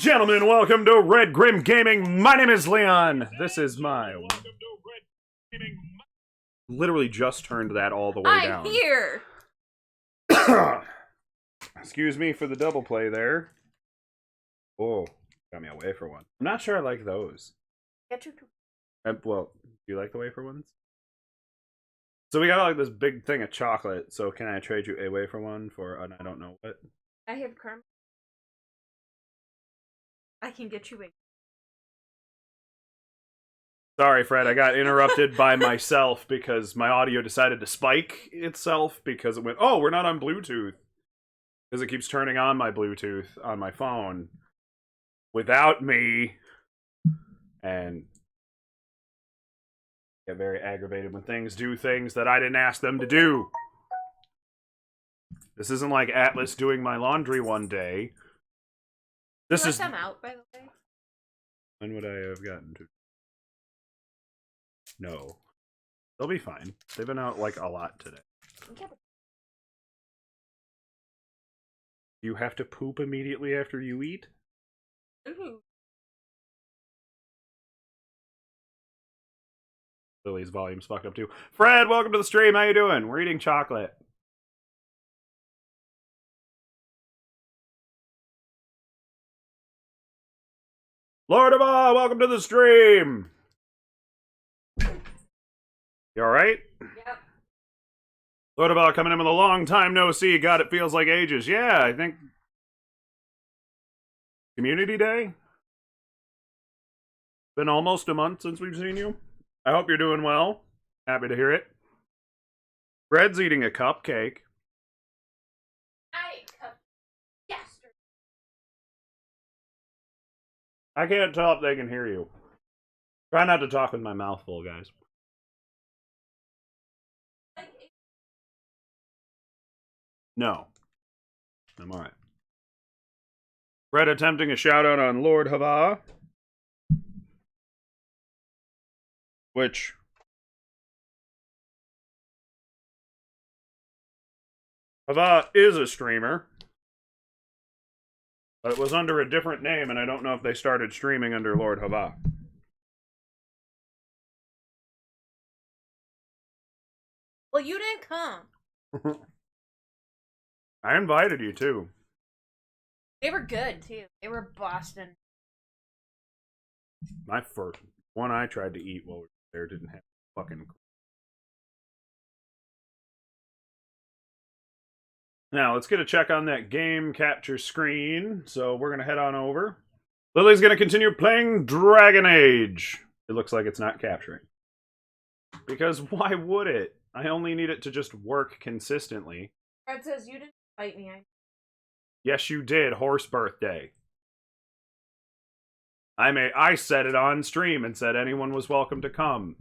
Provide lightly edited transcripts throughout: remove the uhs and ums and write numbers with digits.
gentlemen, welcome to Red Grim Gaming. My name is Leon. This is my... Literally just turned that all the way down. I'm here! Excuse me for the double play there. Oh, got me a wafer one. I'm not sure I like those. Get your... Well, do you like the wafer ones? So we got like this big thing of chocolate, so can I trade you a wafer one for an I don't know what? I have caramel. I can get you a... Sorry, Fred, I got interrupted by myself because my audio decided to spike itself because it went, oh, we're not on Bluetooth. Because it keeps turning on my Bluetooth on my phone without me. And I get very aggravated when things do things that I didn't ask them to do. This isn't like Atlas doing my laundry one day. This is... them out, by the way? When would I have gotten to... No. They'll be fine. They've been out, like, a lot today. You have to poop immediately after you eat? Ooh. Lily's volume's fucked up, too. Fred, welcome to the stream. How you doing? We're eating chocolate. Lord of Awe, welcome to the stream! You alright? Yep. Lord of Awe coming in with a long time no see. God, it feels like ages. Yeah, I think... Community Day? Been almost a month since we've seen you. I hope you're doing well. Happy to hear it. Fred's eating a cupcake. I ate cup yesterday. I can't tell if they can hear you. Try not to talk with my mouth full, guys. No. I'm alright. Fred attempting a shout out on Lord Hava. Which... Hava is a streamer. But it was under a different name, and I don't know if they started streaming under Lord Hava. Well, you didn't come. I invited you, too. They were good, too. They were Boston. My first one I tried to eat while we were there didn't have fucking... Now, let's get a check on that game capture screen. So we're going to head on over. Lily's going to continue playing Dragon Age. It looks like it's not capturing. Because why would it? I only need it to just work consistently. Fred says you didn't invite me. Yes, you did. Horse birthday. I said it on stream and said anyone was welcome to come.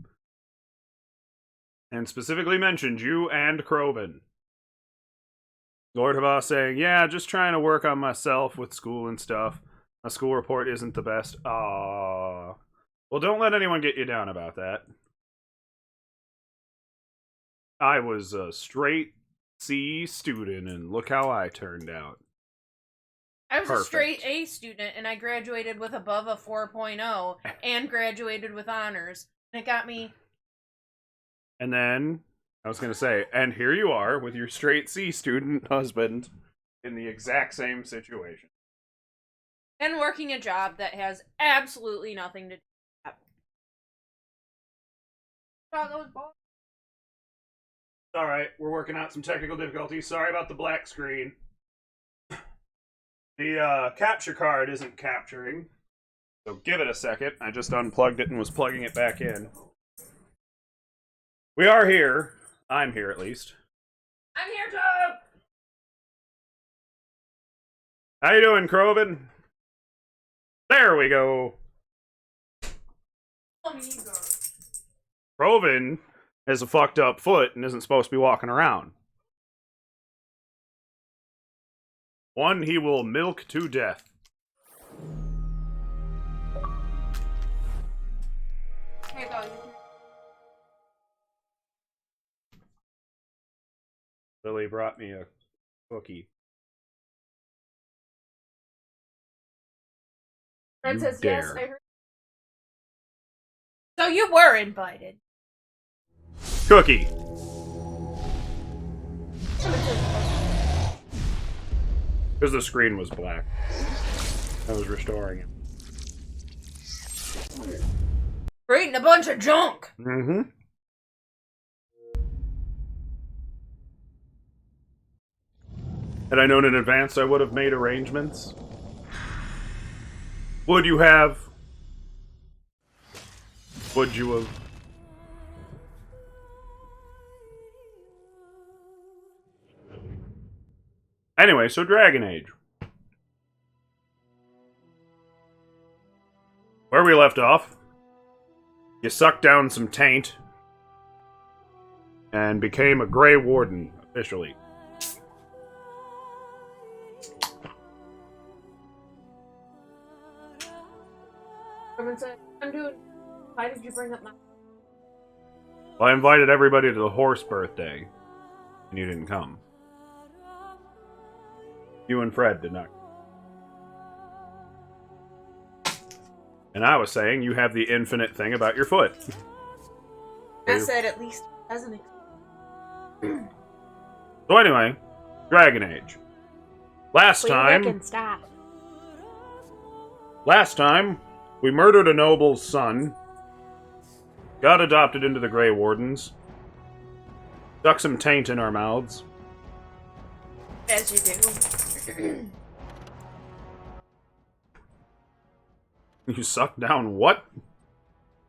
And specifically mentioned you and Kroven. Lord Hava saying, yeah, just trying to work on myself with school and stuff. My school report isn't the best. Aww. Well, don't let anyone get you down about that. I was a straight C student, and look how I turned out. I was Perfect. a straight A student, and I graduated with above a 4.0, and graduated with honors. And it got me... And then... I was going to say, and here you are with your straight C student husband in the exact same situation. And working a job that has absolutely nothing to do with that. Alright, we're working out some technical difficulties. Sorry about the black screen. The capture card isn't capturing. So give it a second. I just unplugged it and was plugging it back in. We are here. I'm here, at least. I'm here, too! How you doing, Kroven? There we go. Kroven has a fucked up foot and isn't supposed to be walking around. One he will milk to death. Here, go. Lily brought me a cookie. Fred You says, dare. yes, I heard. So you were invited. Cookie. Because the screen was black. I was restoring it. We're eating a bunch of junk. Mm-hmm. Had I known in advance, I would have made arrangements. Would you have? Would you have? Anyway, so Dragon Age. Where we left off, you sucked down some taint and became a Grey Warden, officially. Someone said, I'm doing. Why did you bring up my. Well, I invited everybody to the horse birthday, and you didn't come. You and Fred did not. And I was saying you have the infinite thing about your foot. I said at least it doesn't exist. So anyway, Dragon Age. Last time, we murdered a noble's son, got adopted into the Grey Wardens, stuck some taint in our mouths. As you do. You sucked down what?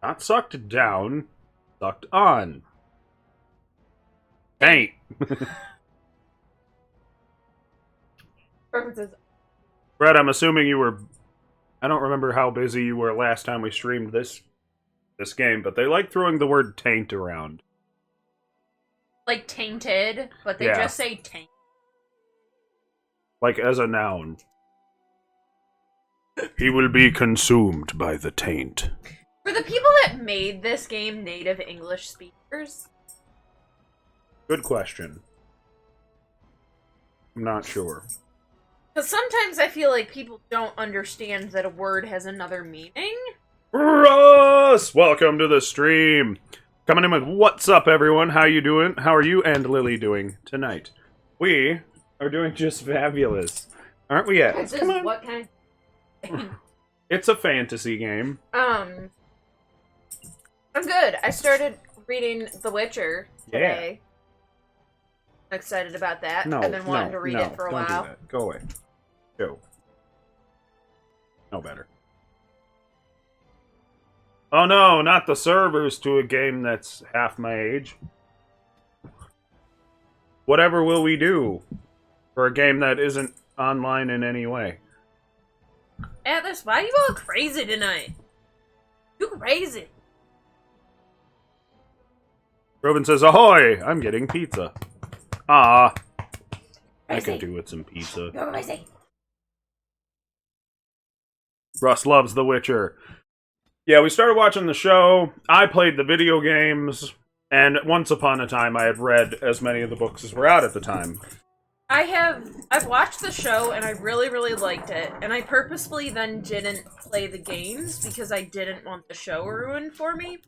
Not sucked down, sucked on. Taint. Perfect says, Fred, I'm assuming you were... I don't remember how busy you were last time we streamed this game, but they like throwing the word taint around. like tainted, but they just say taint. Like as a noun. He will be consumed by the taint. Were the people that made this game native English speakers? Good question. I'm not sure. Because sometimes I feel like people don't understand that a word has another meaning. Russ! Welcome to the stream. Coming in with what's up, everyone? How you doing? How are you and Lily doing tonight? We are doing just fabulous. Aren't we, Ed? This is Come on. what kind of... It's a fantasy game. I'm good. I started reading The Witcher today. I'm excited about that. No, I've been wanting to read it for a don't while. do that. Go away. Go. No better. Oh no, not the servers to a game that's half my age. Whatever will we do for a game that isn't online in any way? Atlas, why are you all crazy tonight? You crazy. Robin says, ahoy! I'm getting pizza. Ah. I Crazy. could do with some pizza. You're crazy. Russ loves The Witcher. Yeah, we started watching the show. I played the video games. And once upon a time, I had read as many of the books as were out at the time. I've watched the show and I really, really liked it. And I purposefully then didn't play the games because I didn't want the show ruined for me.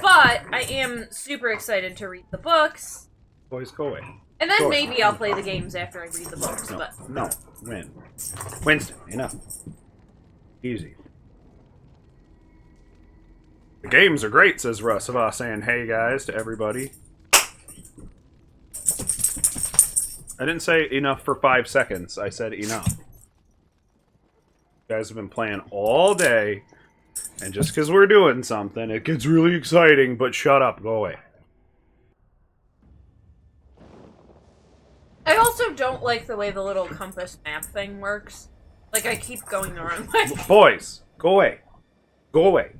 But I am super excited to read the books. Boys, go away. And then Go maybe away. I'll play the games after I read the books. No, But no, win. Winston, enough. Easy. The games are great, says Russ of us, saying hey guys to everybody. I didn't say enough for 5 seconds. I said enough. You guys have been playing all day, and just because we're doing something, it gets really exciting, but shut up, go away. I also don't like the way the little compass map thing works. Like, I keep going the wrong way. Boys, go away. Go away.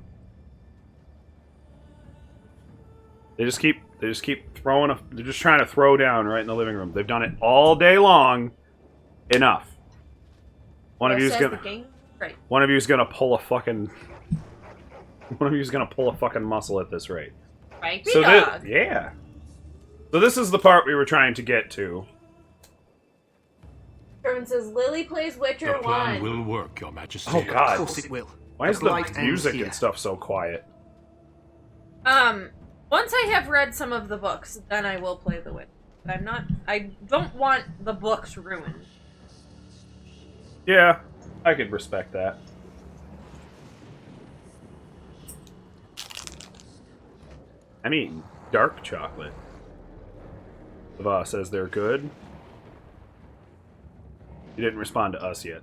They just keep throwing they're just trying to throw down right in the living room. They've done it all day long. Enough. One of you's gonna pull a fucking muscle at this rate. Right, So dog. yeah. So this is the part we were trying to get to. Everyone says Lily plays Witcher The plan 1. will work, Your Majesty. Oh God! Of course it will. Why is the blight ends music here. and stuff so quiet? Once I have read some of the books, then I will play The Witcher. I don't want the books ruined. Yeah, I could respect that. I'm eating dark chocolate. Lava says they're good. You didn't respond to us yet.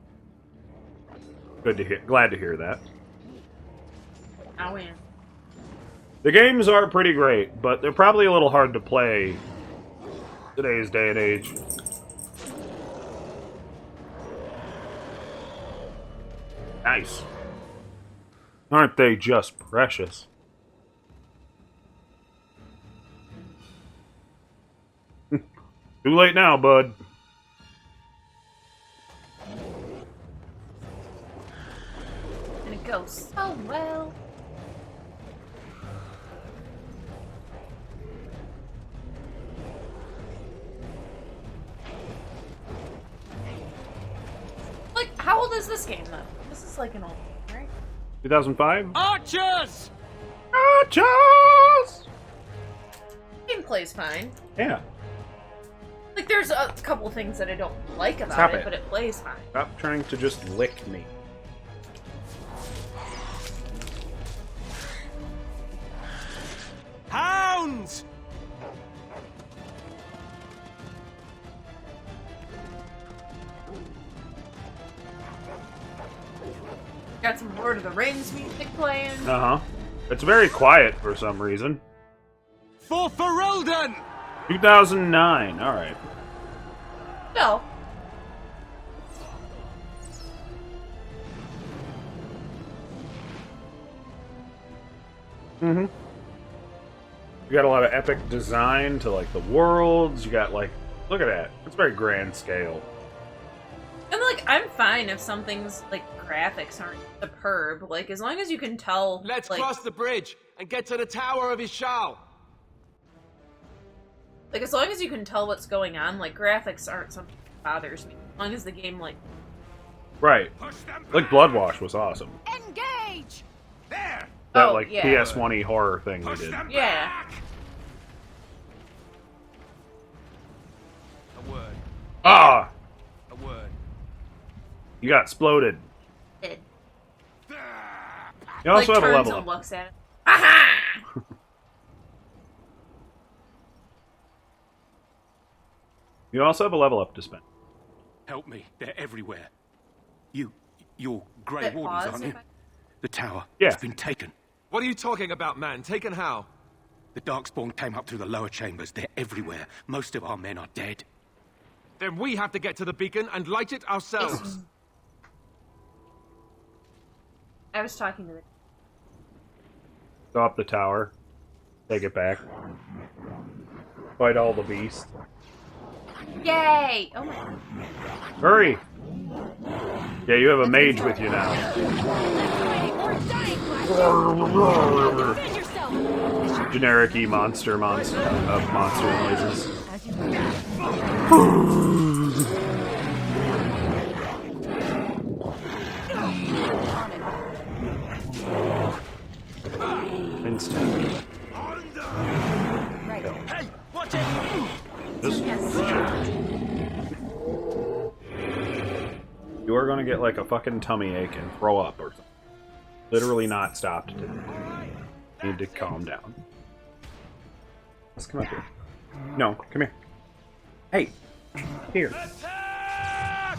Good to hear. Glad to hear that. I win. The games are pretty great, but they're probably a little hard to play today's day and age. Nice. Aren't they just precious? Too late now, bud. And it goes so well. Like, how old is this game, though? This is like an old game, right? 2005? Archers! Archers! Gameplay's fine. Yeah. Like, there's a couple things that I don't like about Stop it, it. but it plays fine. Stop trying to just lick me. Hounds! Got some Lord of the Rings music playing. Uh-huh. It's very quiet for some reason. For Ferelden! 2009. Alright. No. Mm-hmm. You got a lot of epic design to, like, the worlds. You got, like... Look at that. It's very grand scale. And, like, I'm fine if something's, like, graphics aren't superb. Like, as long as you can tell, Let's like, cross the bridge and get to the Tower of Ishal. like, as long as you can tell what's going on, like, graphics aren't something that bothers me. As long as the game, like... Right. Like, Bloodwash was awesome. Engage! There! That, Oh, like, yeah. PS1-y horror thing they Push did. them Yeah. back! A word. Ah! A word. You got exploded. It, You also like, have a turns level and up. looks at it. Aha! You also have a level up to spend. Help me. They're everywhere. You're Grey Hit Wardens, pause aren't if you? I- The tower. Yeah. It's been taken. What are you talking about, man? Taken how? The Darkspawn came up through the lower chambers. They're everywhere. Most of our men are dead. Then we have to get to the beacon and light it ourselves. I was talking to the... Go up the tower. Take it back. Fight all the beasts. Yay! Oh my god. Hurry! Yeah, you have a mage with you now. Or dying, Black. Defend yourself! Generic monster noises. As you Instant. Hey, watch it! Just You are gonna get like a fucking tummy ache and throw up or something. Literally not stopped today. Need to calm down. Let's come up here. No, come here. Hey, here. Attack!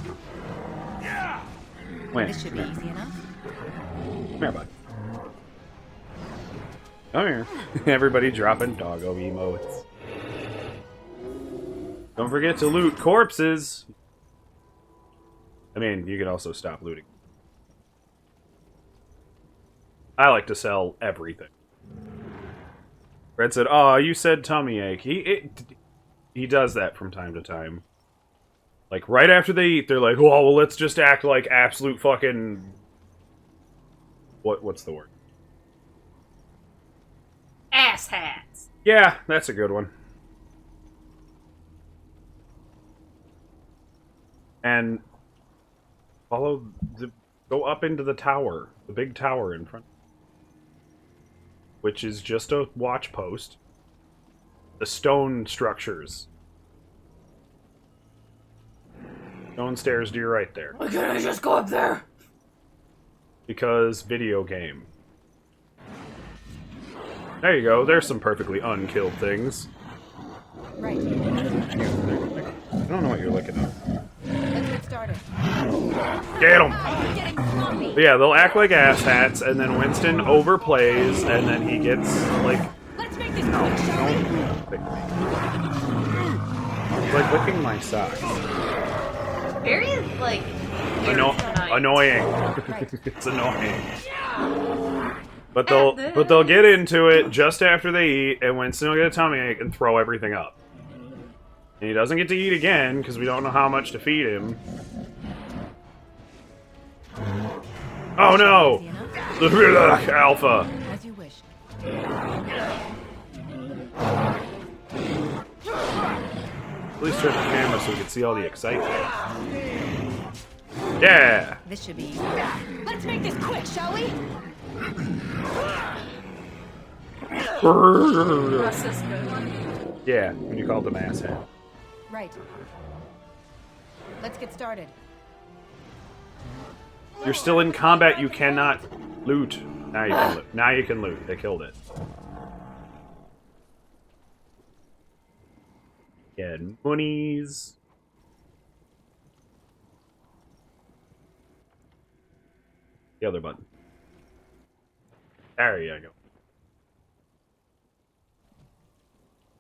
Yeah! Wait, This should be easy enough. come here, bud. Come here. Everybody dropping doggo emotes. Don't forget to loot corpses. I mean, you can also stop looting. I like to sell everything. Red said, "Oh, you said tummy ache." He does that from time to time. Like right after they eat, they're like, "Oh, well, let's just act like absolute fucking what's the word?" Ass hats. Yeah, that's a good one. and go up into the tower, the big tower in front, which is just a watch post. The stone structures. Stone stairs to your right there. Why can't I just go up there? Because video game. There you go. There's some perfectly unkilled things. Right. I don't know what you're looking at. Let's get started. Get them! I'm getting sloppy. But yeah, they'll act like asshats, and then Winston overplays, and then he gets, like... Let's make this quick, shall we? Don't pick me. It's like licking my socks. Very, like, weird tonight. Annoying. Right. It's annoying. But they'll get into it just after they eat, and Winston will get a tummy ache and throw everything up. And he doesn't get to eat again because we don't know how much to feed him. Oh no! Alpha. As you wish. At least turn the camera so we can see all the excitement. Yeah! This should be easy. Let's make this quick, shall we? Russ is good. Yeah, when you called them asshat. Right. Let's get started. You're still in combat, you cannot loot. Now you can loot. Now you can loot. They killed it. Get monies. The other button. There you go.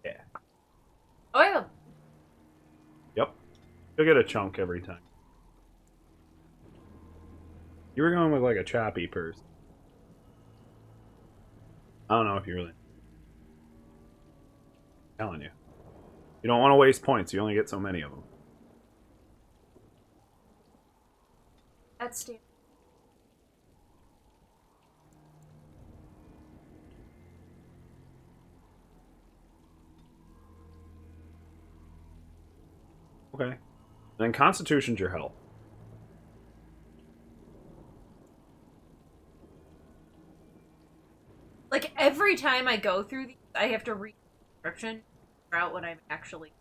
Yeah. Oh, yeah. Yep. You'll get a chunk every time. You were going with like a choppy person. I don't know if you really... I'm telling you. You don't want to waste points. You only get so many of them. That's Steve. Okay. And then Constitution's your health. Like, every time I go through these, I have to read the description to figure out what I'm actually...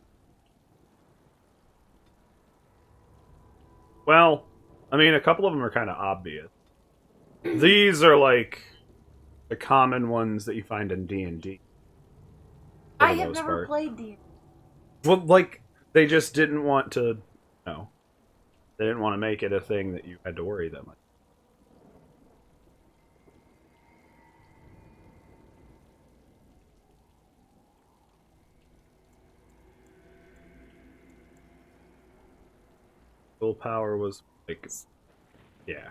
Well, I mean, a couple of them are kind of obvious. These are like the common ones that you find in D&D. I have never played D&D. Well, like, they just didn't want to, they didn't want to make it a thing that you had to worry that much. Willpower was like, yeah.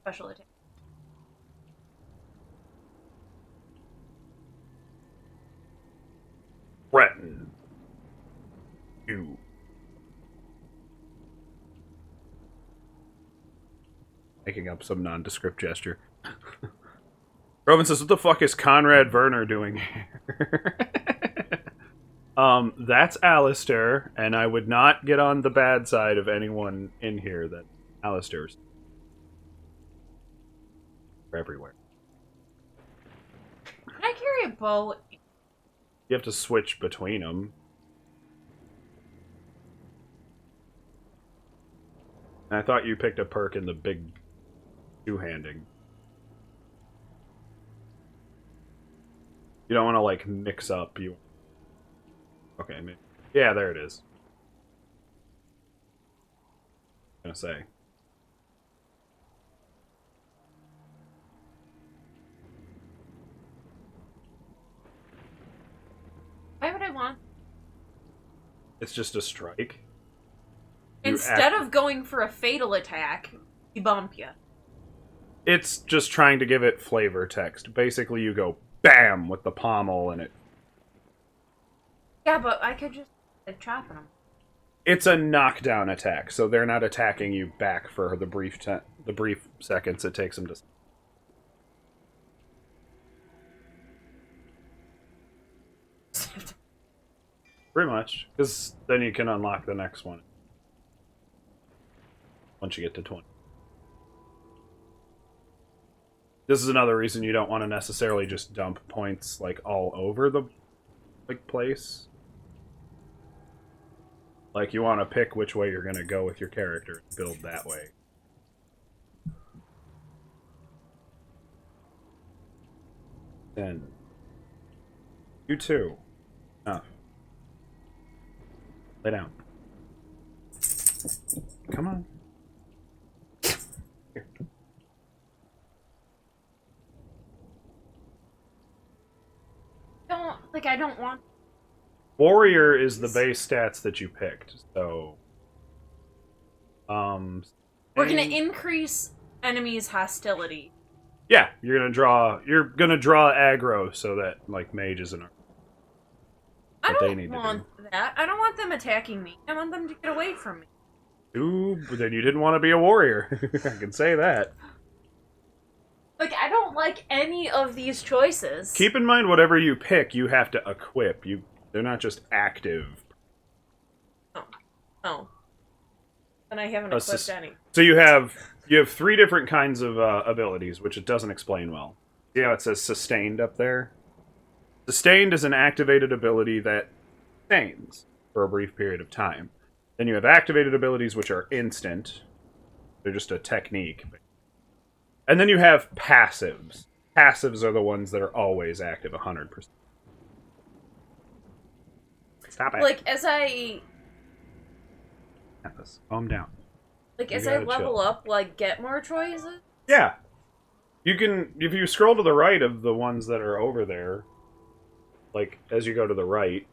Special attack. Threaten. You. Making up some nondescript gesture. Robin says, what the fuck is Conrad Werner doing here? That's Alistair, and I would not get on the bad side of anyone in here that Alistair's everywhere. Can I carry a bow? You have to switch between them. And I thought you picked a perk in the big two-handing. You don't want to, like, mix up. You. Okay, maybe. Yeah, there it is. I'm gonna say. Why would I want? It's just a strike. Instead of going for a fatal attack, you bump you. It's just trying to give it flavor text. Basically, you go BAM with the pommel and it. Yeah, but I could just like chopping them. It's a knockdown attack, so they're not attacking you back for the brief seconds it takes them to. Pretty much, because then you can unlock the next one. once you get to 20. This is another reason you don't want to necessarily just dump points like all over the place. Like, you want to pick which way you're going to go with your character and build that way. Then you too. Enough. Lay down. Come on. Here. I don't want... Warrior is the base stats that you picked, so... We're gonna increase enemies' hostility. Yeah, you're gonna draw aggro so that, like, mages and... I they don't need to want that. I don't want them attacking me. I want them to get away from me. Ooh, but then you didn't want to be a warrior. I can say that. Like, I don't like any of these choices. Keep in mind, whatever you pick, you have to equip. They're not just active. Oh. And I haven't equipped any. So you have 3 different kinds of abilities, which it doesn't explain well. See how it says sustained up there? Sustained is an activated ability that sustains for a brief period of time. Then you have activated abilities, which are instant. They're just a technique. And then you have passives. Passives are the ones that are always active 100%. Stop it. Like, as I... Calm down. Like, You as I gotta level chill. up, like, get more choices? Yeah. You can, if you scroll to the right of the ones that are over there, like, as you go to the right...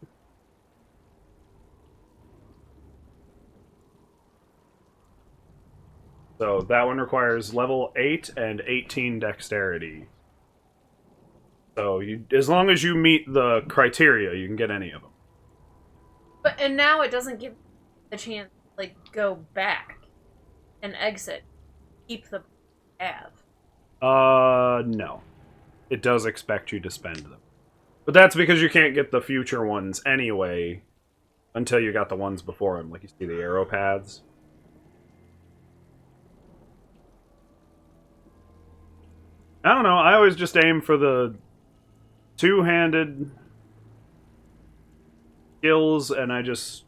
So that one requires level 8 and 18 dexterity. So as long as you meet the criteria, you can get any of them. And now it doesn't give the chance to, like, go back and exit. Keep the have. No. It does expect you to spend them. But that's because you can't get the future ones anyway until you got the ones before them. Like, you see the arrow paths. I don't know, I always just aim for the two-handed skills, and I just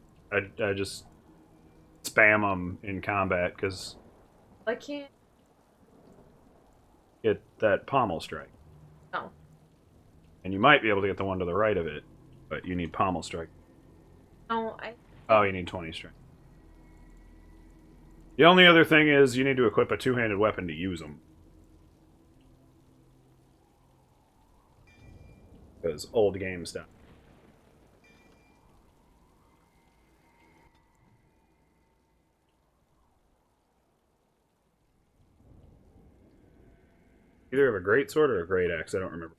spam them in combat, because I can't... get that pommel strike. No. And you might be able to get the one to the right of it, but you need pommel strike. No, Oh, you need 20 strength. The only other thing is you need to equip a two-handed weapon to use them. Because old game stuff. Either have a great sword or a great axe, I don't remember.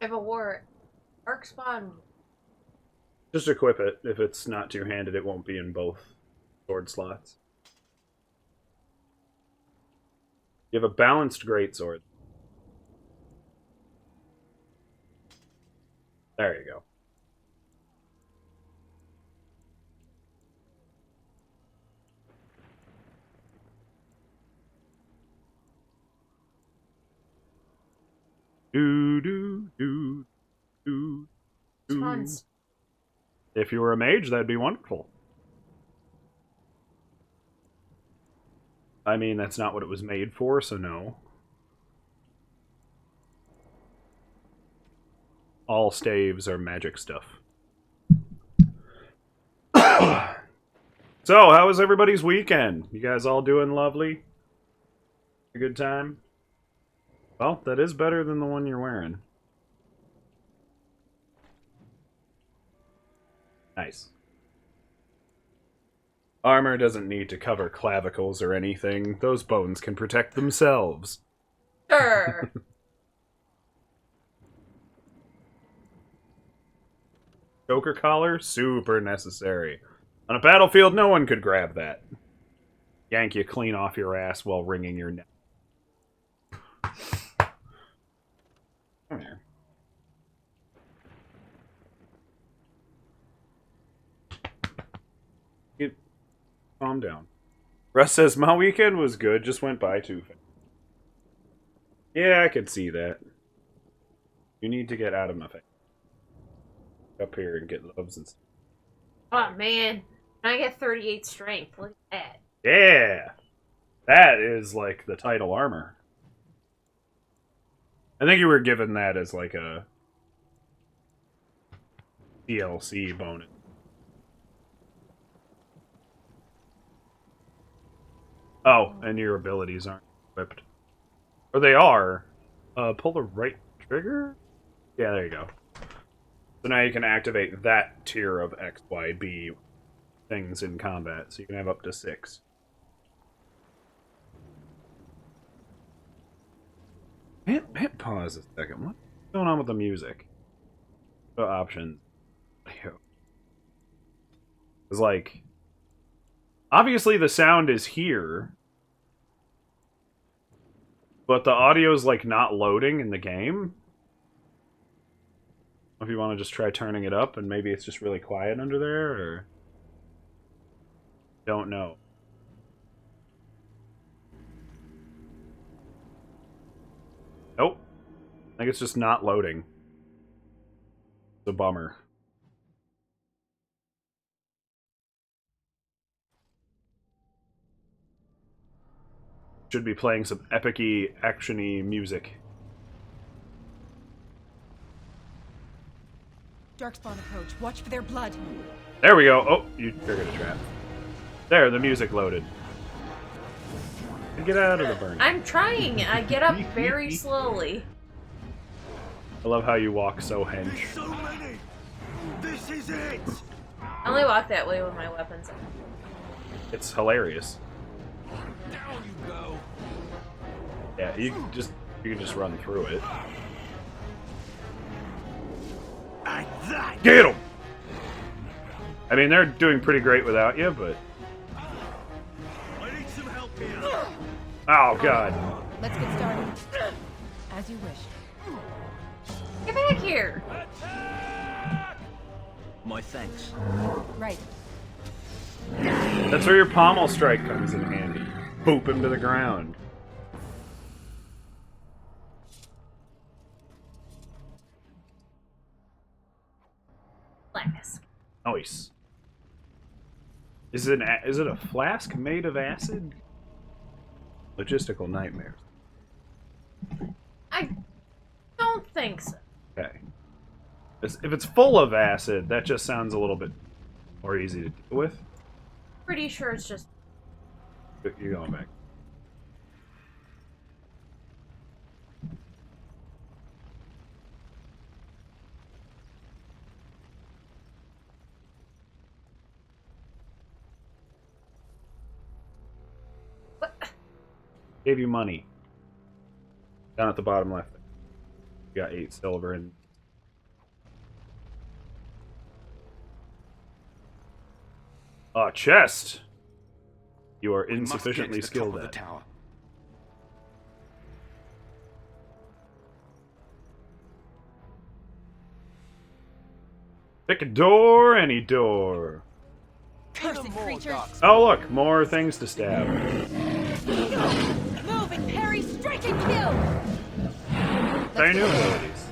I have a war. Arc spawn. Just equip it. If it's not two-handed, it won't be in both sword slots. You have a balanced greatsword. There you go. Do do do do do. Spawns. If you were a mage, that'd be wonderful. I mean, that's not what it was made for, so no. All staves are magic stuff. So, how was everybody's weekend? You guys all doing lovely? A good time? Well, that is better than the one you're wearing. Nice. Armor doesn't need to cover clavicles or anything. Those bones can protect themselves. Sure. Choker collar? Super necessary. On a battlefield, no one could grab that. Yank you clean off your ass while wringing your neck. Calm down. Russ says, my weekend was good, just went by too fast. Yeah, I could see that. You need to get out of my face. Up here and get loves and stuff. Oh man, I get 38 strength. Look at that. Yeah! That is like the title armor. I think you were given that as like a DLC bonus. Oh, and your abilities aren't equipped. Or they are. Pull the right trigger? Yeah, there you go. So now you can activate that tier of XYB things in combat. So you can have up to 6. Hit pause a second. What's going on with the music? The options. It's like... Obviously the sound is here. But the audio's like not loading in the game. If you want to just try turning it up and maybe it's just really quiet under there, or... Don't know. Nope. I think it's just not loading. It's a bummer. Should be playing some epic-y, action-y music. Darkspawn approach. Watch for their blood. There we go. Oh, you triggered a trap. There, the music loaded. Get out of the burn. I'm trying. I get up very slowly. I love how you walk so hench. So many! This is it! I only walk that way with my weapons. It's hilarious. Down you go. Yeah, you can just run through it. And that! Get him! I mean, they're doing pretty great without you, but... I need some help here! Oh, God. Let's get started. As you wish. Get back here! My thanks. Right. That's where your pommel strike comes in handy. Boop him to the ground. Flask. Nice. Is it a flask made of acid? Logistical nightmares. I don't think so. Okay. If it's full of acid, that just sounds a little bit more easy to deal with. Pretty sure it's just... You're going back. What? Gave you money. Down at the bottom left. You got 8 silver and... chest! You are We must get insufficiently to the top skilled of the at. tower. Pick a door, any door. Cursed creatures. Oh look, more things to stab. Move and parry, strike and kill. Try new abilities.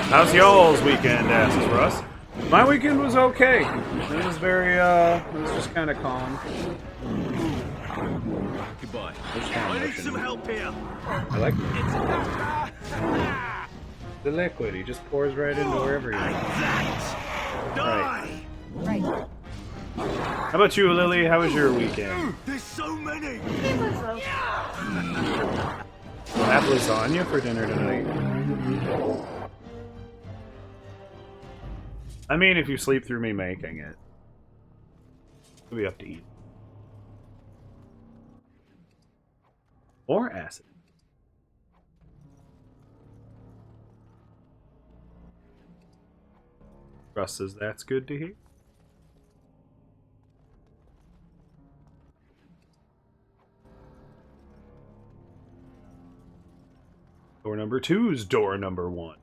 How's y'all's weekend, asks Russ? My weekend was okay. It was very, it was just kind of calm. Goodbye. I need some help here! I like the liquid. He just pours right into wherever you want. Right. Right. How about you, Lily? How was your weekend? There's so many! It was okay. We'll have lasagna for dinner tonight. I mean, if you sleep through me making it, it'll be up to eat. Or acid. Russ says that's good to hear. Door number 2's door number 1.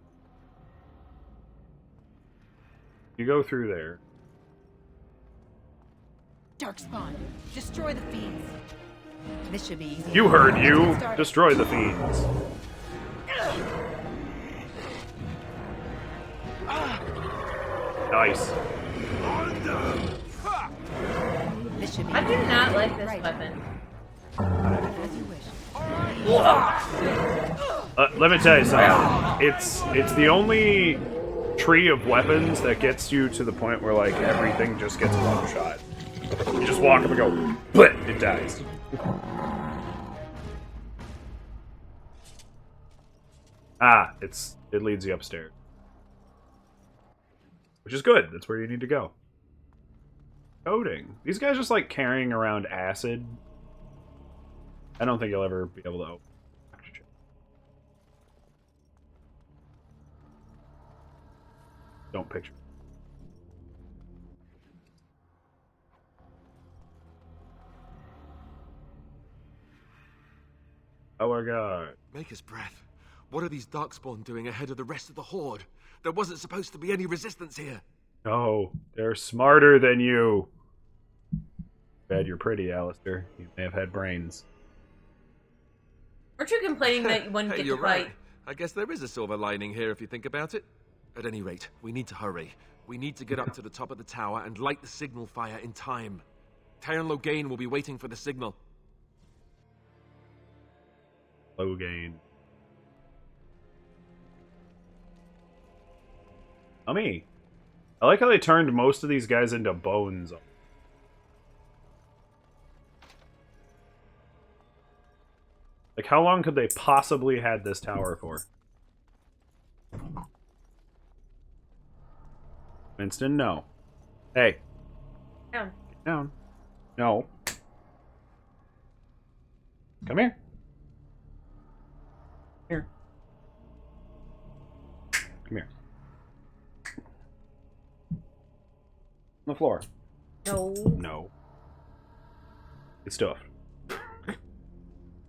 You go through there. Darkspawn, destroy the fiends. This should be easy. You heard Let's you! get started. Destroy the fiends. Nice. This should be I do easy. not like this Right. weapon. As you wish. Let me tell you something. It's the only tree of weapons that gets you to the point where like everything just gets one shot. You just walk up and go, blip, it dies. Ah, it leads you upstairs. Which is good. That's where you need to go. Coding. These guys just like carrying around acid. I don't think you'll ever be able to open. Don't picture. Oh my god. Maker's breath. What are these Darkspawn doing ahead of the rest of the Horde? There wasn't supposed to be any resistance here. No, they're smarter than you. Bad you're pretty, Alistair. You may have had brains. Aren't you complaining that you wouldn't Hey, get you're to fight? right. I guess there is a silver lining here if you think about it. At any rate, we need to hurry. We need to get up to the top of the tower and light the signal fire in time. Tyron Loghain will be waiting for the signal. Logain. I like how they turned most of these guys into bones. Like, how long could they possibly had this tower for? Winston, no. Hey. Down. Get down. No. Come here. Here. Come here. On the floor. No. No. It's stuffed.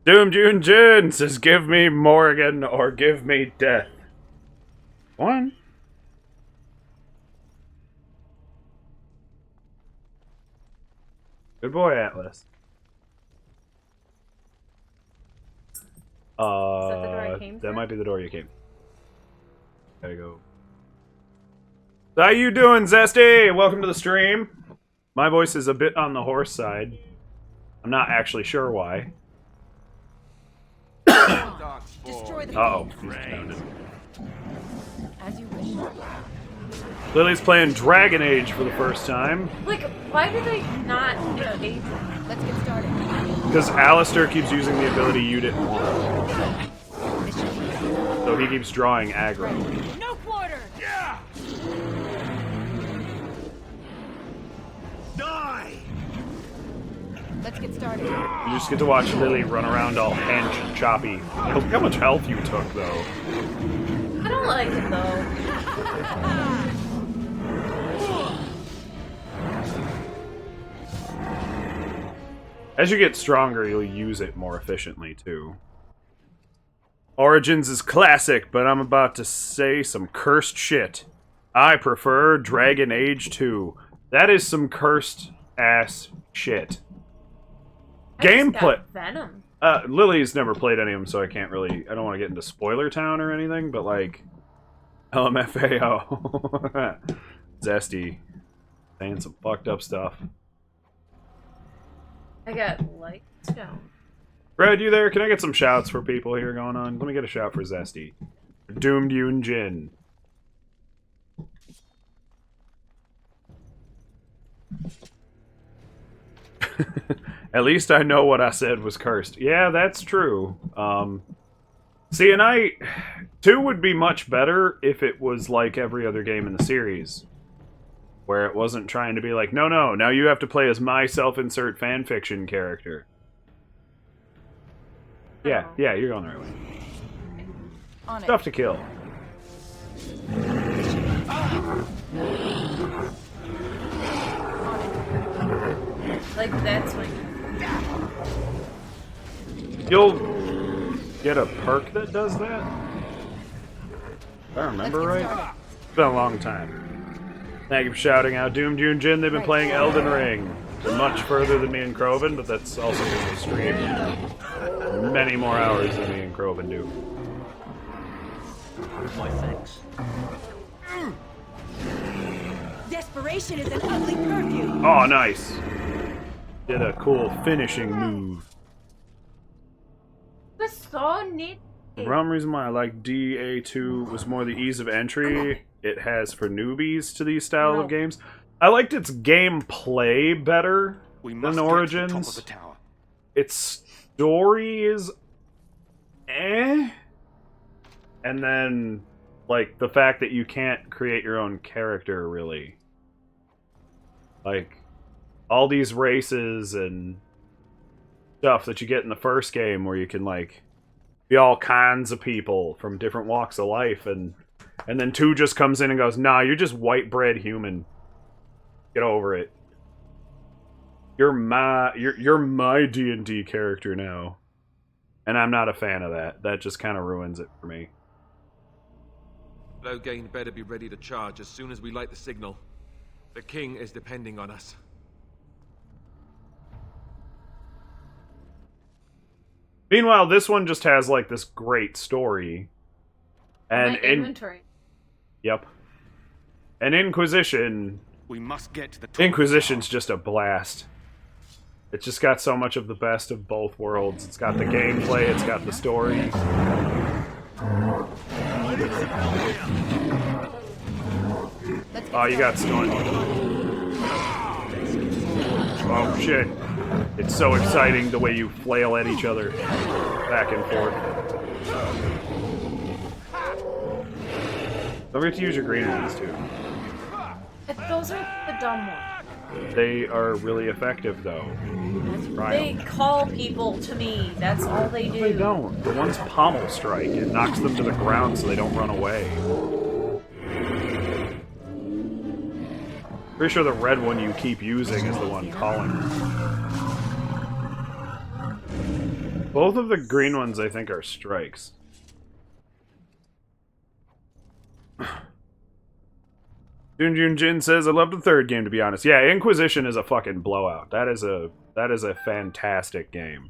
Doom June Jin says, give me Morrigan or give me death. One. Good boy, Atlas. that the door I came That through? might be the door you came. Gotta go. How you doing, Zesty? Welcome to the stream. My voice is a bit on the hoarse side. I'm not actually sure why. Destroy the Uh-oh. fiends. He's found it. As you wish. Lily's playing Dragon Age for the first time. Like, why do they not engage? Let's get started. Because Alistair keeps using the ability you didn't want. This should be easy. So he keeps drawing aggro. No quarter. Let's get started. You just get to watch Lily run around all hench and choppy. Look how much health you took, though. I don't like it though. As you get stronger, you'll use it more efficiently, too. Origins is classic, but I'm about to say some cursed shit. I prefer Dragon Age 2. That is some cursed-ass shit. I just Gameplay. got Venom. Lily's never played any of them, so I can't really... I don't want to get into spoiler town or anything, but, like... LMFAO. Zesty. Saying some fucked up stuff. I got light stone. Brad, you there? Can I get some shouts for people here going on? Let me get a shout for Zesty. Doomed Yoon Jin. At least I know what I said was cursed. Yeah, that's true. See, and 2 would be much better if it was like every other game in the series. Where it wasn't trying to be like, no, now you have to play as my self-insert fanfiction character. Yeah, you're going the right way. On it. Stuff to kill. Like that's when You'll get a perk that does that? If I remember Let's get right? started. It's been a long time. Thank you for shouting out Doom June Jin. They've been playing Elden Ring. They're much further than me and Kroven, but that's also because they stream many more hours than me and Kroven do. My thanks. Desperation is an ugly curfew. Oh, nice. Did a cool finishing move. That's so neat. The one reason why I like DA2 was more the ease of entry it has for newbies to these style of games. I liked its gameplay better We than must get to the top Origins. of the tower. Its story is eh. And then, like, the fact that you can't create your own character, really. Like, all these races and stuff that you get in the first game where you can, like, be all kinds of people from different walks of life, and then 2 just comes in and goes, nah, you're just white bread human. Get over it. You're my D&D character now. And I'm not a fan of that. That just kind of ruins it for me. Loghain better be ready to charge as soon as we light the signal. The king is depending on us. Meanwhile, this one just has, like, this great story. And My inventory. Yep. And Inquisition... We must get to the top Inquisition's just a blast. It's just got so much of the best of both worlds. It's got the gameplay, it's got the story. Oh, you got Storm. Oh, shit. It's so exciting the way you flail at each other. Back and forth. Don't forget to use your green ones, too. Those are the dumb ones. They are really effective, though. Try They 'em. call people to me. That's all they do. They don't. The one's pommel strike. It knocks them to the ground so they don't run away. Pretty sure the red one you keep using is the one calling. Both of the green ones, I think, are strikes. Jun Jin says, I love the third game, to be honest. Yeah, Inquisition is a fucking blowout. That is a fantastic game.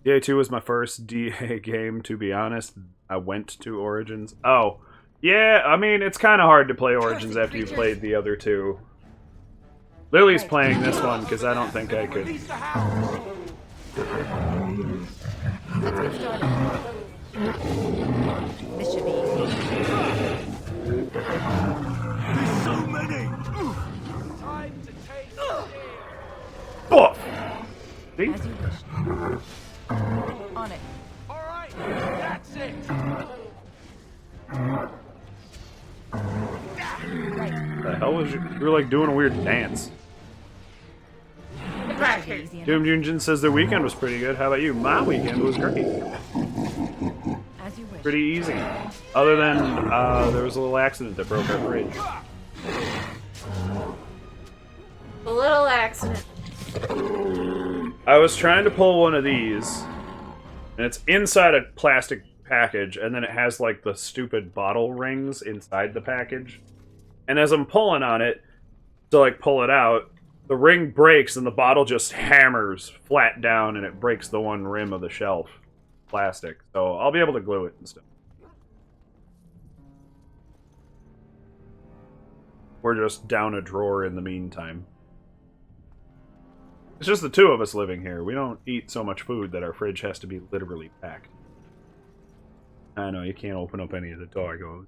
DA2 was my first DA game, to be honest. I went to Origins. Oh, yeah, I mean, it's kind of hard to play Origins after you've played the other two. Lily's playing this one, because I don't think I could. Let's get started. This should be easy. There's so many! Time to take it. Buff! See? As you wish. On it. All right, that's it. Right. The hell was you? You were like doing a weird dance. Get back here. Easy enough. Doom Junjin says their weekend was pretty good. How about you? My weekend was great. As you wish. Pretty easy. Other than there was a little accident that broke our bridge. A little accident. I was trying to pull one of these, and it's inside a plastic package, and then it has like the stupid bottle rings inside the package. And as I'm pulling on it to like pull it out, the ring breaks and the bottle just hammers flat down, and it breaks the one rim of the shelf. Plastic. So I'll be able to glue it and stuff. We're just down a drawer in the meantime. It's just the two of us living here. We don't eat so much food that our fridge has to be literally packed. I know, you can't open up any of the doggos.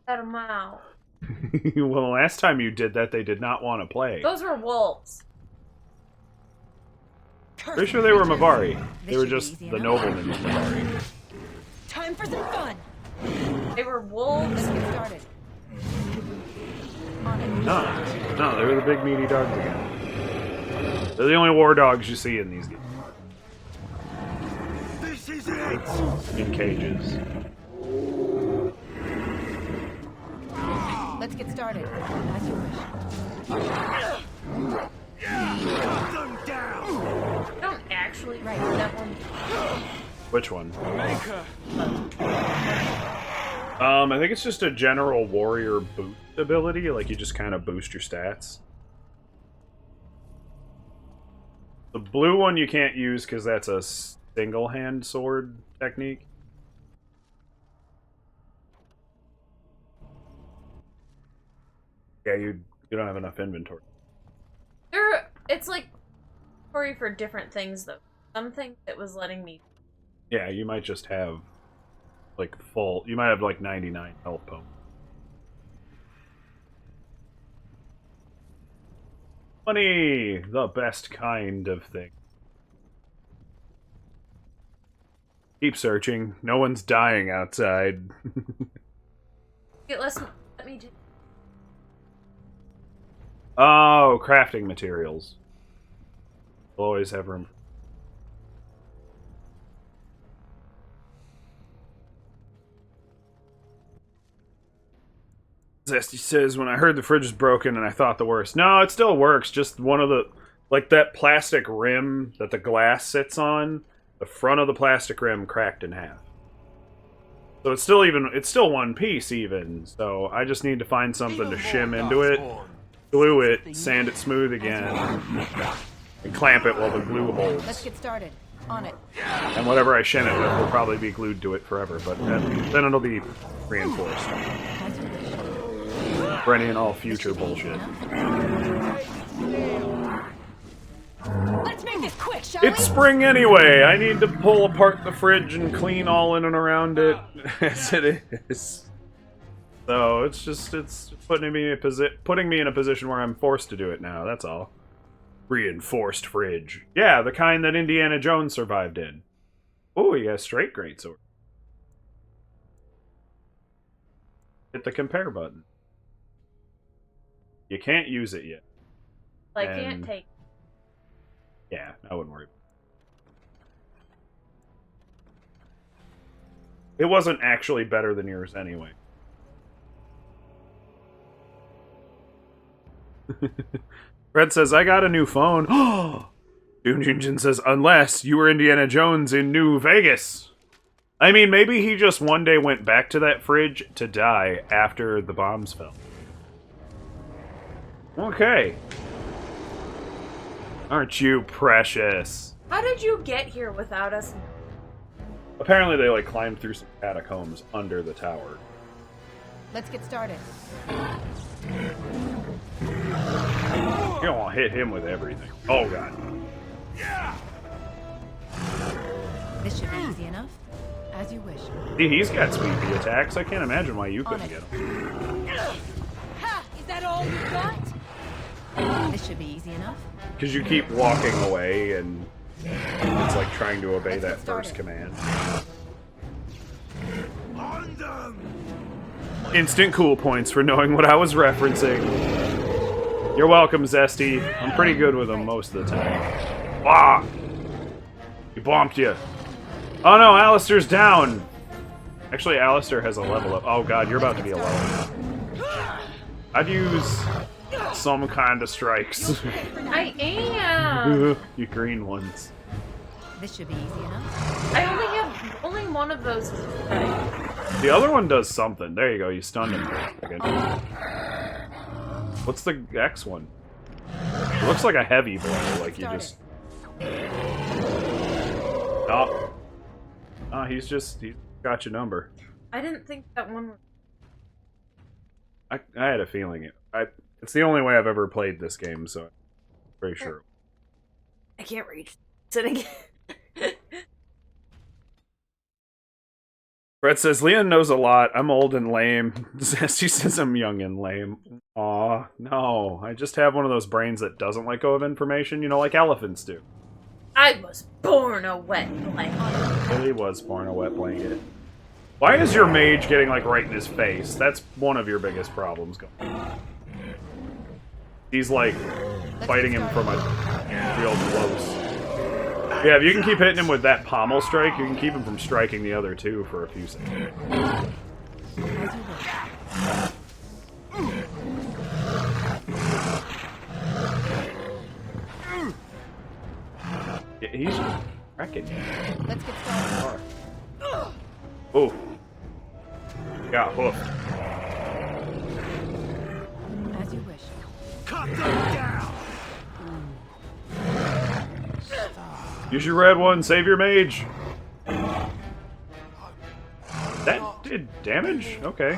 Let them out. Well, the last time you did that, they did not want to play. Those were wolves. Pretty sure they were Mavari. They This were should be just easy the enough. noblemen of Mavari. Time for some fun. They were wolves. Let's get started. On it. No, they were the big meaty dogs again. They're the only war dogs you see in these games. This is it! In cages. Let's get started. As you wish. Gun down! actually Right. that one. Which one? Maker. I think it's just a general warrior boost ability, like you just kind of boost your stats. The blue one you can't use because that's a single-hand sword technique. Yeah, you don't have enough inventory. It's like story for different things though. Something that was letting me. Yeah, you might just have like full. You might have like 99 health points. Money, the best kind of thing. Keep searching. No one's dying outside. Let me do. Oh, crafting materials. We'll always have room. Zesty says, when I heard the fridge was broken and I thought the worst. No, it still works. Just one of the... Like that plastic rim that the glass sits on, the front of the plastic rim cracked in half. So it's still one piece even. So I just need to find something to shim into it, glue it, sand it smooth again, and clamp it while the glue holds. Let's get started. On it. And whatever I shim it with will probably be glued to it forever, but then it'll be reinforced. For any and all future bullshit. Let's make this quick, shall It's spring anyway! I need to pull apart the fridge and clean all in and around it as it is. So it's putting me in a position where I'm forced to do it now, that's all. Reinforced fridge. Yeah, the kind that Indiana Jones survived in. Oh, he has straight greatsword. Hit the compare button. You can't use it yet. I can't take. Yeah, I wouldn't worry. It wasn't actually better than yours anyway. Fred says, I got a new phone. Junjin says, unless you were Indiana Jones in New Vegas. I mean, maybe he just one day went back to that fridge to die after the bombs fell. Okay. Aren't you precious? How did you get here without us? Apparently they, like, climbed through some catacombs under the tower. Let's get started. You don't want to hit him with everything. Oh, God. This should be easy enough. As you wish. See, he's got sweepy attacks. I can't imagine why you couldn't get him. Ha! Is that all you got? This should be easy enough. Because you keep walking away, and it's like trying to obey that first command. On them! Instant cool points for knowing what I was referencing. You're welcome, Zesty. I'm pretty good with them most of the time. Ah! He bombed you. Oh no, Alistair's down! Actually, Alistair has a level up. Oh god, you're about to be alone. I'd use some kind of strikes. I am. You green ones. This should be easy enough. I only have one of those. The other one does something. There you go, you stunned him for a second. What's the X one? It looks like a heavy blow, like you just... Oh. Oh, he's got your number. I didn't think that one was... I had a feeling it's the only way I've ever played this game, so I'm pretty sure. I can't reach it again. Brett says, Leon knows a lot. I'm old and lame. She says I'm young and lame. Aw, no. I just have one of those brains that doesn't let go of information, you know, like elephants do. I was born a wet blanket. Billy was born a wet blanket. Why is your mage getting, like, right in his face? That's one of your biggest problems going on. He's, like, fighting him from a real close. Yeah, if you can keep hitting him with that pommel strike, you can keep him from striking the other two for a few seconds. He's wrecking. Let's get started. Oh. Got hooked. As you wish. Cut them down! Use your red one. Save your mage. That did damage? Okay.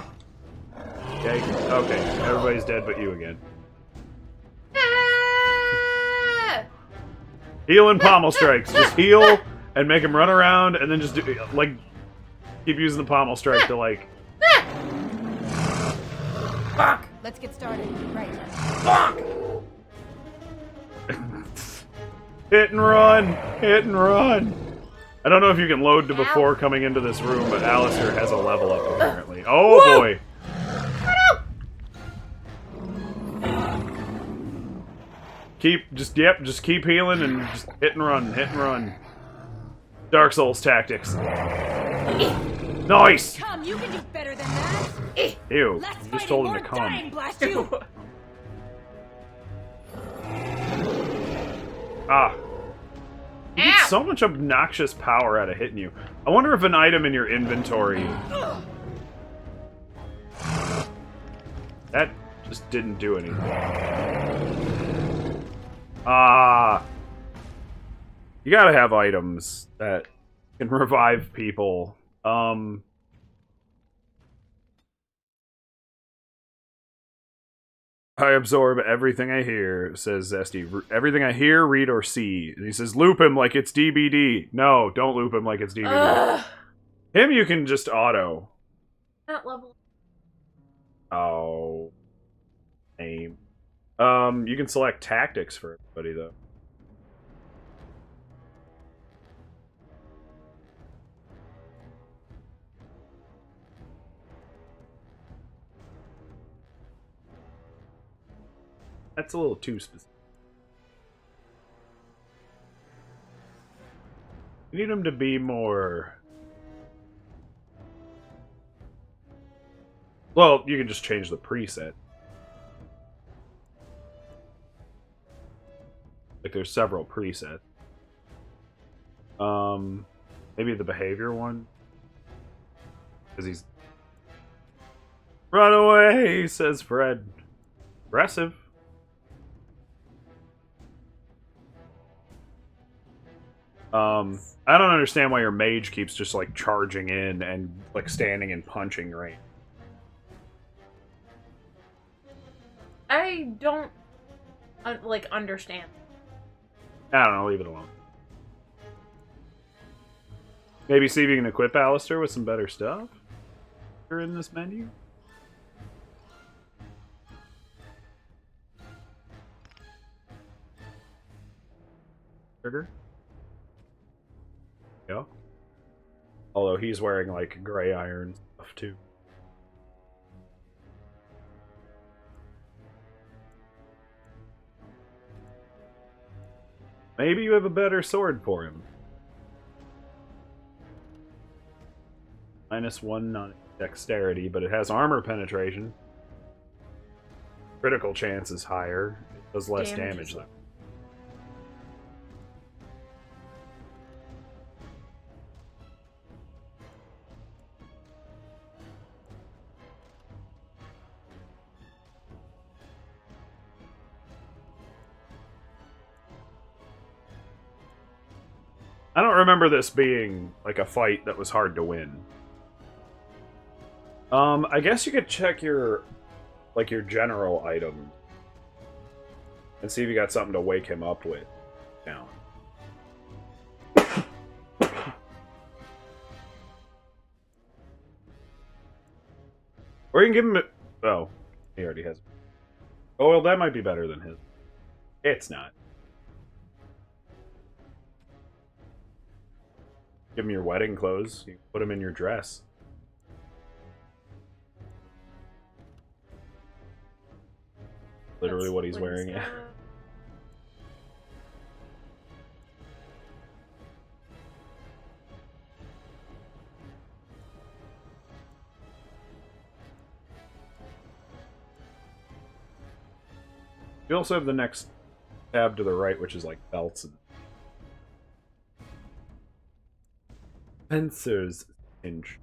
Okay. Everybody's dead but you again. Ah! Heal and pommel strikes. Just heal and make him run around, and then just do like keep using the pommel strike to like. Fuck! Let's get started. Right. Fuck! Hit and run! Hit and run! I don't know if you can load to before coming into this room, but Alistair has a level up apparently. Oh Whoa! boy! Just keep healing and just hit and run. Dark Souls tactics. Nice! Come, you can do better than that. Ew, Less you just told him to fighting, more dying, come. blast you. Ah. You get so much obnoxious power out of hitting you. I wonder if an item in your inventory... That just didn't do anything. Ah. You gotta have items that can revive people. I absorb everything I hear, says Zesty. Everything I hear, read, or see. And he says, loop him like it's DBD. No, don't loop him like it's DBD. Ugh. Him you can just auto. Not level. Oh. Aim. You can select tactics for everybody, though. That's a little too specific. You need him to be more... Well, you can just change the preset. Like, there's several presets. Maybe the behavior one? Because he's... Run away, says Fred. Aggressive. I don't understand why your mage keeps just, like, charging in and, like, standing and punching range. I don't, like, understand. I don't know, leave it alone. Maybe see if you can equip Alistair with some better stuff? You're in this menu? Trigger? Yeah. Although he's wearing, like, gray iron stuff, too. Maybe you have a better sword for him. -1 on dexterity, but it has armor penetration. Critical chance is higher. It does less damage, though. I don't remember this being, like, a fight that was hard to win. I guess you could check your, like, your general item. And see if you got something to wake him up with. Down. Or you can give him a... Oh, he already has... Oh, well, that might be better than his. It's not. Give him your wedding clothes. You can put him in your dress. Literally what he's wearing. Yeah. You also have the next tab to the right, which is like belts and Fencer's Cinch.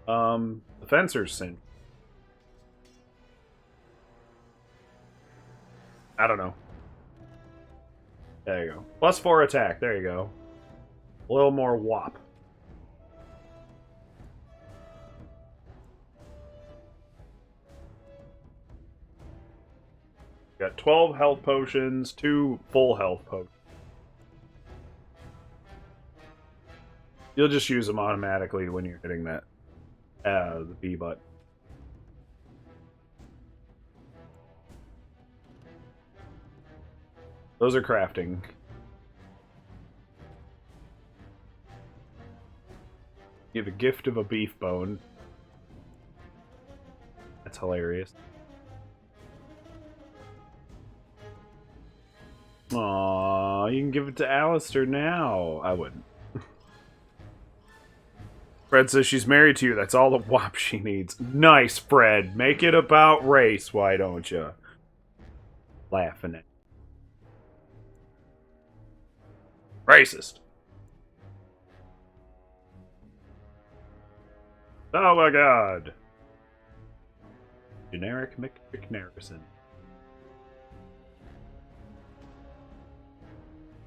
The Fencer's Cinch. I don't know. There you go. +4 attack. There you go. A little more whop. Got 12 health potions, 2 full health potions. You'll just use them automatically when you're hitting that the B button. Those are crafting. You have a gift of a beef bone. That's hilarious. Aww, you can give it to Alistair now. I wouldn't. Fred says she's married to you. That's all the whop she needs. Nice, Fred. Make it about race, why don't you? Laughing at racist. Oh my god. Generic McNarrison.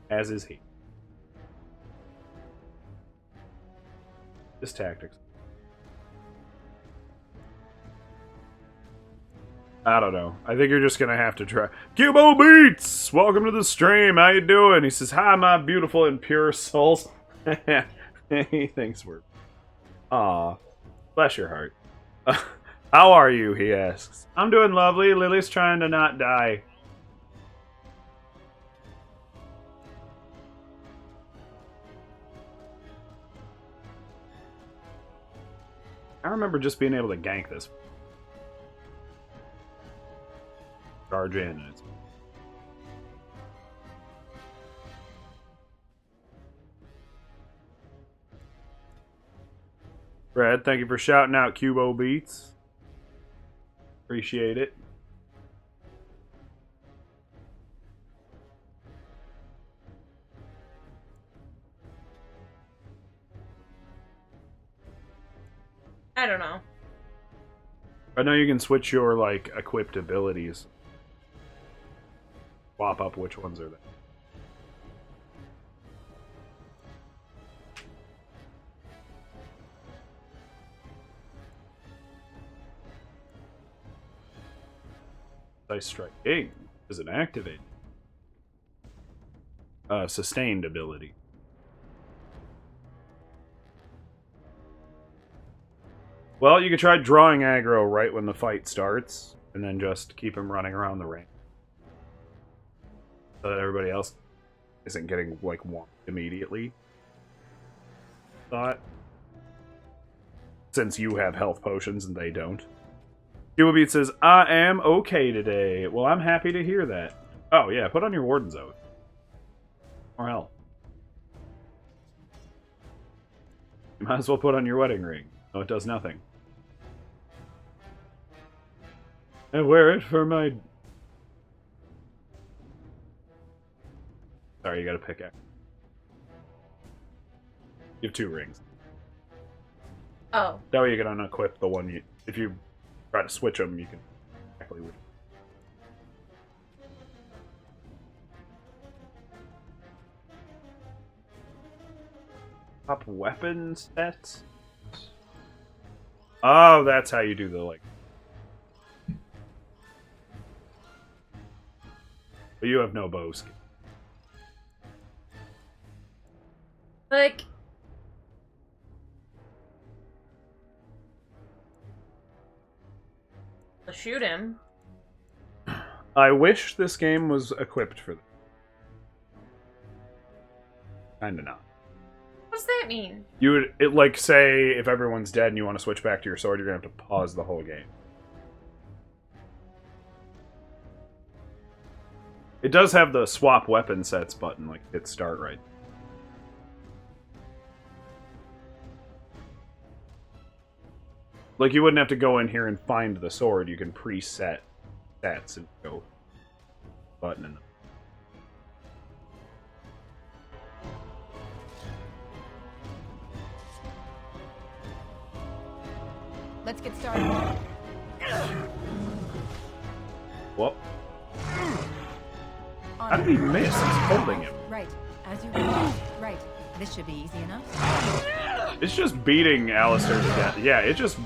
As is he. This tactics. I don't know. I think you're just gonna have to try. Cubo Beats! Welcome to the stream. How you doing? He says, hi, my beautiful and pure souls. He thinks we're... Aw. Bless your heart. How are you? He asks. I'm doing lovely. Lily's trying to not die. I remember just being able to gank this. Charge in. And it's... Brad, thank you for shouting out Cubo Beats. Appreciate it. I don't know. I know you can switch your, like, equipped abilities. Swap up which ones are there. Dice Striking is an activated. Sustained ability. Well, you could try drawing aggro right when the fight starts, and then just keep him running around the ring. So that everybody else isn't getting, like, whomped immediately. Thought. Since you have health potions and they don't. Cubabeat says, I am okay today. Well, I'm happy to hear that. Oh, yeah, put on your Warden's Oath. Or health. You might as well put on your wedding ring. No, it does nothing. I wear it for my... Sorry, you gotta pick it. You have 2 rings. Oh. That way you can unequip the one you... If you try to switch them, you can... Exactly. Top weapon sets? Oh, that's how you do the, like... But you have no bow skill. Like... I'll shoot him. I wish this game was equipped for that. Kinda not. What does that mean? You would, it, like, say, if everyone's dead and you want to switch back to your sword, you're gonna have to pause the whole game. It does have the swap weapon sets button, like, hit start right. Like, you wouldn't have to go in here and find the sword. You can preset stats and go button in them. Let's get started. Well, On how did he miss? He's holding him. Right. As you wish. Right. This should be easy enough. It's just beating Alistair to death. Yeah, it just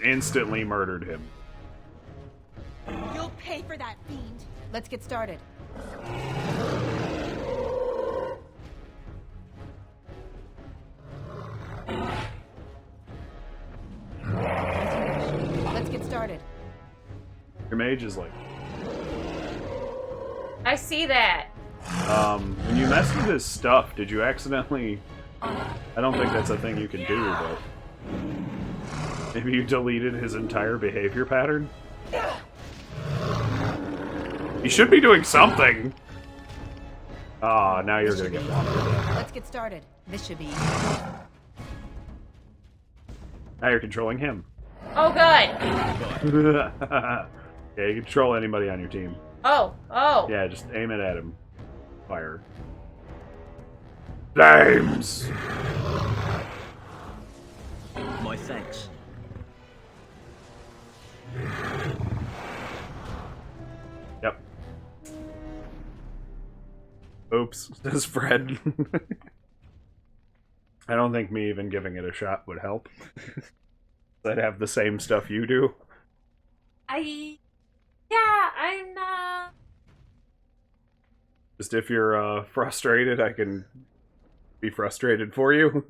instantly murdered him. You'll pay for that, fiend. Let's get started. As you wish. Let's get started. Your mage is like... I see that. When you messed with his stuff, did you accidentally... I don't think that's a thing you can do, but... Maybe you deleted his entire behavior pattern? You should be doing something! Ah, now you're gonna get blocked. Let's get started. This should be easy. Now you're controlling him. Oh, good. Yeah, you can control anybody on your team. Oh. Yeah, just aim it at him. Fire. Flames! My thanks. Yep. Oops, says Fred. I don't think me even giving it a shot would help. I'd have the same stuff you do. I'm not... Just if you're frustrated, I can be frustrated for you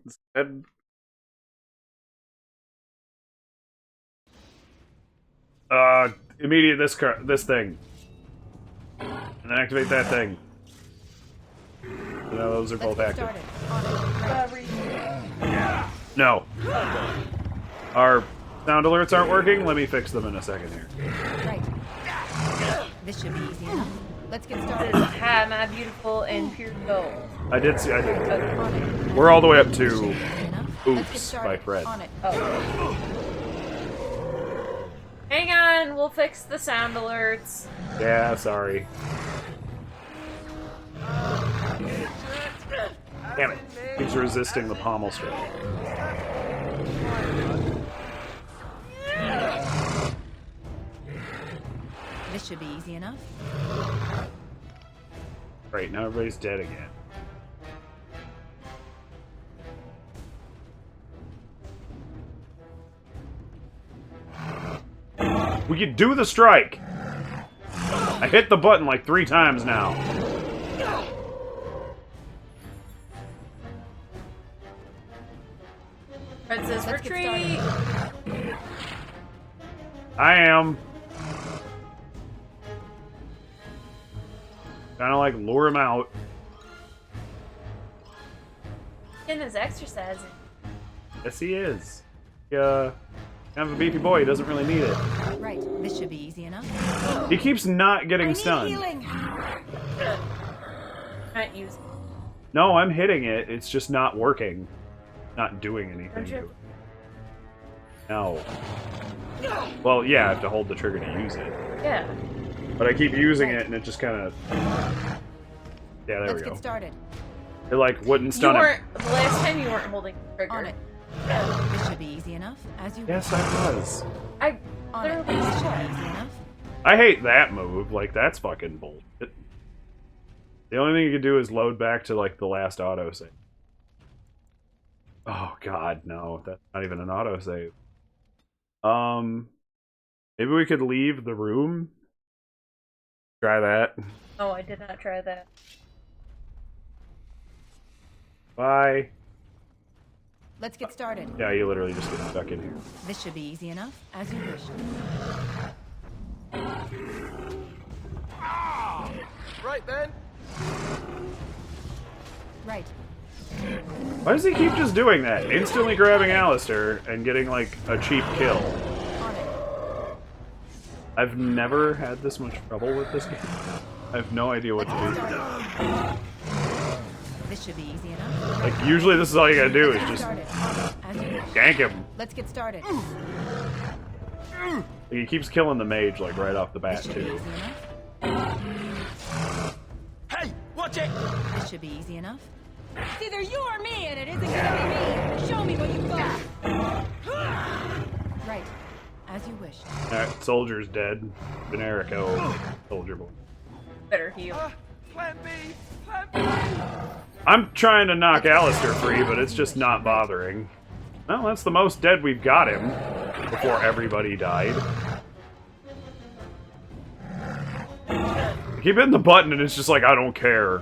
instead. Immediate this thing. And then activate that thing. So now those are both Let's get active. started. On it. No. Our sound alerts aren't working? Let me fix them in a second here. Right. This should be easy enough. Let's get started. Hi, my beautiful and pure gold. I did. On it. We're all the way up Should to be easy enough. Let's get Oops started. by Fred. On it. Oh. Hang on, we'll fix the sound alerts. Yeah, sorry. Damn it. He's resisting the pommel strike. This should be easy enough. Right, now everybody's dead again. We could do the strike! I hit the button like 3 times now. Fred says Let's get retreat. I am. Kind of like lure him out. In his exercising. Yes, he is. Kind of a beefy boy. He doesn't really need it. Right. This should be easy enough. He keeps not getting I need stunned. healing. Not using. No, I'm hitting it. It's just not working. Not doing anything Aren't to you? it. No. Well, yeah, I have to hold the trigger to use it. Yeah. But I keep using it, and it just kind of... Yeah, there Let's we go. get started. It, like, wouldn't You stun him. weren't. The last time you weren't holding the trigger. On it. This should be easy enough. As you Yes, I was. I On it. literally This should saw be it. easy enough. I hate that move. Like, that's fucking bullshit. The only thing you can do is load back to, like, the last autosave. Oh, God, no. That's not even an autosave. Maybe we could leave the room? Try that. Oh, I did not try that. Bye. Let's get started. Yeah, you literally just get stuck in here. This should be easy enough. As you wish. Right then. Right. Why does he keep just doing that? Instantly grabbing Alistair and getting, like, a cheap kill. On it. I've never had this much trouble with this game. I have no idea what Let's to get do. started. This should be easy enough. Like, usually this is all you gotta do is just Started. As you wish. gank him. Let's get started. He keeps killing the mage, like, right off the bat, This should be too. easy enough. Hey, watch it! This should be easy enough. It's either you or me, and it isn't gonna be me. Show me what you've got. Right. As you wish. Alright, soldier's dead. Benerico, soldier boy. Better heal. Plan B! Plan B! I'm trying to knock Alistair free, but it's just not bothering. Well, that's the most dead we've got him before everybody died. Keep hitting the button and it's just like, I don't care.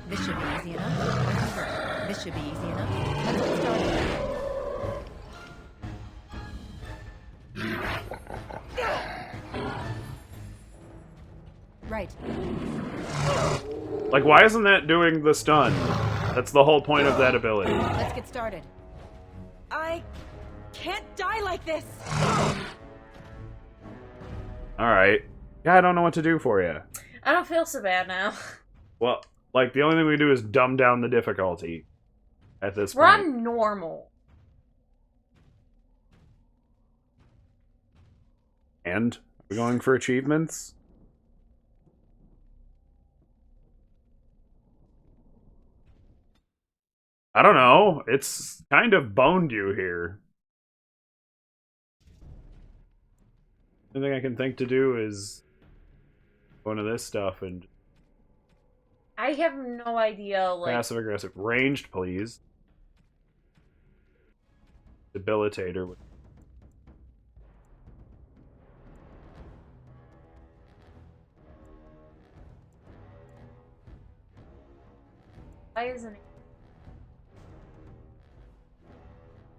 This should be easy enough. This should be easy enough. Let's get started. Right. Like, why isn't that doing the stun? That's the whole point of that ability. Let's get started. I can't die like this. Alright. Yeah, I don't know what to do for you. I don't feel so bad now. Well, like, the only thing we do is dumb down the difficulty at this We're point. on normal. And? Are we going for achievements? I don't know. It's kind of boned you here. The only thing I can think to do is one of this stuff and I have no idea, like... passive aggressive. Ranged, please. Debilitator. Why isn't it?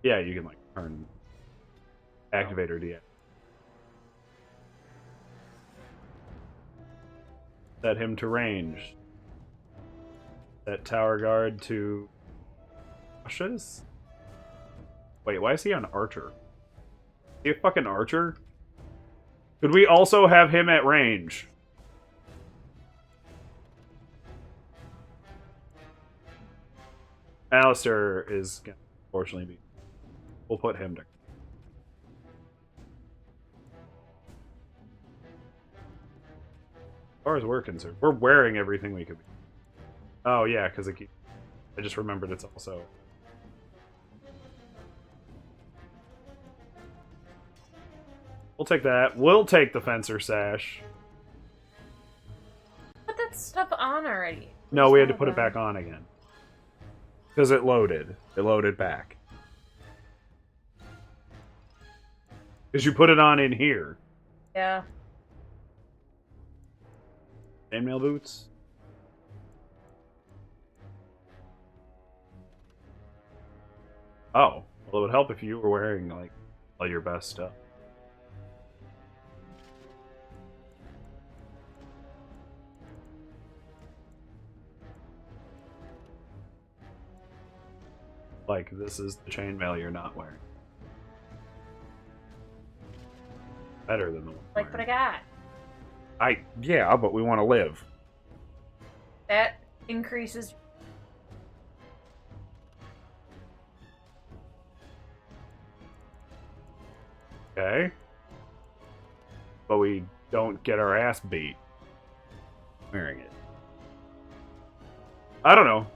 Yeah, you can like turn activator DX. Set him to range. Set tower guard to cautious. Wait, why is he on archer? Is he a fucking archer? Could we also have him at range? Alistair is gonna unfortunately be. We'll put him to. As far as we're concerned, we're wearing everything we could be. Oh yeah, because I just remembered it's also. We'll take that. We'll take the fencer sash. Put that stuff on already. No, we had to put it back on again. Because it loaded. It loaded back. Because you put it on in here. Yeah. Chainmail boots? Oh. Well, it would help if you were wearing, like, all your best stuff. Like, this is the chainmail you're not wearing. Better than the one. Like what I got. Yeah, but we want to live. That increases... Okay. But we don't get our ass beat wearing it. I don't know.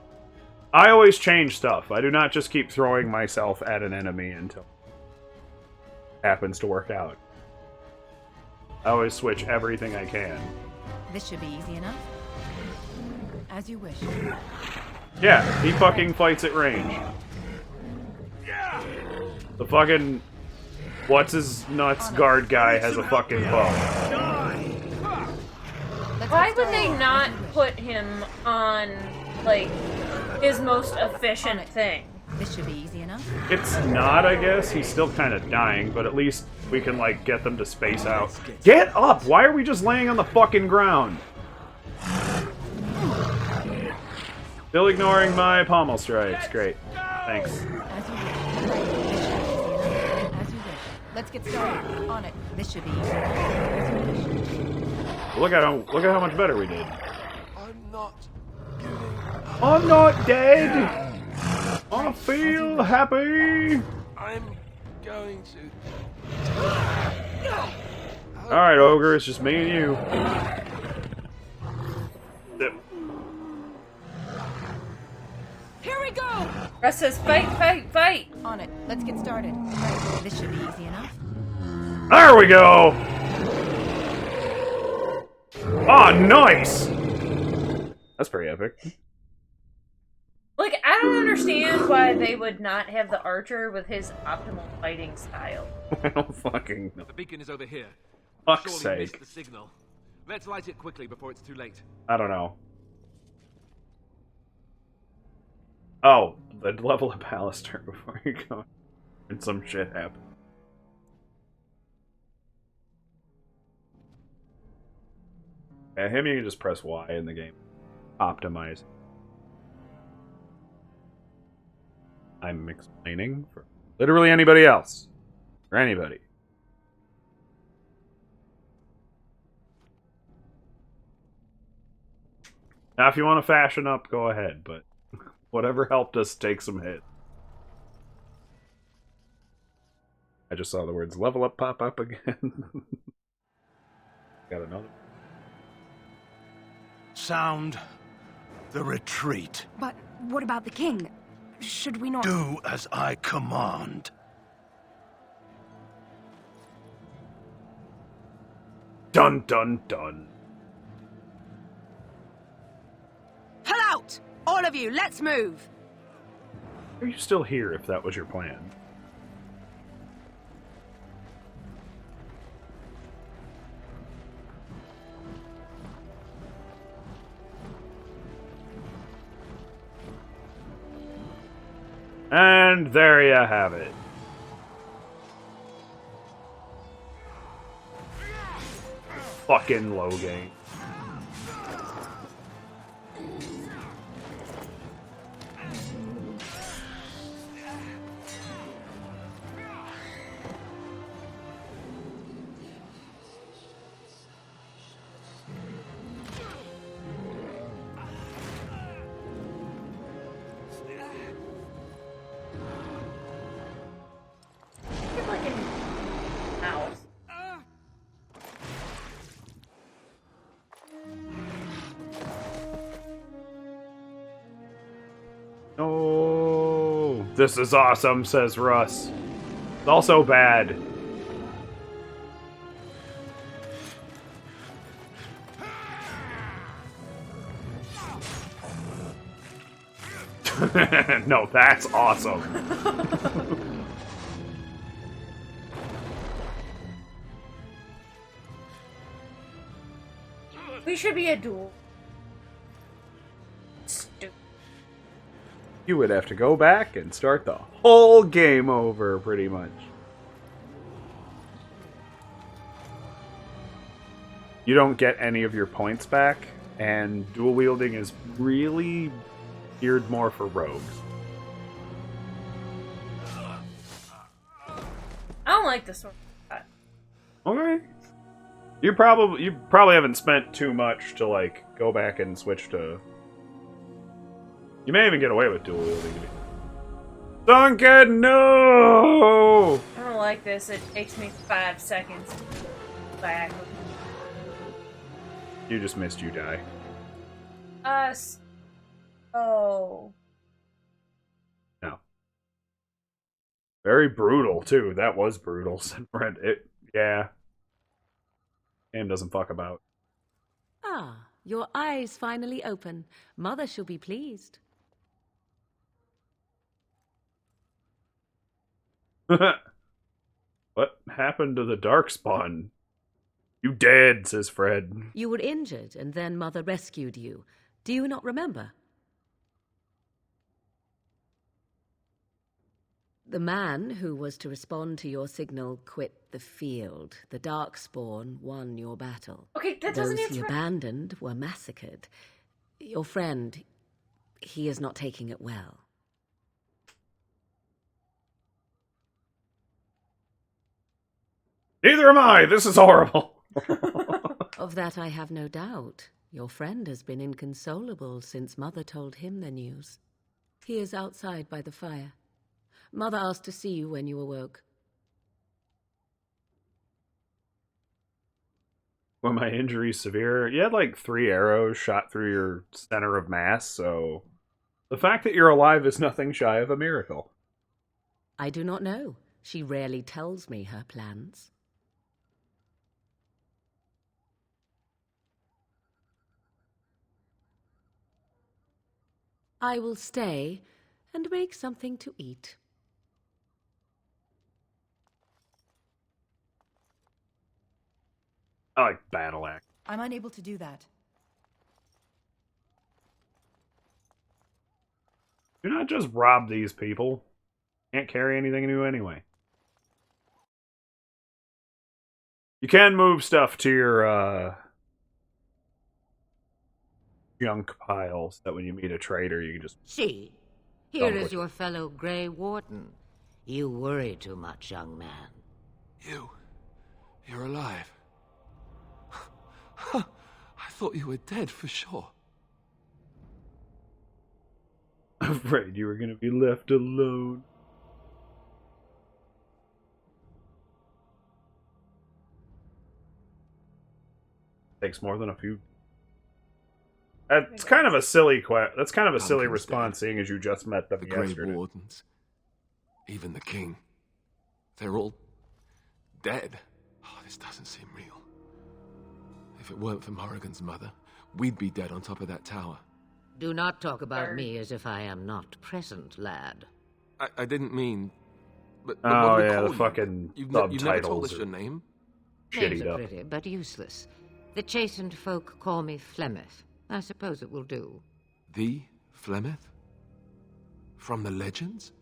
I always change stuff. I do not just keep throwing myself at an enemy until it happens to work out. I always switch everything I can. This should be easy enough. As you wish. Yeah, he fucking fights at range. The fucking what's-his-nuts guard guy has a fucking bow. Why would they not put him on, like, his most efficient thing? This should be easy enough. It's not, I guess. He's still kind of dying, but at least we can, like, get them to space out. Get up! Why are we just laying on the fucking ground? Still ignoring my pommel strikes. Great. Thanks. As you wish. As you wish. Let's get started. On it. This should be easy enough. As you wish. Look at how much better we did. I'm not dead. I feel happy. I'm going to... Alright, Ogre, it's just me and you. Here we go! Russ says, fight, fight, fight! On it. Let's get started. This should be easy enough. There we go! Ah, nice! That's pretty epic. Like, I don't understand why they would not have the archer with his optimal fighting style. I don't fucking know. The beacon is over here. Fuck's Surely missed sake. the signal. Let's light it quickly before it's too late. I don't know. Oh, the level of Pallister before you go. And some shit happens. Yeah, him you can just press Y in the game. Optimize. I'm explaining for literally anybody else. For anybody. Now if you want to fashion up, go ahead, but whatever helped us take some hit. I just saw the words level up pop up again. Got another. Sound the retreat. But what about the king? Should we not... Do as I command. Dun dun dun. Pull out! All of you, let's move! Are you still here if that was your plan? And there you have it. Fucking Logain. You're like an mouse. Oh, this is awesome, says Russ. It's also bad. No, that's awesome. We should be a duel. Stupid. You would have to go back and start the whole game over, pretty much. You don't get any of your points back, and dual wielding is really geared more for rogues. I don't like this one. Okay. You probably haven't spent too much to like go back and switch to. You may even get away with dual wielding. Duncan, no! I don't like this. It takes me 5 seconds to go back. You just missed you die. Us. Oh. No. Very brutal too. That was brutal, said Brent. Yeah. Game doesn't fuck about. Ah, your eyes finally open. Mother shall be pleased. What happened to the Darkspawn? You dead, says Fred. You were injured, and then Mother rescued you. Do you not remember? The man who was to respond to your signal quit the field. The Darkspawn won your battle. Okay, that doesn't Those he answer. abandoned were massacred. Your friend, he is not taking it well. Neither am I! This is horrible! Of that I have no doubt. Your friend has been inconsolable since Mother told him the news. He is outside by the fire. Mother asked to see you when you awoke. Were my injuries severe? You had like 3 arrows shot through your center of mass, so the fact that you're alive is nothing shy of a miracle. I do not know. She rarely tells me her plans. I will stay and make something to eat. I like battle axe. I'm unable to do that. Do not just rob these people. Can't carry anything new anyway. You can move stuff to your junk piles that when you meet a trader you can just... See, here is your fellow Grey Warden. You worry too much, young man. You're alive. I thought you were dead for sure. Afraid you were gonna be left alone. Takes more than a few. That's kind of a silly That's kind of a silly response, seeing as you just met them yesterday. The Grey Wardens, even the King, they're all dead. Oh, this doesn't seem real. If it weren't for Morrigan's mother, we'd be dead on top of that tower. Do not talk about me as if I am not present, lad. I didn't mean... But oh, what do we yeah, call the fucking you've subtitles. never told us your name? Names Shitty are up. pretty, but useless. The chastened folk call me Flemeth. I suppose it will do. The Flemeth? From the legends?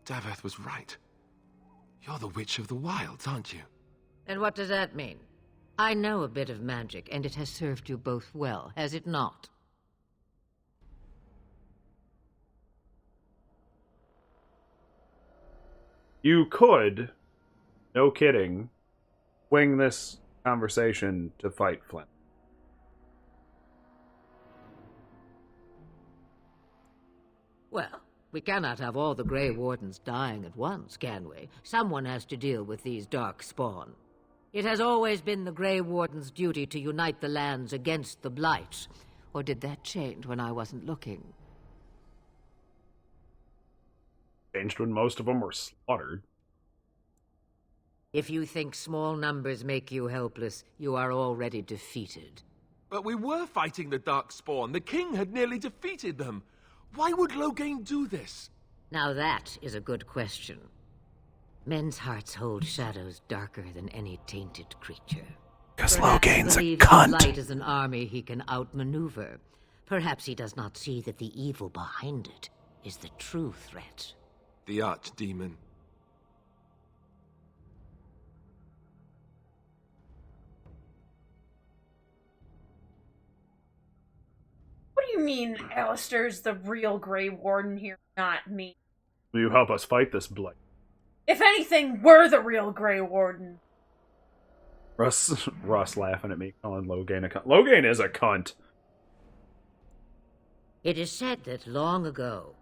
Daveth was right. You're the Witch of the Wilds, aren't you? And what does that mean? I know a bit of magic, and it has served you both well, has it not? You could, no kidding, wing this conversation to fight Flint. Well, we cannot have all the Grey Wardens dying at once, can we? Someone has to deal with these dark spawn. It has always been the Grey Warden's duty to unite the lands against the Blights. Or did that change when I wasn't looking? Changed when most of them were slaughtered. If you think small numbers make you helpless, you are already defeated. But we were fighting the Darkspawn. The King had nearly defeated them. Why would Loghain do this? Now that is a good question. Men's hearts hold shadows darker than any tainted creature. Because Loghain's a cunt. Light is an army he can outmaneuver. Perhaps he does not see that the evil behind it is the true threat. The Archdemon. What do you mean Alistair's the real Grey Warden here, not me? Will you help us fight this blight? If anything, we're the real Grey Warden. Russ laughing at me, calling Loghain a cunt. Loghain is a cunt. It is said that long ago,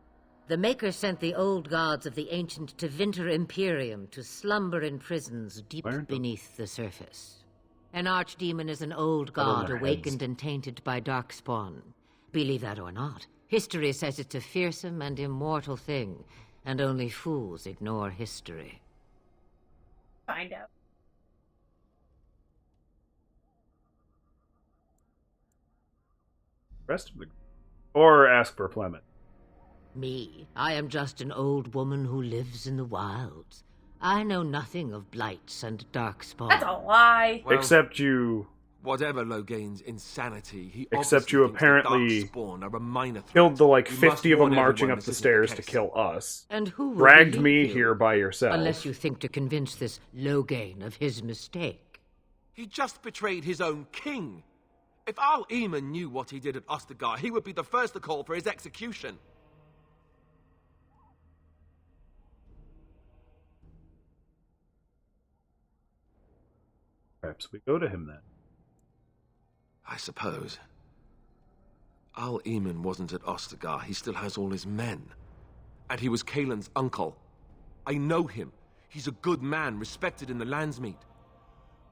the Maker sent the old gods of the ancient Tevinter Imperium to slumber in prisons deep beneath the surface. An archdemon is an old god awakened and tainted by darkspawn. Believe that or not, history says it's a fearsome and immortal thing, and only fools ignore history. Find out. Rest of the... Or ask for Flemeth. Me? I am just an old woman who lives in the wilds. I know nothing of blights and darkspawn. That's a lie. Well, Except you... Whatever Loghain's insanity, he Except you apparently Darkspawn are a minor threat. killed the like You 50 of must them warn marching everyone up the this isn't stairs to case. kill us. And who will Dragged believe me you? here by yourself. Unless you think to convince this Loghain of his mistake. He just betrayed his own king. If Al Eamon knew what he did at Ostagar, he would be the first to call for his execution. Perhaps we go to him then. I suppose. Al Eamon wasn't at Ostagar. He still has all his men. And he was Kaelin's uncle. I know him. He's a good man, respected in the Landsmeet.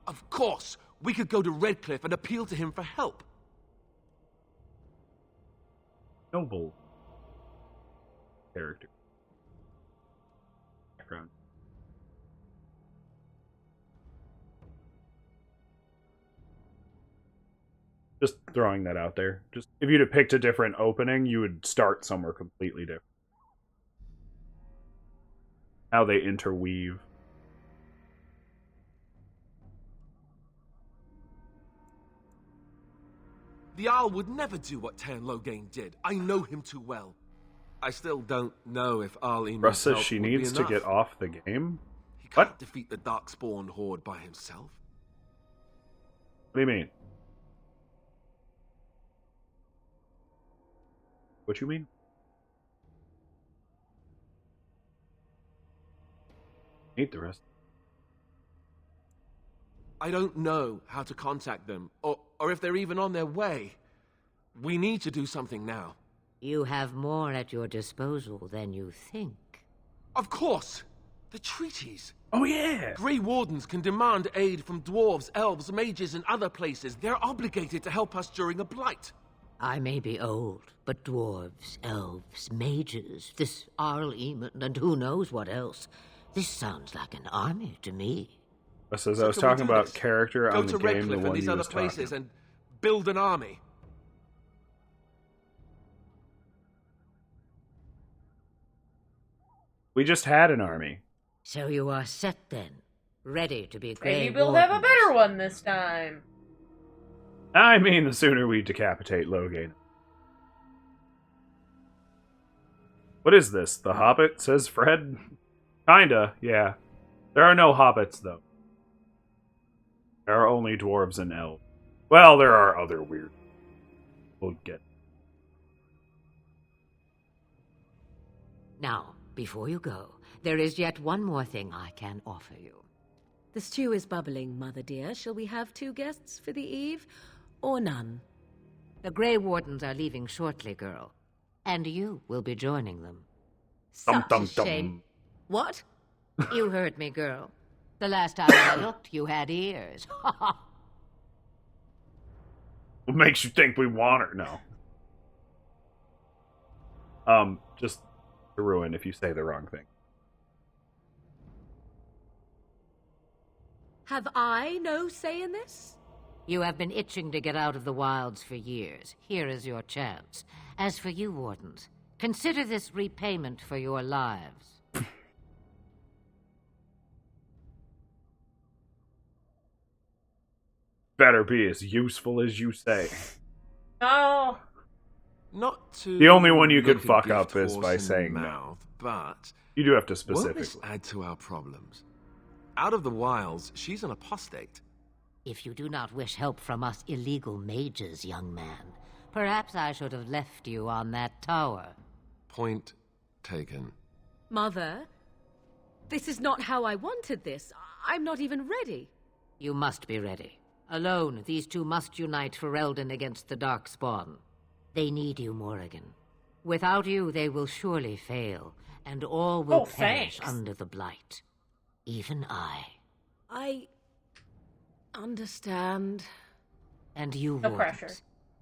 Of course, we could go to Redcliffe and appeal to him for help. Noble character. Background. Just throwing that out there. Just if you'd have picked a different opening, you would start somewhere completely different. How they interweave. The Jarl would never do what Teyrn Loghain did. I know him too well. I still don't know if Al Eamon's Russ says help she would be needs to enough. get off the game. He can't What? defeat the Darkspawn horde by himself. What do you mean? What you mean? Hate the rest. I don't know how to contact them, or if they're even on their way. We need to do something now. You have more at your disposal than you think. Of course! The treaties! Oh yeah! Grey Wardens can demand aid from dwarves, elves, mages, and other places. They're obligated to help us during a blight. I may be old, but dwarves, elves, mages, this Arl Eamon, and who knows what else. This sounds like an army to me. Russ says So I was can we talking do about this? character Go on to the game, the Redcliffe one and these you other was talking places about. and build an army. We just had an army. So you are set then, ready to be Grey Maybe we'll have a Wardens. better one this time. I mean, the sooner we decapitate Loghain. What is this? The Hobbit? Says Fred. Kinda, yeah. There are no hobbits, though. There are only dwarves and elves. Well, there are other weird... We'll get... Now, before you go, there is yet one more thing I can offer you. The stew is bubbling, Mother dear. Shall we have 2 guests for the eve? Or none? The Grey Wardens are leaving shortly, girl. And you will be joining them. Dum, Such dum, a shame. dum. What? You heard me, girl. The last time I looked, you had ears. What makes you think we want her? No. Just to ruin if you say the wrong thing. Have I no say in this? You have been itching to get out of the wilds for years. Here is your chance. As for you, Wardens, consider this repayment for your lives. Better be as useful as you say. Oh, Not to The only one you could look a fuck gift up is horse by in the saying no. mouth, but You do have to won't specifically. this add to our problems? Out of the wilds, she's an apostate. If you do not wish help from us illegal mages, young man, perhaps I should have left you on that tower. Point taken. Mother, this is not how I wanted this. I'm not even ready. You must be ready. Alone, these two must unite for Eldon against the Darkspawn. They need you, Morrigan. Without you, they will surely fail, and all will Oh, perish thanks. under the blight. Even I. I understand. And you, No Wardens. pressure.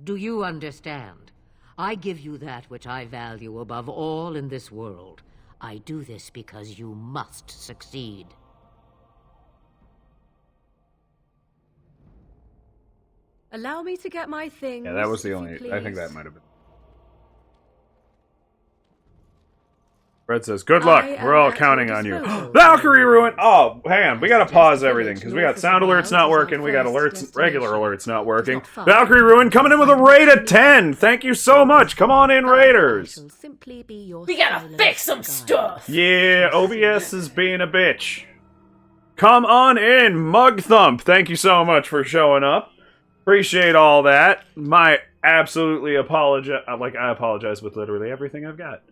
Do you understand? I give you that which I value above all in this world. I do this because you must succeed. Allow me to get my things. Yeah, that was the if you only... I think please. that might have been... Fred says, good luck. I am We're all at counting your on you. disposal. Valkyrie ruin! Oh, hang on. We gotta pause Just everything, because we got north of sound the alerts wilds not is our working. We got first alerts, regular destination. alerts not working. It's not far. Valkyrie ruin coming in with a raid of 10! Thank you so much! Come on in, I Raiders! shall simply be your we gotta silent fix some guide. stuff. Yeah, OBS is being a bitch. Come on in, Mug Thump. Thank you so much for showing up. Appreciate all that. I apologize with literally everything I've got.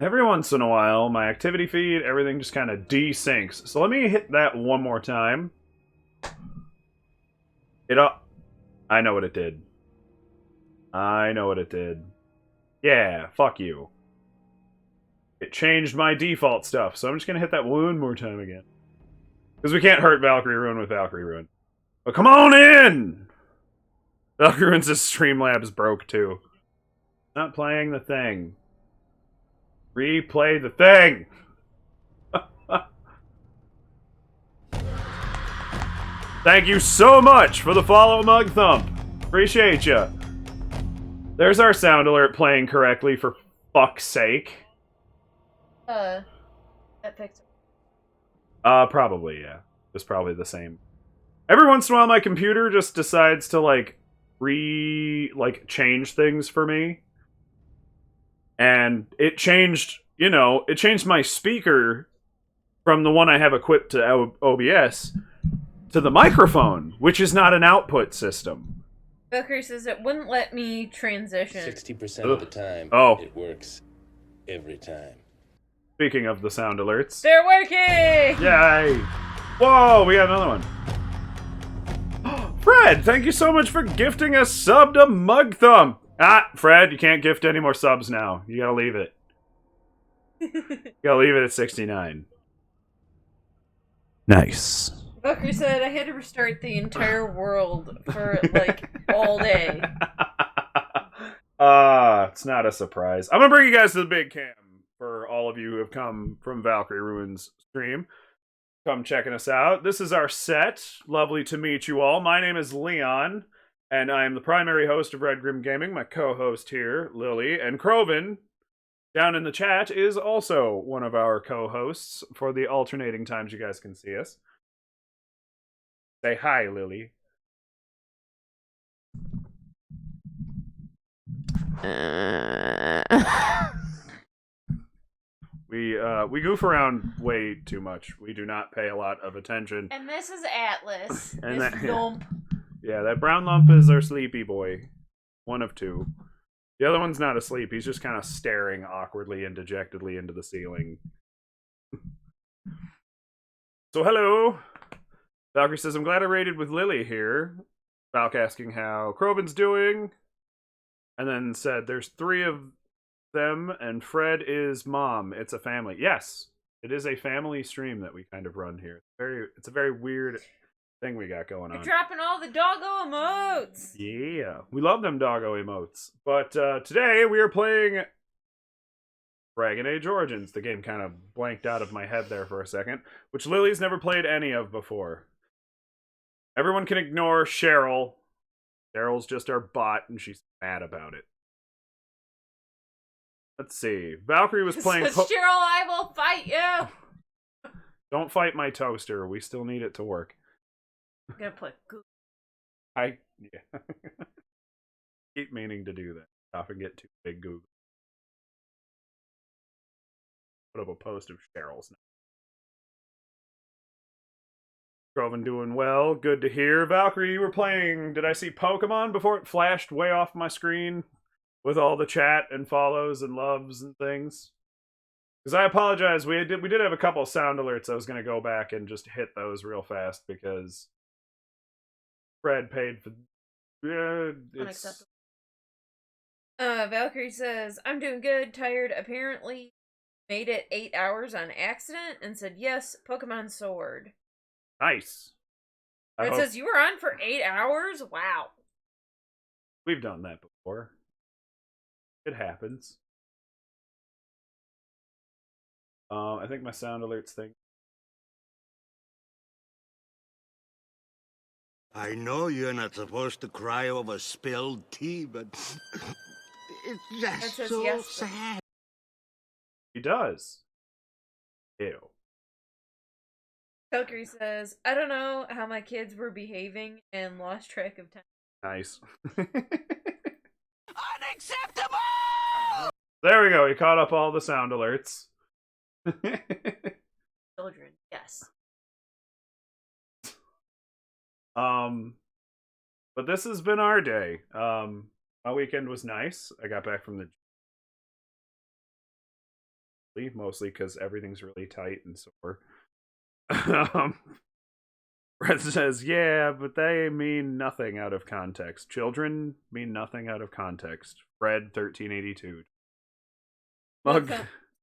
Every once in a while, my activity feed, everything just kind of desyncs. So let me hit that one more time. I know what it did. I know what it did. Yeah, fuck you. It changed my default stuff, so I'm just gonna hit that one more time again. Because we can't hurt Valkyrie Ruin with Valkyrie Ruin. But come on in! Valkyrie Ruin's Streamlabs broke too. Not playing the thing. Replay the thing! Thank you so much for the follow, Mug Thump. Appreciate ya. There's our sound alert playing correctly, for fuck's sake. That fixed it. Probably, yeah. It's probably the same. Every once in a while, my computer just decides to, like, change things for me. And it changed, it changed my speaker from the one I have equipped to OBS to the microphone, which is not an output system. Valkyrie says it wouldn't let me transition. 60% of the time, it works. Every time. Speaking of the sound alerts. They're working! Yay! Whoa, we got another one. Fred, thank you so much for gifting a sub to Mug Thumb. Fred, you can't gift any more subs now. You gotta leave it. You gotta leave it at 69. Nice. Valkyrie said I had to restart the entire world for, all day. It's not a surprise. I'm gonna bring you guys to the big cam for all of you who have come from Valkyrie Ruin's stream. Come checking us out. This is our set. Lovely to meet you all. My name is Leon, and I am the primary host of Red Grim Gaming. My co-host here, Lily, and Kroven, down in the chat, is also one of our co-hosts for the alternating times you guys can see us. Say hi, Lily. We goof around way too much. We do not pay a lot of attention. And this is Atlas. And this lump. Yeah, that brown lump is our sleepy boy. One of two. The other one's not asleep. He's just kind of staring awkwardly and dejectedly into the ceiling. So, hello. Valkyrie says, I'm glad I raided with Lily here. Valk asking how Kroven's doing. And then said, there's 3 of them, and Fred is mom. It's a family. Yes, it is a family stream that we kind of run here. It's a very weird thing we got going on. You're dropping all the doggo emotes. Yeah, we love them doggo emotes. But today we are playing Dragon Age Origins. The game kind of blanked out of my head there for a second, which Lily's never played any of before. Everyone can ignore Cheryl. Cheryl's just our bot, and she's mad about it. Let's see. Valkyrie was playing... Cheryl, I will fight you! Don't fight my toaster. We still need it to work. I'm gonna put Google. Yeah. Keep meaning to do that. Stop and get too big Google. Put up a post of Cheryl's now. Kroven doing well. Good to hear. Valkyrie, you were playing... Did I see Pokemon before it flashed way off my screen? With all the chat and follows and loves and things. Because I apologize, we did have a couple of sound alerts. I was going to go back and just hit those real fast because Fred paid for... Unacceptable. Valkyrie says, I'm doing good, tired, apparently made it 8 hours on accident, and said, yes, Pokemon Sword. Nice. It says, you were on for 8 hours? Wow. We've done that before. It happens. I think my sound alerts thing. I know you're not supposed to cry over spilled tea, but it's just so yes, sad. He does. Ew. Valkyrie says, I don't know how my kids were behaving and lost track of time. Nice. Unacceptable! There we go. He caught up all the sound alerts. Children, yes. But this has been our day. My weekend was nice. I got back from the mostly because everything's really tight and sore. Fred says, yeah, but they mean nothing out of context. Children mean nothing out of context. Fred 1382. Mug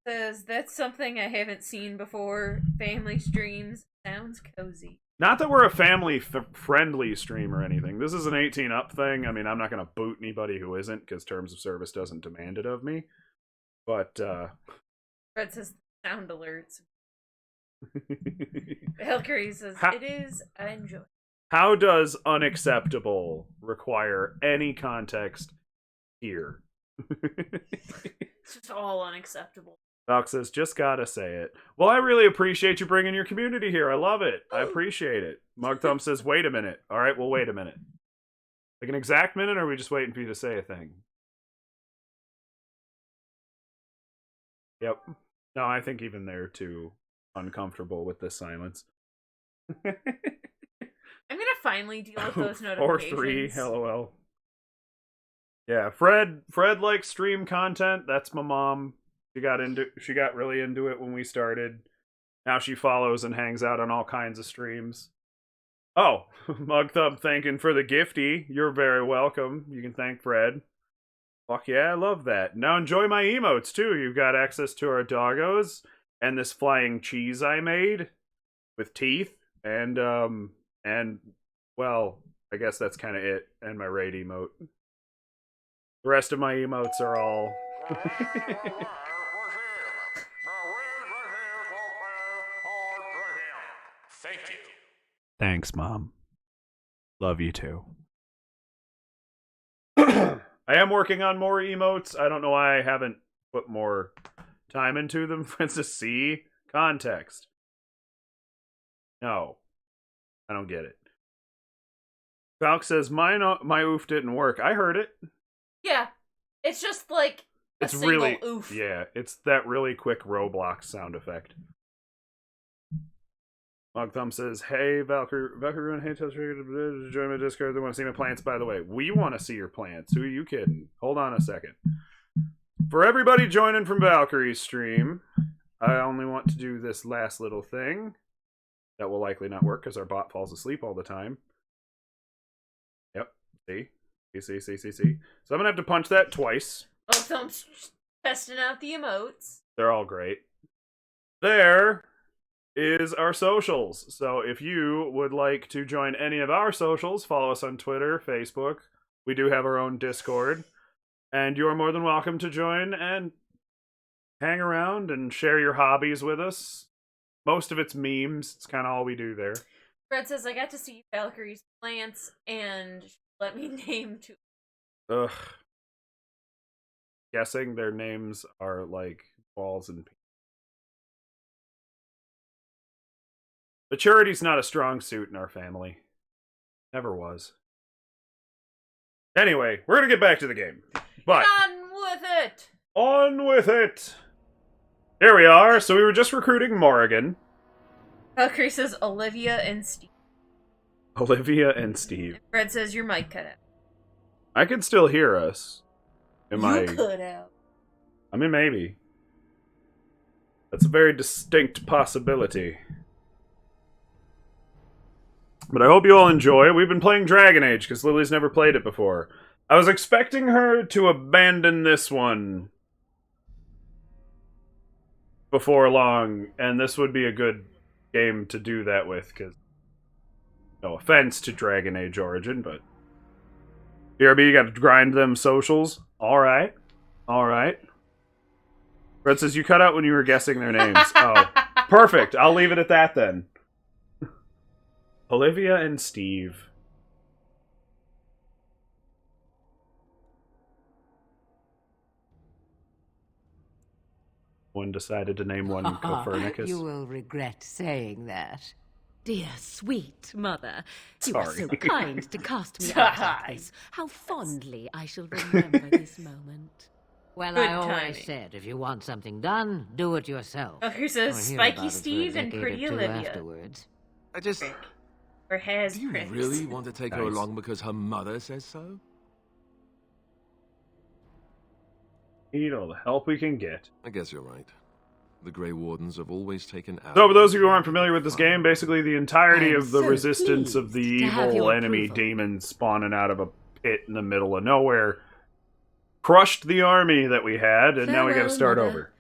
says, that's something I haven't seen before. Family streams. Sounds cozy. Not that we're a family-friendly stream or anything. This is an 18-up thing. I mean, I'm not going to boot anybody who isn't, because Terms of Service doesn't demand it of me. But, Fred says, sound alerts. Valkyrie says, it is, I enjoy. How does unacceptable require any context here? It's just all unacceptable. Doc says, just gotta say it. Well, I really appreciate you bringing your community here. I love it. I appreciate it. Mug Thumb says, wait a minute. All right, well, wait a minute. Like an exact minute, or are we just waiting for you to say a thing? Yep. No, I think even they're too uncomfortable with this silence. I'm gonna finally deal with those notifications. Or 3, LOL. Yeah, Fred likes stream content. That's my mom. She got really into it when we started. Now she follows and hangs out on all kinds of streams. Oh, Mug Thumb thanking for the gifty. You're very welcome. You can thank Fred. Fuck yeah, I love that. Now enjoy my emotes too. You've got access to our doggos and this flying cheese I made with teeth and well, I guess that's kind of it. And my raid emote. The rest of my emotes are all Thank you. Thanks, Mom. Love you too. I am working on more emotes. I don't know why I haven't put more time into them. For instance, see? Context. No. I don't get it. Falk says, my oof didn't work. I heard it. Yeah. It's just like it's single really oof. Yeah, it's that really quick Roblox sound effect. Mug Thumb says, hey, Valkyrie, hey, join my Discord. They want to see my plants, by the way. We want to see your plants. Who are you kidding? Hold on a second. For everybody joining from Valkyrie's stream, I only want to do this last little thing. That will likely not work because our bot falls asleep all the time. Yep. See? See. So I'm going to have to punch that twice. Oh, Thumb's testing out the emotes. They're all great. There is our socials. So if you would like to join any of our socials, follow us on Twitter, Facebook. We do have our own Discord. And you're more than welcome to join and hang around and share your hobbies with us. Most of it's memes. It's kind of all we do there. Fred says, I got to see Valkyrie's plants and let me name 2. Ugh. Guessing their names are like balls and peas. Maturity's not a strong suit in our family. Never was. Anyway, we're gonna get back to the game. But on with it! On with it! Here we are. So we were just recruiting Morrigan. Valkyrie says Olivia and Steve. Olivia and Steve. And Fred says your mic cut out. I can still hear us. You cut out. I mean, maybe. That's a very distinct possibility. But I hope you all enjoy. We've been playing Dragon Age because Lily's never played it before. I was expecting her to abandon this one before long, and this would be a good game to do that with, because no offense to Dragon Age Origin, but BRB, you gotta grind them socials. Alright. Fred says you cut out when you were guessing their names. Oh, perfect. I'll leave it at that then. Olivia and Steve. One decided to name one Copernicus. You will regret saying that. Dear sweet mother, you Sorry. are so kind to cast me out like this. How fondly I shall remember this moment. Well, Good I always timing. said, if you want something done, do it yourself. Oh, who says Or hear Spiky about it for a Steve and decade Pretty or two Olivia? afterwards. I just... Or has Do you Prince. really want to take her Nice. along because her mother says so? Need all the help we can get. I guess you're right. The Grey Wardens have always taken out. So, for those of you who aren't familiar with this game, basically the entirety I'm of the so resistance of the pleased to have evil your enemy approval. demons spawning out of a pit in the middle of nowhere crushed the army that we had, and now we gotta Farewell, start Mother. over.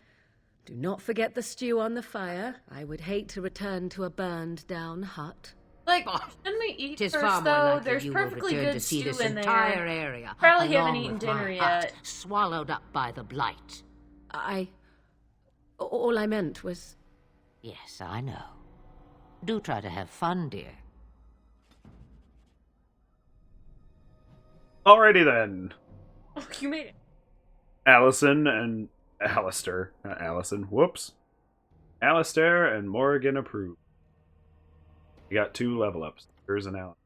Do not forget the stew on the fire. I would hate to return to a burned-down hut. Like, shouldn't we eat Tis first, far more though? likely There's you will perfectly return good to see stew this in entire there. area. Probably haven't along eaten with dinner my yet. hut, swallowed up by the blight. All I meant was... Yes, I know. Do try to have fun, dear. Alrighty then. Oh, you made it. Allison and Alistair. Not Allison. Whoops. Alistair and Morrigan approve. You got 2 level ups. Here's an Alice.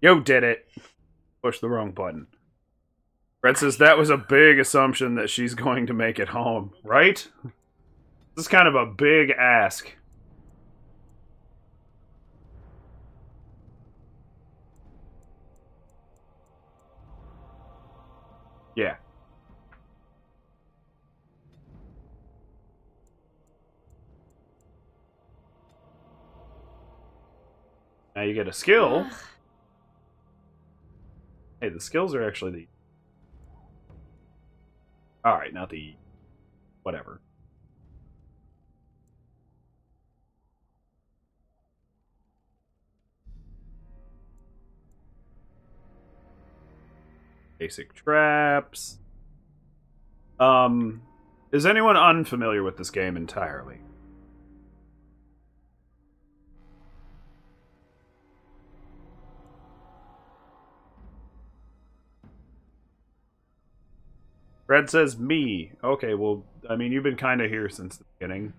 You did it. Push the wrong button. Fred says that was a big assumption that she's going to make it home, right? This is kind of a big ask. Yeah. Now you get a skill. Hey, the skills are actually the... Alright, not the... Whatever. Basic traps. Is anyone unfamiliar with this game entirely? Fred says me. Okay, well, I mean, you've been kind of here since the beginning.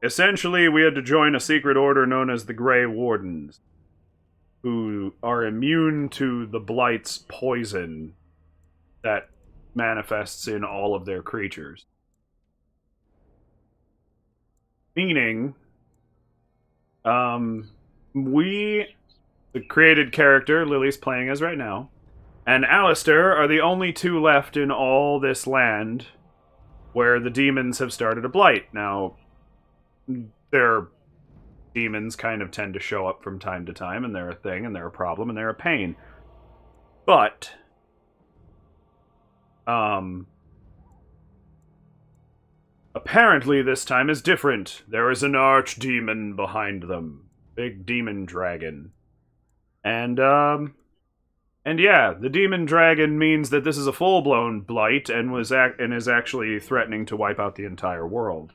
Essentially, we had to join a secret order known as the Grey Wardens, who are immune to the Blight's poison that manifests in all of their creatures. Meaning, we, the created character Lily's playing as right now, and Alistair are the only 2 left in all this land where the demons have started a blight. Now, their demons kind of tend to show up from time to time, and they're a thing, and they're a problem, and they're a pain. But, apparently this time is different. There is an archdemon behind them. Big demon dragon. And yeah, the demon dragon means that this is a full-blown blight and is actually threatening to wipe out the entire world.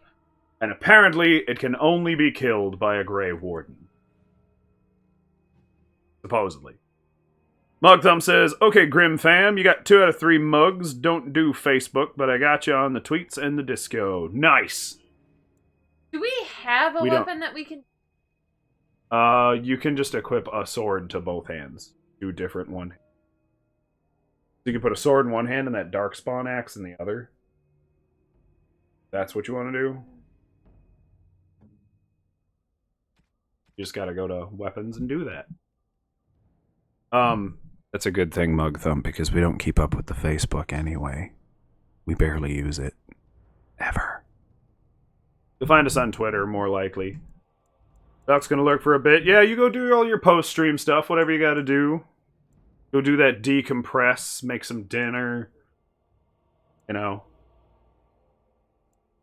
And apparently, it can only be killed by a Grey Warden. Supposedly. Mugthumb says, okay, Grim fam, you got 2 out of 3 mugs. Don't do Facebook, but I got you on the tweets and the disco. Nice! Do we have a weapon that we can... You can just equip a sword to both hands. 2 different one. You can put a sword in one hand and that Darkspawn axe in the other. That's what you want to do? You just gotta go to weapons and do that. That's a good thing, Mugthumb, because we don't keep up with the Facebook anyway. We barely use it. Ever. You'll find us on Twitter, more likely. Doc's gonna lurk for a bit. Yeah, you go do all your post-stream stuff, whatever you gotta do. Go do that decompress, make some dinner. You know.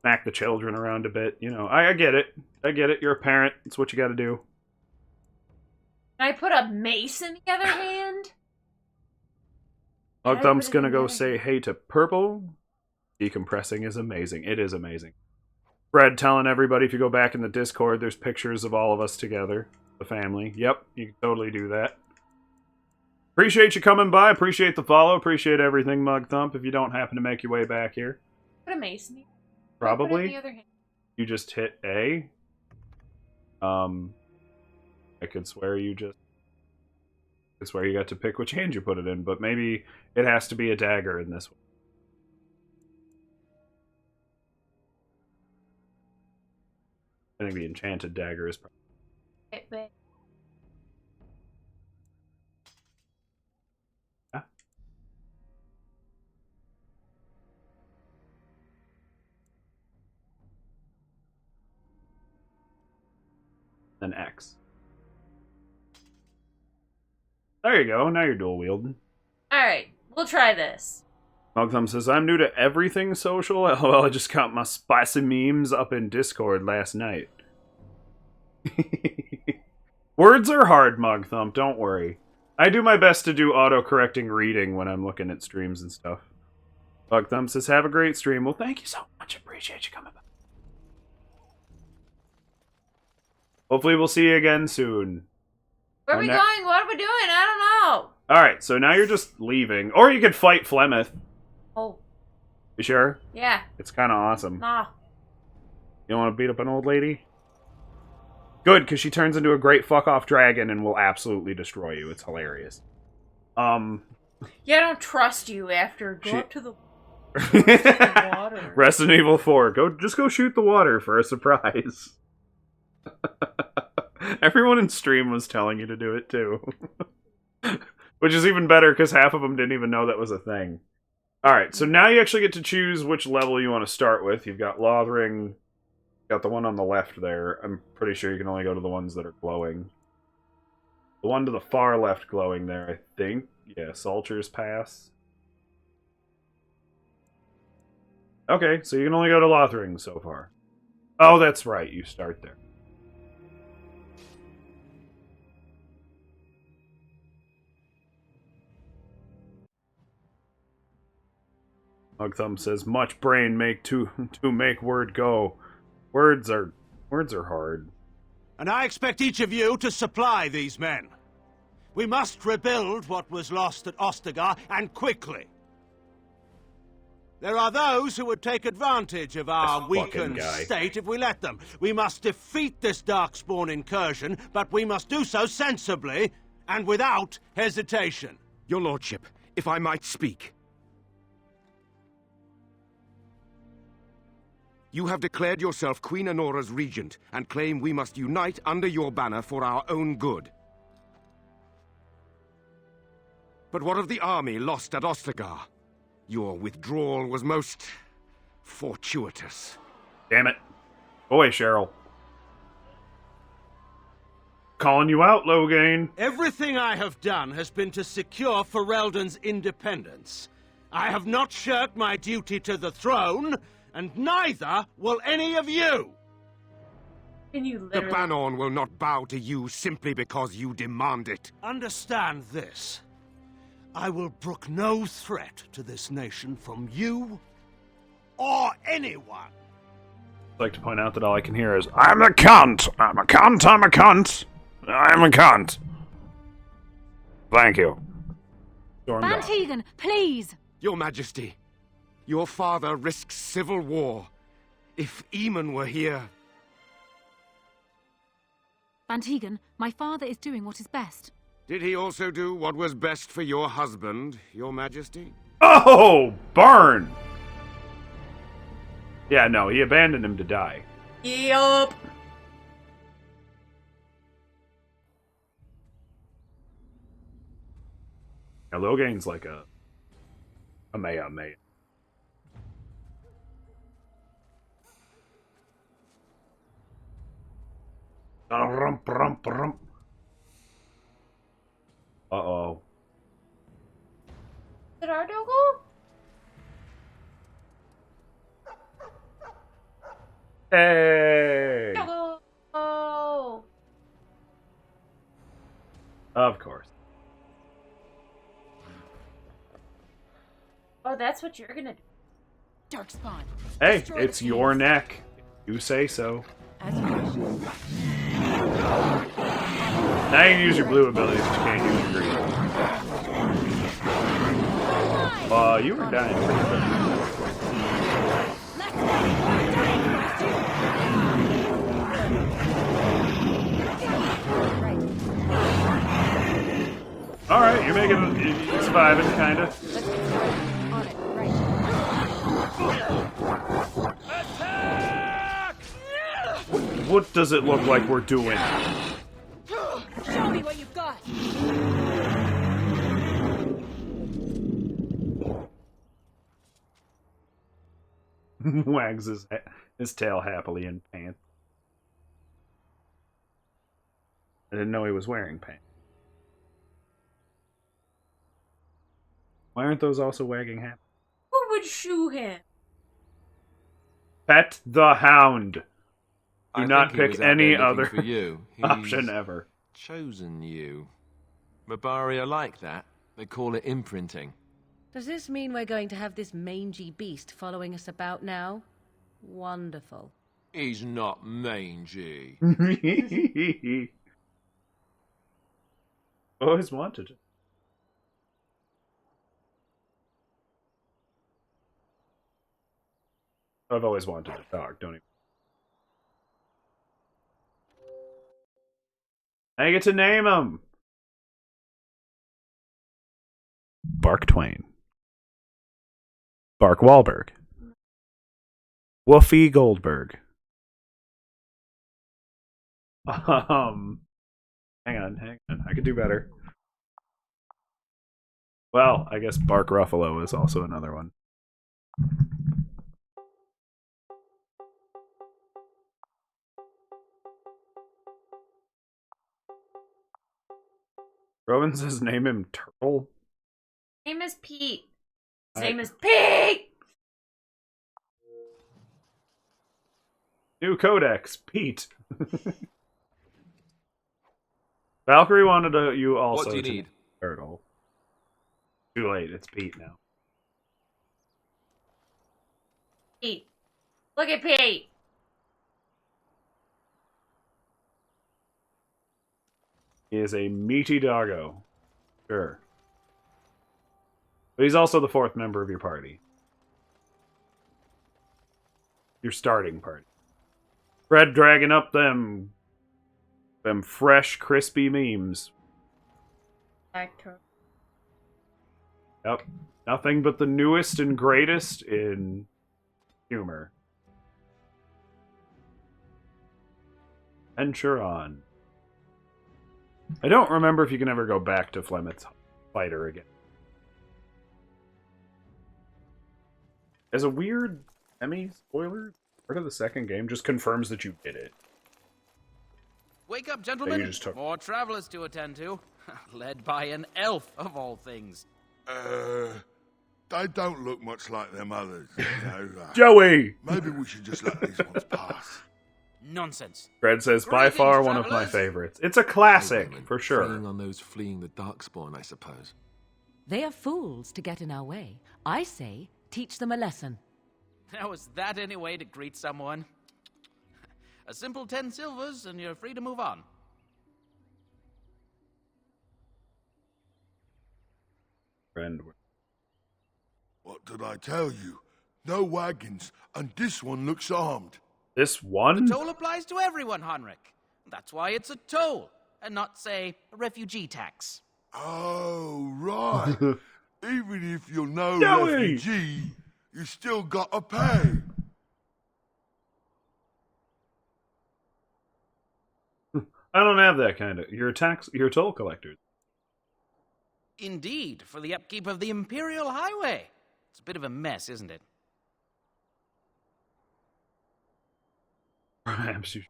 Smack the children around a bit. You know, I get it. I get it. You're a parent. It's what you gotta do. Can I put a mace in the other hand? Mugthumb's gonna go say hey to Purple. Decompressing is amazing. It is amazing. Fred telling everybody if you go back in the Discord, there's pictures of all of us together. The family. Yep, you can totally do that. Appreciate you coming by. Appreciate the follow. Appreciate everything, Mugthump, if you don't happen to make your way back here. Put a mace in the Probably. Put it in the other hand. You just hit A. I could swear you just... I could swear you got to pick which hand you put it in, but maybe it has to be a dagger in this one. I think the enchanted dagger is probably... Yeah. then X. There you go. Now you're dual wielding. Alright, we'll try this. Mugthumb says, I'm new to everything social. Well, I just got my spicy memes up in Discord last night. Words are hard, Mugthumb. Don't worry. I do my best to do auto-correcting reading when I'm looking at streams and stuff. Mugthumb says, have a great stream. Well, thank you so much. Appreciate you coming by. Hopefully we'll see you again soon. Where are we going? What are we doing? I don't know. Alright, so now you're just leaving. Or you could fight Flemeth. Oh. You sure? Yeah. It's kind of awesome. Nah. You don't want to beat up an old lady? Good, because she turns into a great fuck-off dragon and will absolutely destroy you. It's hilarious. Yeah, I don't trust you after. Go up to the water. Resident Evil 4. Just go shoot the water for a surprise. Everyone in stream was telling you to do it, too. Which is even better, because half of them didn't even know that was a thing. Alright, so now you actually get to choose which level you want to start with. You've got Lothering, got the one on the left there. I'm pretty sure you can only go to the ones that are glowing. The one to the far left glowing there, I think. Yeah, Salter's Pass. Okay, so you can only go to Lothering so far. Oh, that's right, you start there. Mugthumb says, much brain make to make word go. Words are hard. And I expect each of you to supply these men. We must rebuild what was lost at Ostagar, and quickly. There are those who would take advantage of our weakened state if we let them. We must defeat this Darkspawn incursion, but we must do so sensibly and without hesitation. Your lordship, if I might speak. You have declared yourself Queen Anora's regent, and claim we must unite under your banner for our own good. But what of the army lost at Ostagar? Your withdrawal was most fortuitous. Damn it. Go away, Cheryl. Calling you out, Loghain. Everything I have done has been to secure Ferelden's independence. I have not shirked my duty to the throne, and neither will any of you! Can you literally... The Bannorn will not bow to you simply because you demand it. Understand this. I will brook no threat to this nation from you or anyone. I'd like to point out that all I can hear is, I'm a cunt! I'm a cunt! I'm a cunt! I'm a cunt! Thank you. Van Tegan, please! Your Majesty, your father risks civil war. If Eamon were here... Van Tegan, my father is doing what is best. Did he also do what was best for your husband, Your Majesty? Oh, burn! Yeah, no, he abandoned him to die. Yup. Now, Loghain's like a Maya. Uh-oh. Did our go? Hey! Oh. Of course. Oh, that's what you're gonna do. Darkspawn. Hey, it's your neck. You say so. As you wish. Now you can use your blue abilities, but you can't use your green. You were dying pretty quick. Alright, you're you're surviving, kinda. On it, right. What does it look like we're doing? Show me what you've got. Wags his tail happily in pants. I didn't know he was wearing pants. Why aren't those also wagging happy? Who would shoe him? Pet the Hound. Do I not think he was pick out any there looking other for you. option He's ever. chosen you. Mabari are like that. They call it imprinting. Does this mean we're going to have this mangy beast following us about now? Wonderful. He's not mangy. Always wanted it. I've always wanted a dog, don't even. I get to name him. Bark Twain. Bark Wahlberg. Woofy Goldberg. Hang on. I could do better. Well, I guess Bark Ruffalo is also another one. Rowan says name him Turtle. Name is Pete. His name is Pete! New Codex, Pete. Valkyrie wanted you also What do you to need? Turtle. Too late, it's Pete now. Pete. Look at Pete! He is a meaty doggo. Sure. But he's also the fourth member of your party. Your starting party. Fred dragging up them fresh, crispy memes. Yep. Nothing but the newest and greatest in humor. Venture on. I don't remember if you can ever go back to Flemeth's fighter again. As a weird spoiler, part of the second game just confirms that you did it. Wake up, gentlemen. More travelers to attend to. Led by an elf, of all things. They don't look much like them others. You know, Joey! Maybe we should just let these ones pass. Nonsense. Fred says, by far one of my favorites. It's a classic, for sure. Preying on those fleeing the Darkspawn, I suppose. They are fools to get in our way. I say, teach them a lesson. Now, is that any way to greet someone? A simple 10 silvers, and you're free to move on. Friend. What did I tell you? No wagons, and this one looks armed. This one? The toll applies to everyone, Henrik. That's why it's a toll, and not, say, a refugee tax. Oh, right. Even if you're no Joey! refugee, you still gotta pay. I don't have that kind of... You're a toll collector. Indeed, for the upkeep of the Imperial Highway. It's a bit of a mess, isn't it? Perhaps you...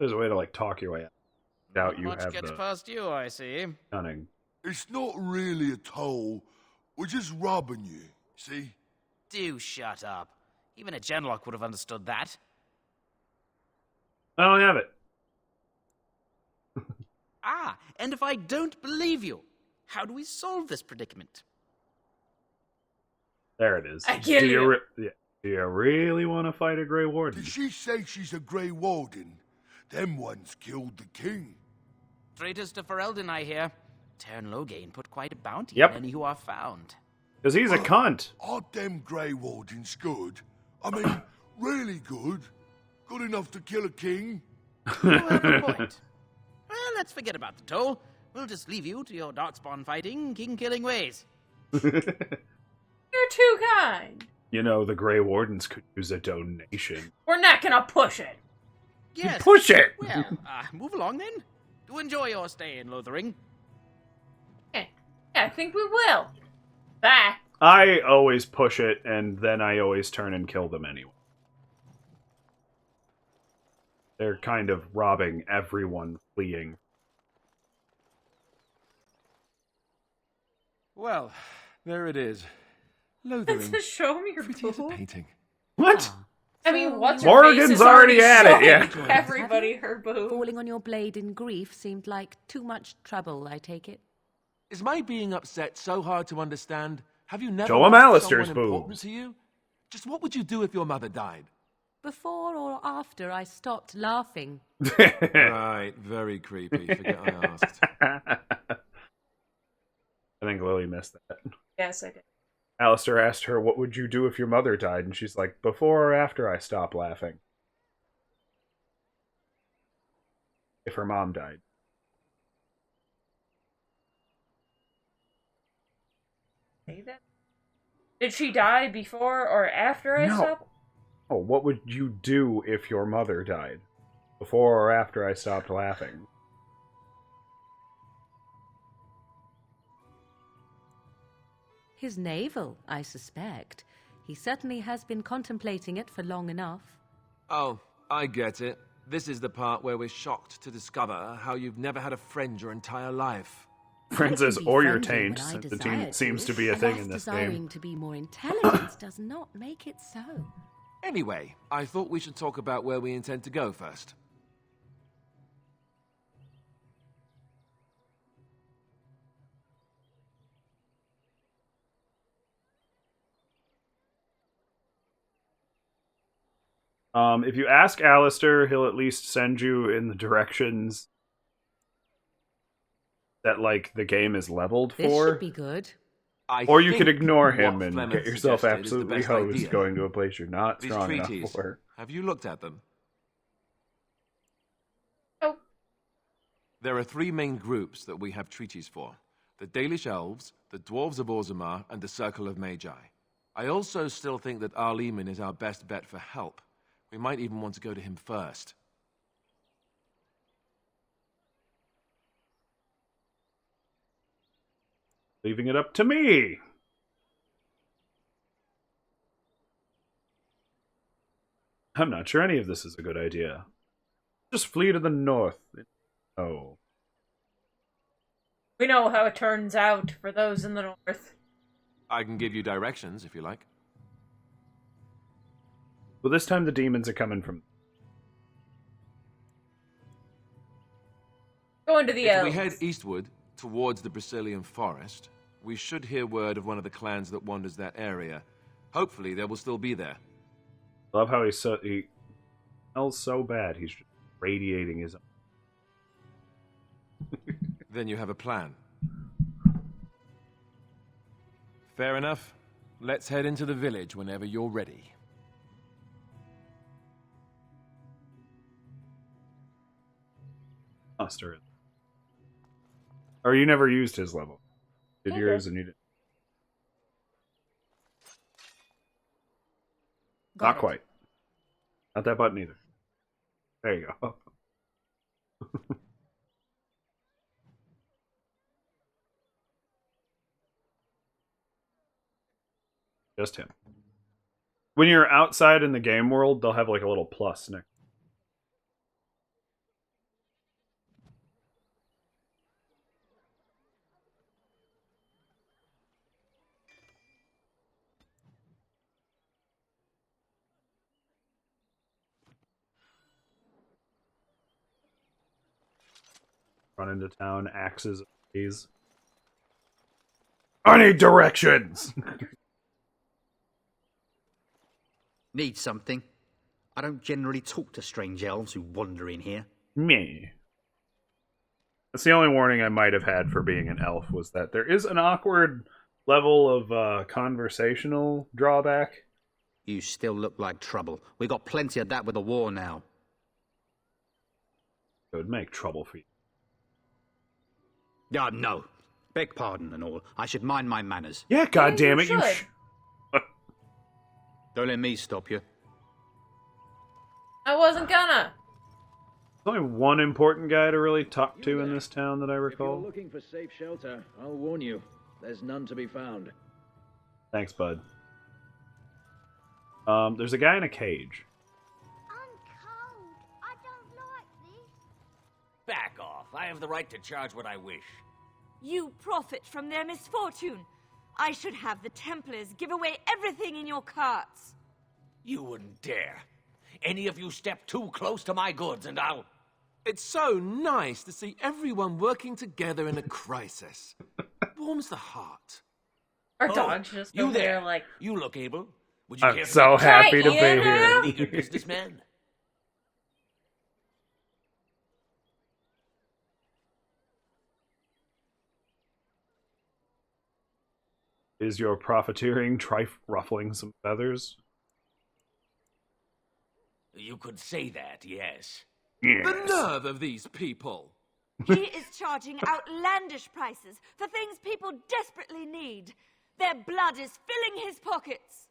There's a way to, like, talk your way out. Doubt you Much have gets the past you, I see. cunning. It's not really a toll. We're just robbing you, see? Do shut up. Even a Genlock would have understood that. I don't have it. And if I don't believe you, how do we solve this predicament? There it is. I kill you. Do you really want to fight a Grey Warden? Did she say she's a Grey Warden? Them ones killed the king. Traitors to Ferelden, I hear. Teyrn Loghain put quite a bounty Yep. on any who are found. Because he's a cunt. Aren't them Grey Wardens good? I mean, really good? Good enough to kill a king? You have a point. Well, let's forget about the toll. We'll just leave you to your darkspawn fighting, king-killing ways. You're too kind. You know, the Grey Wardens could use a donation. We're not gonna push it. Yes. Push it! Well, move along then. Do enjoy your stay in Lothering. Yeah, I think we will. Bye. I always push it, and then I always turn and kill them anyway. They're kind of robbing everyone fleeing. Well, there it is. Lothering. To show me your boob. Painting. What? I mean, what's Morgan's already at it, yeah. Everybody her boob. Falling on your blade in grief seemed like too much trouble, I take it. Is my being upset so hard to understand? Have you never Show him lost Alistair's someone boob. important to you? Just what would you do if your mother died? Before or after I stopped laughing. Right, very creepy. Forget I asked. I think Lily missed that. Yes, I did. Alistair asked her, what would you do if your mother died? And she's like, before or after I stop laughing? If her mom died. Say that? Did she die before or after I stopped? Oh, what would you do if your mother died? Before or after I stopped laughing? His navel, I suspect. He certainly has been contemplating it for long enough. Oh, I get it. This is the part where we're shocked to discover how you've never had a friend your entire life. Friends as or your taint, the team seems to be a thing in this desiring game. to be more intelligent does not make it so. Anyway, I thought we should talk about where we intend to go first. If you ask Alistair, he'll at least send you in the directions that, like, the game is leveled for. This should be good. Or you could ignore him and get yourself absolutely hosed going to a place you're not These strong treaties, enough for. have you looked at them? Oh. There are 3 main groups that we have treaties for. The Dalish Elves, the Dwarves of Orzammar, and the Circle of Magi. I also still think that Arleman is our best bet for help. We might even want to go to him first. Leaving it up to me. I'm not sure any of this is a good idea. Just flee to the north. Oh. We know how it turns out for those in the north. I can give you directions if you like. Well, this time the demons are coming from... Going to the If elves. we head eastward, towards the Brisilian forest, we should hear word of one of the clans that wanders that area. Hopefully, they will still be there. I love how he smells so bad, he's just radiating his... Then you have a plan. Fair enough. Let's head into the village whenever you're ready. Monster. Or you never used his level. Did yours and you did. Not quite. Not that button either. There you go. Just him. When you're outside in the game world, they'll have like a little plus next. Run into town, axes, please. I need directions! Need something? I don't generally talk to strange elves who wander in here. Me. That's the only warning I might have had for being an elf, was that there is an awkward level of conversational drawback. You still look like trouble. We got plenty of that with the war now. It would make trouble for you. No. Beg pardon and all. I should mind my manners. Yeah, goddammit, you Don't let me stop you. I wasn't gonna. There's only one important guy to really talk to in this town that I If you're recall. looking for safe shelter, I'll warn you. There's none to be found. Thanks, bud. There's a guy in a cage. I'm cold. I don't I have the right to charge what I wish. You profit from their misfortune. I should have the Templars give away everything in your carts. You wouldn't dare. Any of you step too close to my goods and I'll... It's so nice to see everyone working together in a crisis. Warms the heart. Our dog's just you over there there, like... You look able. Would you I'm care so to happy to be Ian, here. Eager businessman? Is your profiteering ruffling some feathers? You could say that, yes. The nerve of these people! He is charging outlandish prices for things people desperately need. Their blood is filling his pockets.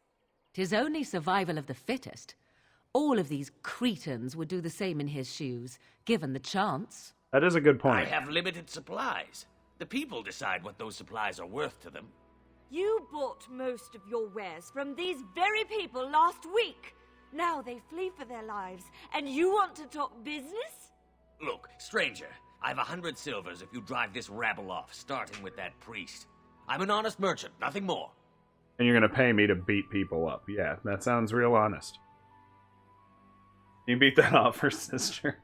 'Tis only survival of the fittest. All of these cretins would do the same in his shoes, given the chance. That is a good I point. have limited supplies. The people decide what those supplies are worth to them. You bought most of your wares from these very people last week. Now they flee for their lives, and you want to talk business? Look, stranger, I've 100 silvers if you drive this rabble off, starting with that priest. I'm an honest merchant, nothing more. And you're gonna pay me to beat people up. Yeah, that sounds real honest. You beat that off her sister.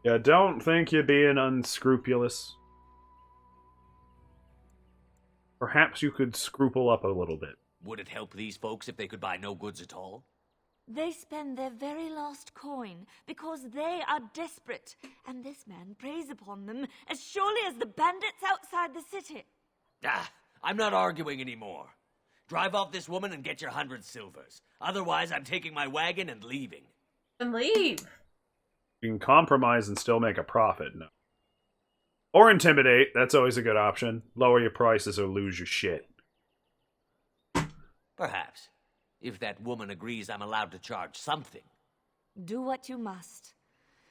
Yeah, don't think you're being unscrupulous. Perhaps you could scruple up a little bit. Would it help these folks if they could buy no goods at all? They spend their very last coin because they are desperate, and this man preys upon them as surely as the bandits outside the city. Ah, I'm not arguing anymore. Drive off this woman and get your 100 silvers. Otherwise, I'm taking my wagon and leaving. And leave. You can compromise and still make a profit. No. Or intimidate. That's always a good option. Lower your prices or lose your shit. Perhaps. If that woman agrees I'm allowed to charge something. Do what you must,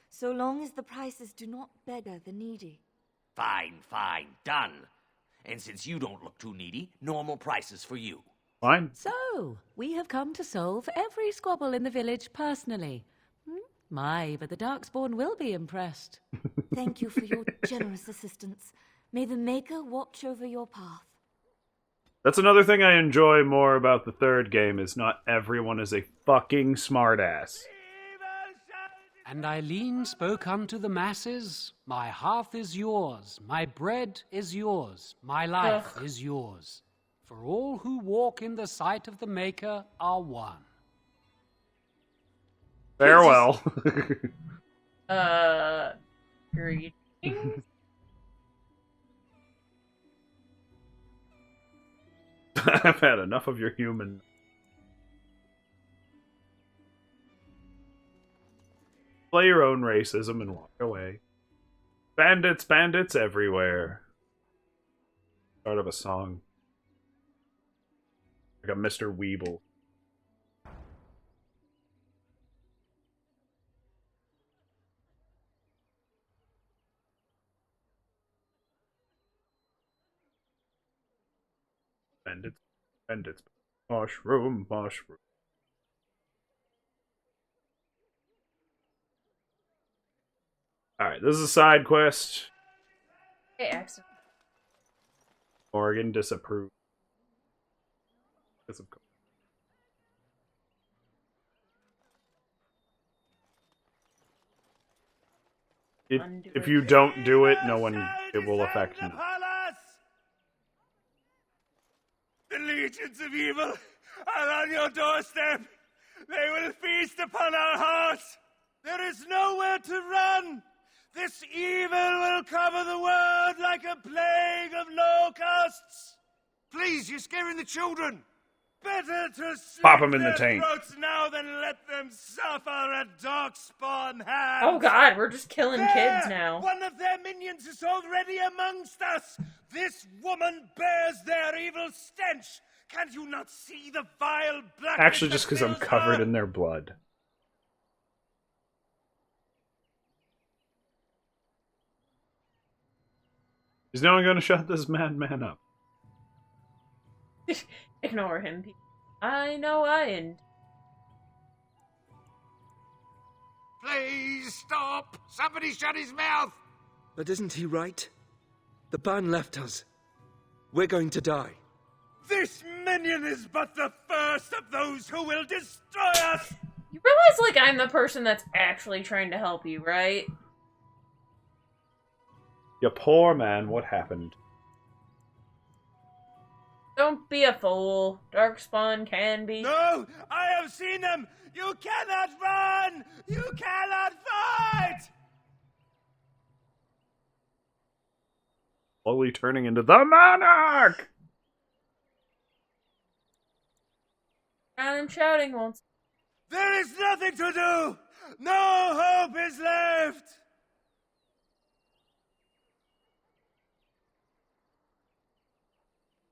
so long as the prices do not beggar the needy. Fine, fine, done. And since you don't look too needy, normal prices for you. Fine. So, we have come to solve every squabble in the village personally. My, but the Darkspawn will be impressed. Thank you for your generous assistance. May the Maker watch over your path. That's another thing I enjoy more about the third game, is not everyone is a fucking smartass. And Eileen spoke unto the masses, my hearth is yours, my bread is yours, my life is yours. For all who walk in the sight of the Maker are one. Farewell. Greetings? I've had enough of your human. Play your own racism and walk away. Bandits, bandits everywhere. Start of a song. Like a Mr. Weeble. Bandits, bandits, mushroom, mushroom. Alright, this is a side quest. Hey, excellent. Morgan disapproved. If you don't do it, no one, it will affect you. The legions of evil are on your doorstep. They will feast upon our hearts. There is nowhere to run. This evil will cover the world like a plague of locusts. Please, you're scaring the children. Better to slit Pop 'em in the their taint. throats now than let them suffer at Darkspawn hands. Oh god, we're just killing kids now. One of their minions is already amongst us. This woman bears their evil stench. Can you not see the vile blackness? Actually, just because I'm covered in their blood. Is no one going to shut this madman up? Ignore him. I know I and Please stop! Somebody shut his mouth! But isn't he right? The ban left us. We're going to die. This minion is but the first of those who will destroy us! You realize, like, I'm the person that's actually trying to help you, right? You poor man, what happened? Don't be a fool. Darkspawn can be. No! I have seen them! You cannot run! You cannot fight! Slowly turning into the Monarch! And shouting once. There is nothing to do! No hope is left!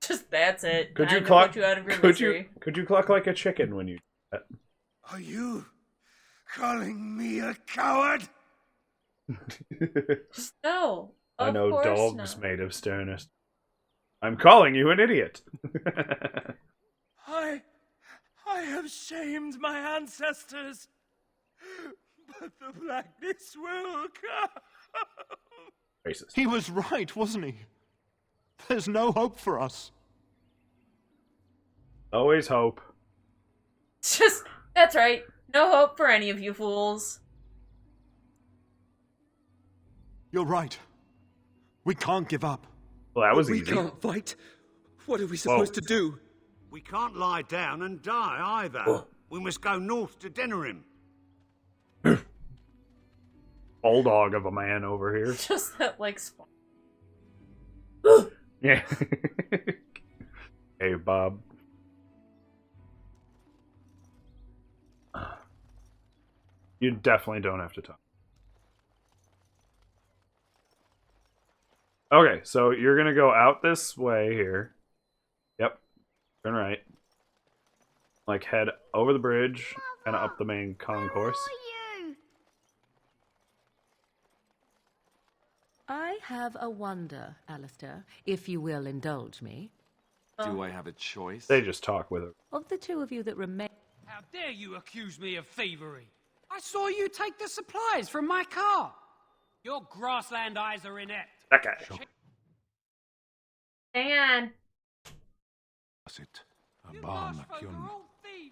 Just that's it. Could you Put cluck? you out of your Could misery. you cluck like a chicken when you do that? Are you calling me a coward? No. I know course dogs not. made of sternness. I'm calling you an idiot. I have shamed my ancestors, but the blackness will come. Racist. He was right, wasn't he? There's no hope for us. Always hope. Just, that's right. No hope for any of you fools. You're right. We can't give up. Well, that was we easy. We can't fight. What are we supposed to do? We can't lie down and die either. We must go north to Denerim. Bulldog of a man over here. Just that, like, spawn. Yeah. Hey, Bob. You definitely don't have to talk. Okay, so you're gonna go out this way here. Yep. Turn right. Like, head over the bridge and up the main concourse. I have a wonder, Alistair, if you will indulge me. Do I have a choice? They just talk with her. Of the two of you that remain... How dare you accuse me of thievery? I saw you take the supplies from my car. Your grassland eyes are inept. That guy. Hang on.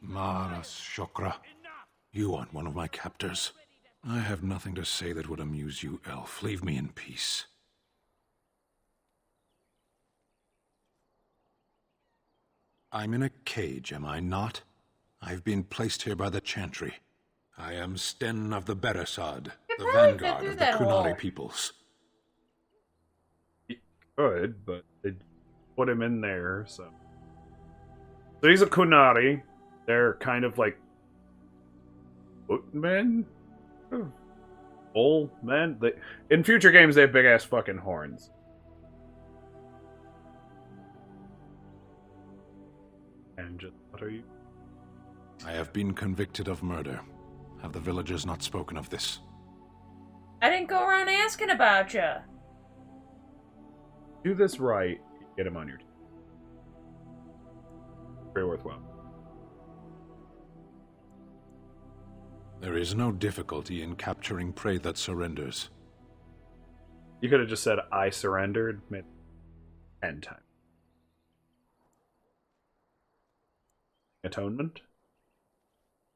Maras Shokra. You aren't one of my captors. I have nothing to say that would amuse you, elf. Leave me in peace. I'm in a cage, am I not? I've been placed here by the Chantry. I am Sten of the Beresad, the vanguard of the Kunari peoples. He could, but they put him in there, so... So he's a Kunari. They're kind of like... footmen? Old men? In future games, they have big-ass fucking horns. And just, what are you? I have been convicted of murder. Have the villagers not spoken of this? I didn't go around asking about you. Do this right, get him on your team. Very worthwhile. There is no difficulty in capturing prey that surrenders. You could have just said, I surrendered, maybe 10 times. Atonement?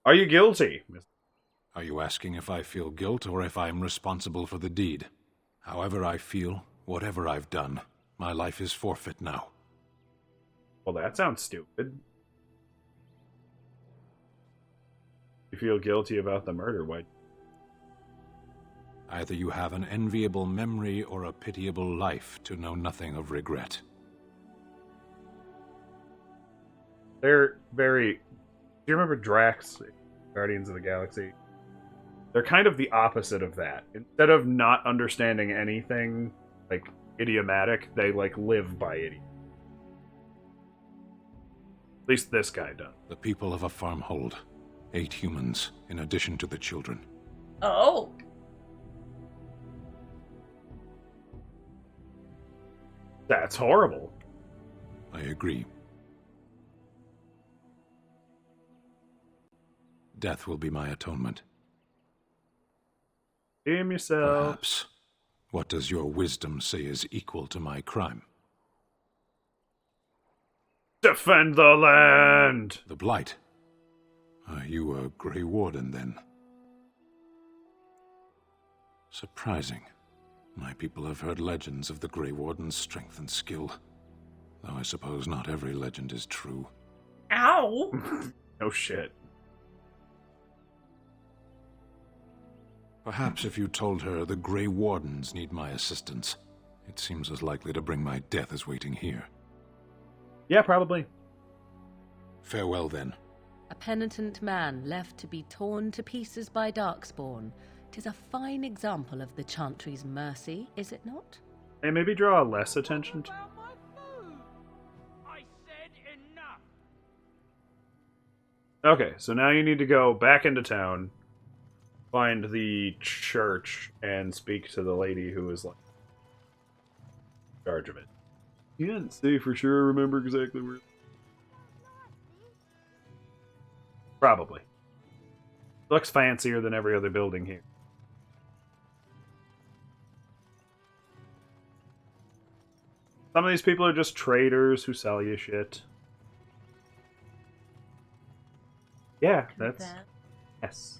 Are you guilty? Are you asking if I feel guilt or if I am responsible for the deed? However I feel, whatever I've done, my life is forfeit now. Well, that sounds stupid. You feel guilty about the murder, why? Either you have an enviable memory or a pitiable life to know nothing of regret. They're very... Do you remember Drax, Guardians of the Galaxy? They're kind of the opposite of that. Instead of not understanding anything, like, idiomatic, they, like, live by it. At least this guy does. The people of a farmhold. 8 humans, in addition to the children. Oh. That's horrible. I agree. Death will be my atonement. Redeem yourself. Perhaps. What does your wisdom say is equal to my crime? Defend the land! The Blight. Are you a Grey Warden, then? Surprising. My people have heard legends of the Grey Warden's strength and skill. Though I suppose not every legend is true. Ow! No shit. Perhaps if you told her the Grey Wardens need my assistance, it seems as likely to bring my death as waiting here. Yeah, probably. Farewell, then. A penitent man left to be torn to pieces by Darkspawn. 'Tis a fine example of the Chantry's mercy, is it not? Hey, maybe draw less attention to... Okay, so now you need to go back into town, find the church, and speak to the lady who is like in charge of it. You didn't say for sure, remember exactly where... Probably. Looks fancier than every other building here. Some of these people are just traders who sell you shit. Yeah, that's... Yes.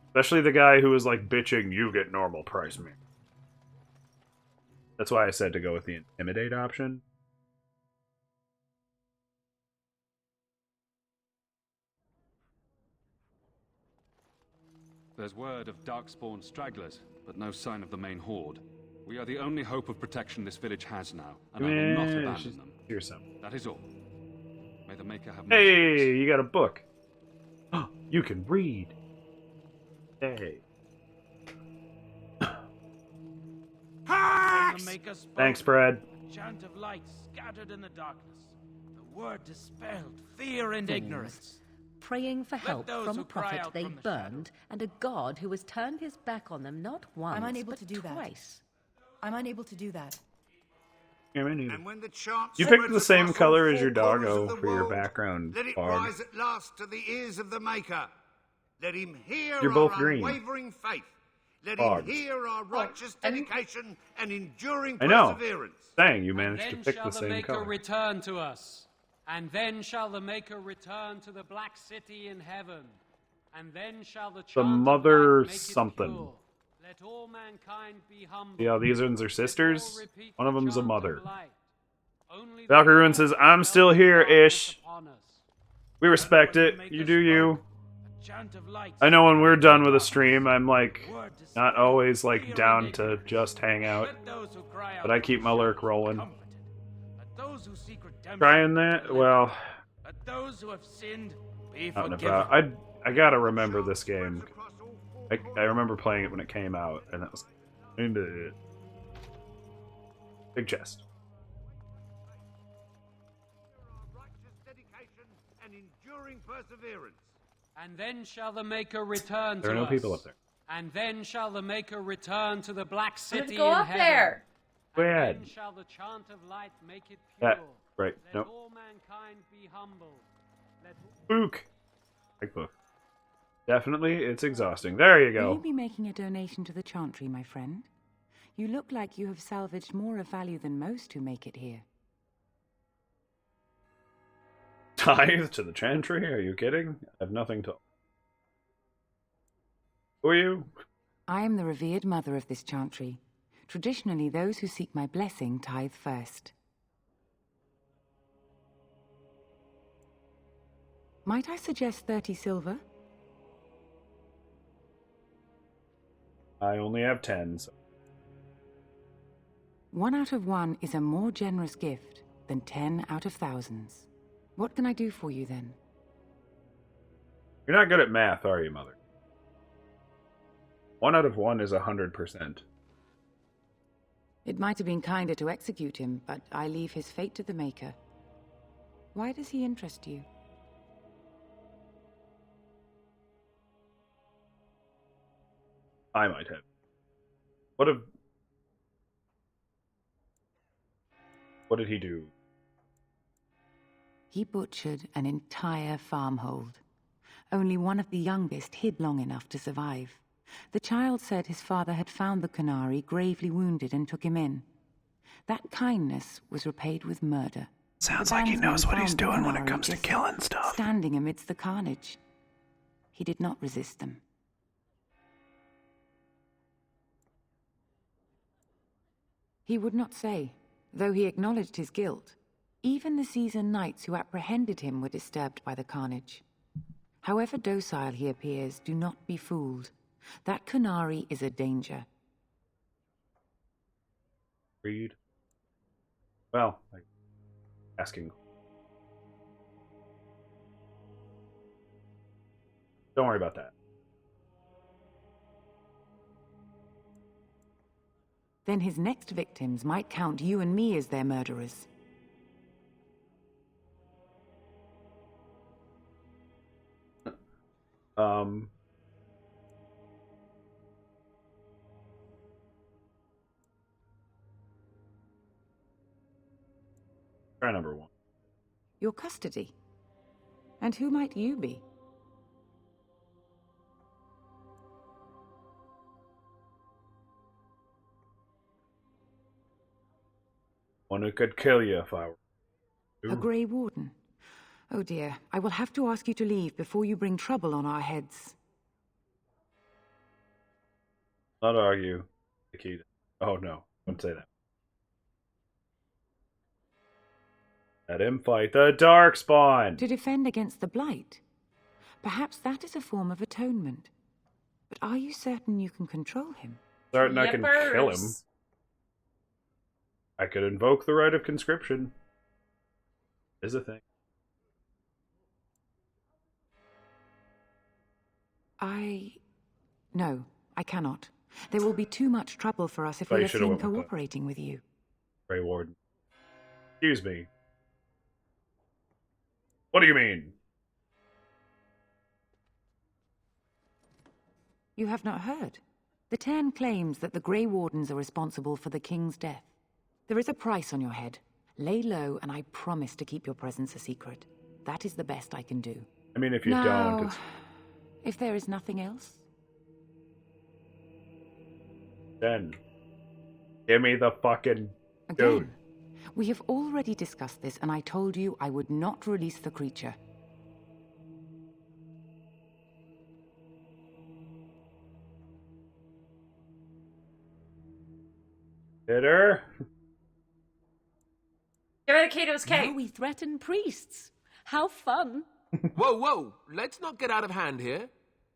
Especially the guy who was like bitching, you get normal price, man. That's why I said to go with the Intimidate option. There's word of Darkspawn stragglers, but no sign of the main horde. We are the only hope of protection this village has now, and I will not abandon them. Here's some. That is all. May the Maker have mercy. Hey, you got a book. You can read. Hey. Thanks, Brad. Chant of light scattered in the darkness. The word dispelled fear and ignorance. Praying for help those from who a cry prophet out they from the burned, and a god who has turned his back on them not once, I'm unable but to do twice. that. I'm unable to do that. Yeah, me neither. And when the chant You picked spreads the same across color all as your four corners doggo of the for your world, background, let it Barb. rise at last to the ears of the Maker. Let him hear You're both our green. unwavering faith. Let Barbs. him hear our righteous dedication and enduring I know. perseverance. Dang, you managed to Then pick shall the the same Maker color. return to us, and then shall the Maker return to the Black City in heaven, and then shall the The chant of mother light make it something. pure. Let all mankind be humble. See how these ones are sisters? repeat One of the them's a chant of mother. light. Only the Valkyrie Ruin says, I'm still here, ish. upon us. We respect it. You do you. Chant of light. I know when we're done with a stream, I'm like, not always like down to just hang out. But I keep my lurk rolling. Those who seek redemption, Trying that? Well, let those who have sinned be out and forgiven. about. I gotta remember this game. I remember playing it when it came out, and that was into big chest. And enduring perseverance. And then shall the Maker return to us. There are no people up there. And then shall the Maker return to the Black City go in up heaven. there. Go And ahead. then shall the chant of light make it pure. That right? Let Nope. all mankind be humble. Let Book. Big book. Definitely, it's exhausting. There you Will you go. be making a donation to the Chantry, my friend? You look like you have salvaged more of value than most who make it here. Tithe to the Chantry? Are you kidding? I have nothing to. Who are you? I am the revered mother of this Chantry. Traditionally, those who seek my blessing tithe first. Might I suggest 30 silver? I only have 10. So. 1 out of 1 is a more generous gift than 10 out of thousands. What can I do for you then? You're not good at math, are you, Mother? 1 out of 1 is 100%. It might have been kinder to execute him, but I leave his fate to the Maker. Why does he interest you? I might have. What did he do? He butchered an entire farmhold. Only one of the youngest hid long enough to survive. The child said his father had found the Qunari gravely wounded and took him in. That kindness was repaid with murder. Sounds like he knows what he's doing when it comes to killing stuff. Standing amidst the carnage. He did not resist them. He would not say, though he acknowledged his guilt. Even the seasoned knights who apprehended him were disturbed by the carnage. However docile he appears, do not be fooled. That Qunari is a danger. Read. Well, asking. Don't worry about that. Then his next victims might count you and me as their murderers. Try number 1. Your custody. And who might you be? One who could kill you if I were. A Grey Warden. Oh dear, I will have to ask you to leave before you bring trouble on our heads. Not argue, Nikita. Oh no, don't say that. Let him fight the Darkspawn! To defend against the Blight. Perhaps that is a form of atonement. But are you certain you can control him? Certain I can kill him. I could invoke the right of conscription. Is a thing. No, I cannot. There will be too much trouble for us if we are seen cooperating with you. Grey Warden. Excuse me. What do you mean? You have not heard. The Tern claims that the Grey Wardens are responsible for the King's death. There is a price on your head. Lay low, and I promise to keep your presence a secret. That is the best I can do. I mean, if you don't, it's... If there is nothing else? Then, give me the fucking dude. Again, we have already discussed this, and I told you I would not release the creature. Hit her. Give it a Kato's cake. Now we threaten priests. How fun. Whoa, whoa! Let's not get out of hand here.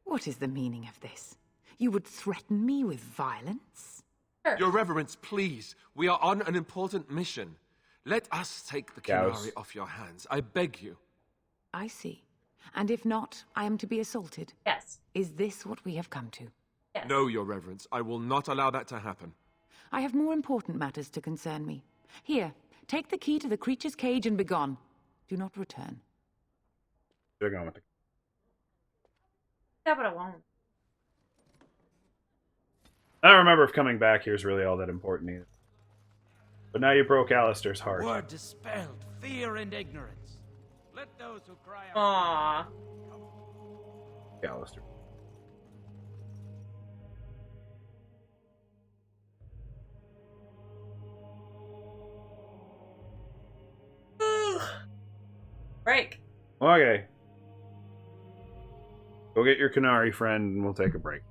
What is the meaning of this? You would threaten me with violence? Sure. Your Reverence, please. We are on an important mission. Let us take the Qunari off your hands. I beg you. I see. And if not, I am to be assaulted? Yes. Is this what we have come to? Yes. No, Your Reverence. I will not allow that to happen. I have more important matters to concern me. Here, take the key to the creature's cage and begone. Do not return. They're going with the... Yeah, but I won't. I don't remember if coming back here is really all that important either. But now you broke Alistair's heart. Word dispelled fear and ignorance. Let those who cry out. Aww. Alistair. Break. Okay. Go get your Qunari friend and we'll take a break.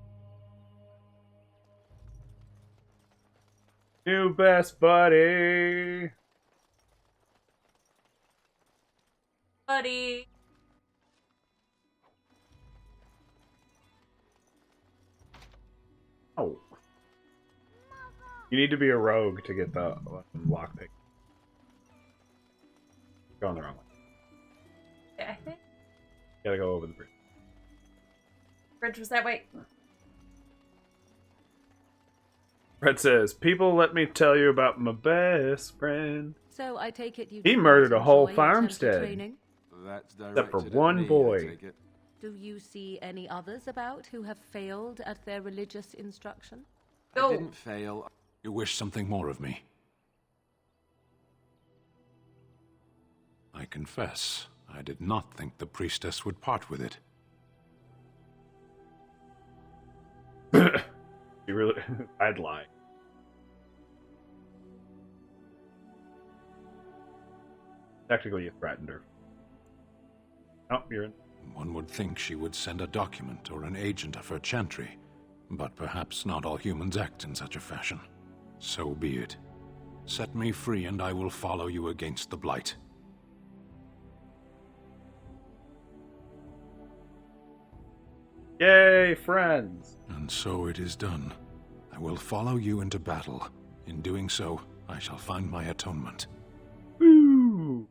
New best buddy. Buddy. Oh. You need to be a rogue to get the lockpick. Going the wrong way. I think Gotta go over the bridge. bridge was that way. Fred says, "People, let me tell you about my best friend." So I take it you. He murdered a whole enjoy farmstead. training? That's Except for directed at one me, I boy. take it. Do you see any others about who have failed at their religious instruction? I didn't fail. You wish something more of me? I confess, I did not think the priestess would part with it. You really... I'd lie. Technically, you threatened her. Oh, you're in. One would think she would send a document or an agent of her chantry, but perhaps not all humans act in such a fashion. So be it. Set me free and I will follow you against the Blight. Yay, friends! And so it is done. I will follow you into battle. In doing so, I shall find my atonement. Woo!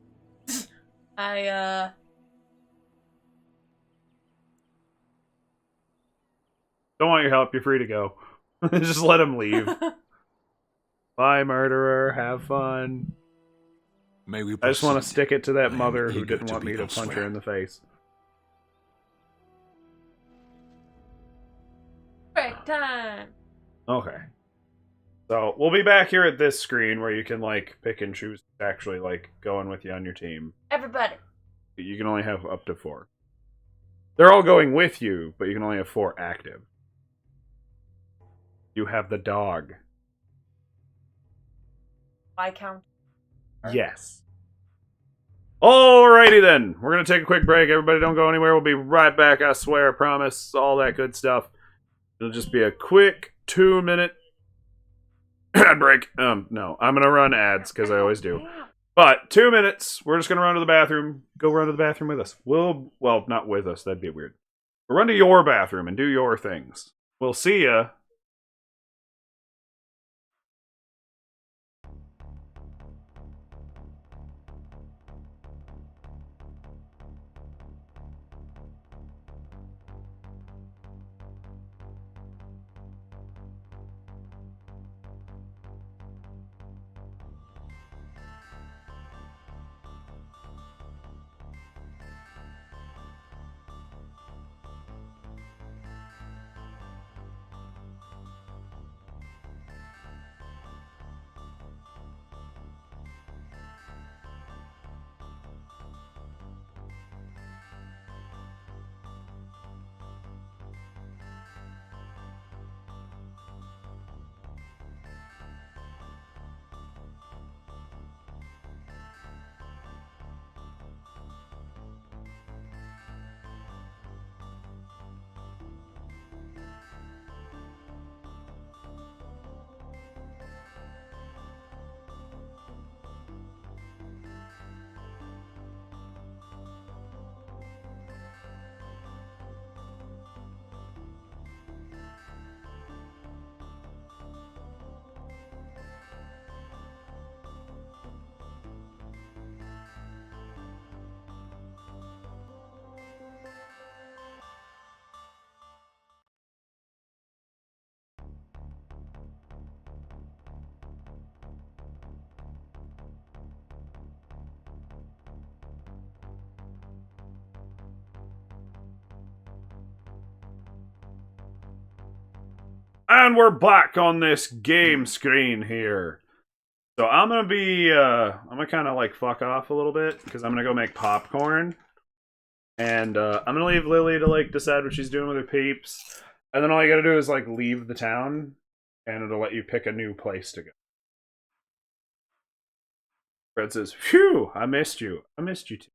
I Don't want your help, you're free to go. Just let him leave. Bye, murderer. Have fun. May we I just want to stick it to that I am mother who eager didn't to want be me to punch elsewhere. her in the face. break time. Okay. So, we'll be back here at this screen where you can, like, pick and choose actually, like, going with you on your team. Everybody. You can only have up to 4. They're all going with you, but you can only have 4 active. You have the dog. I count. Yes. Alrighty then. We're going to take a quick break. Everybody don't go anywhere. We'll be right back, I swear, I promise. All that good stuff. It'll just be a quick 2-minute ad break. No. I'm going to run ads, because I always do. But 2 minutes. We're just going to run to the bathroom. Go run to the bathroom with us. Well, not with us. That'd be weird. We'll run to your bathroom and do your things. We'll see ya. And we're back on this game screen here. So I'm gonna be, I'm gonna kind of like fuck off a little bit, because I'm gonna go make popcorn. And I'm gonna leave Lily to like decide what she's doing with her peeps. And then all you gotta do is like leave the town, and it'll let you pick a new place to go. Fred says, phew, I missed you. I missed you too.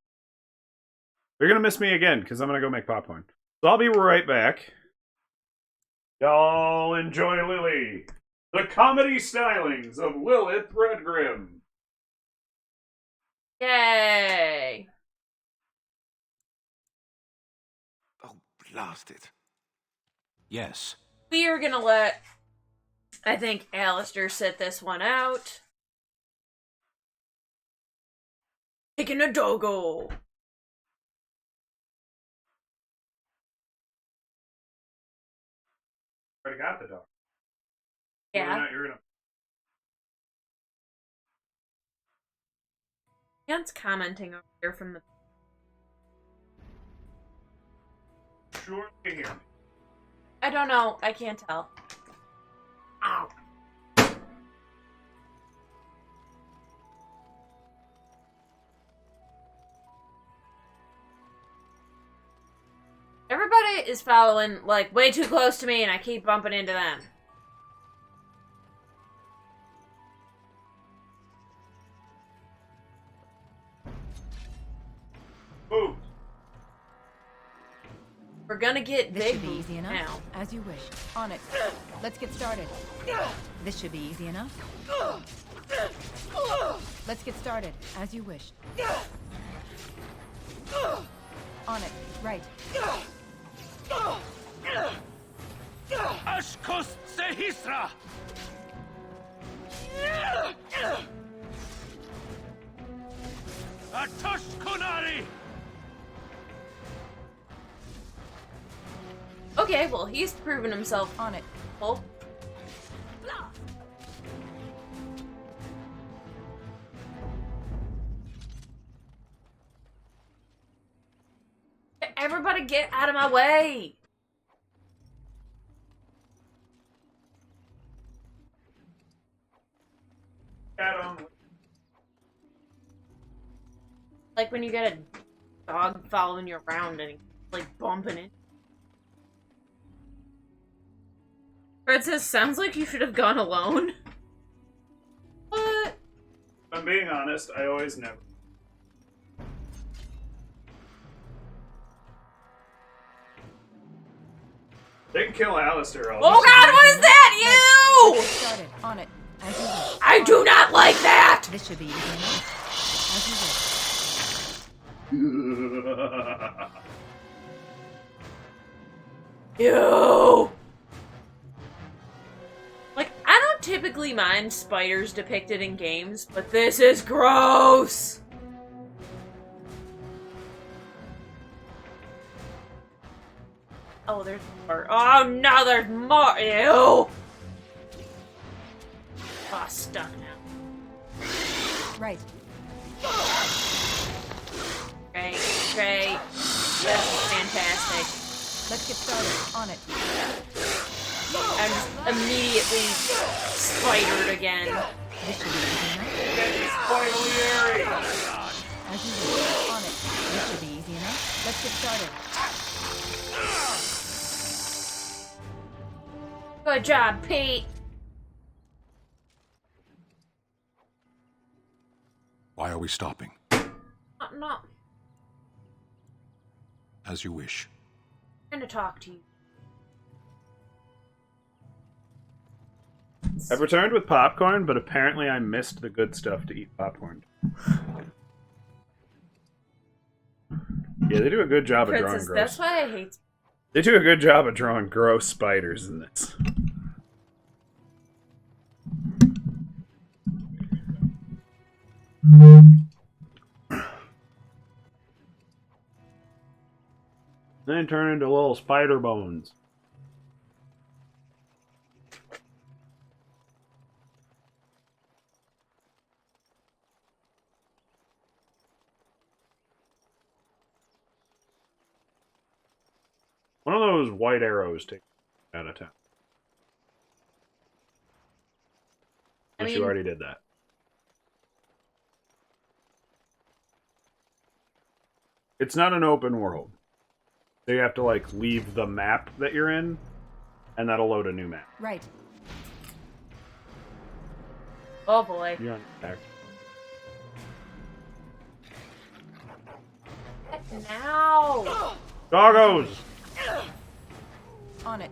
You're gonna miss me again, because I'm gonna go make popcorn. So I'll be right back. Y'all enjoy Lily, the comedy stylings of Lilith Redgrim. Yay! Oh, blast it. Yes. We are gonna let, I think, Alistair sit this one out. Taking a doggo. Already got the dog. Yeah. You're gonna... Jan's commenting over here from the... Sure you can hear me. I don't know. I can't tell. Ow. Everybody is following, like, way too close to me, and I keep bumping into them. We're gonna get This big should be easy enough. now. As you wish. On it. Let's get started. This should be easy enough. Let's get started. As you wish. On it. Right. Ashkos Sehisra! Atosh Kunari! Okay, well, he's proven himself on it. Oh. Everybody get out of my way! Like when you get a dog following you around and like bumping it. Fred says, sounds like you should have gone alone. What? If I'm being honest, I always never. They can kill Alistair. Oh god, what is that? You! Started. On it. As you wish. I do not like that! This should be easy enough. As you wish. Ew! Like, I don't typically mind spiders depicted in games, but this is gross! Oh, there's more. Oh no, there's more! Ew! Oh, stuck now. Right. Great, great. That's fantastic. Let's get started. On it. I'm just immediately spidered again. This should be easy enough. As you wish. On it. This should be easy enough. Let's get started. Good job, Pete. Why are we stopping? Not As you wish. trying to talk to you. I've returned with popcorn, but apparently I missed the good stuff to eat popcorn. Yeah, they do a good job of drawing Princess, gross. that's why I hate. They do a good job of drawing gross spiders in this. Then turn into little spider bones. One of those white arrows take out of town. Unless you already did that. It's not an open world. So you have to, like, leave the map that you're in, and that'll load a new map. Right. Oh boy. You're on back. Now! Doggos! On it.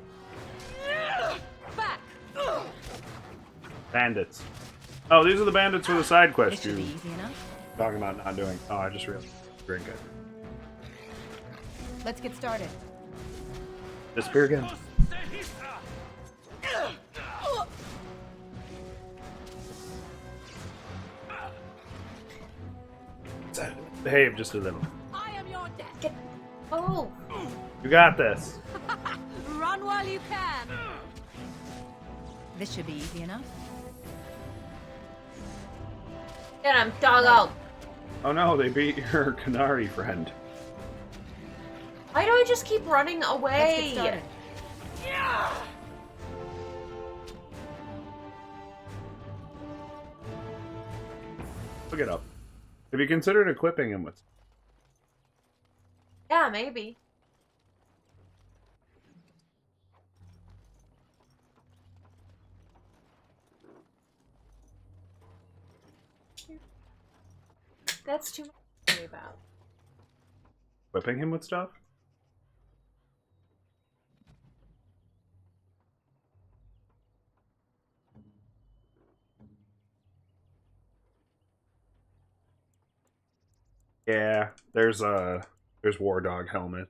Back! Bandits. Oh, these are the bandits for the side quest This should you be easy enough. talking about not doing. Oh, I just realized. Drink it. Let's get started. Disappear again. Behave just a little. I am your death. Oh! You got this. Run while you can. This should be easy enough. Get him, doggo! Oh no, they beat your Canary friend. Why do I just keep running Let's get away? started. Look it up. Have you considered equipping him with? Yeah, maybe. That's too much to worry about. Equipping him with stuff? Yeah, there's War Dog helmet.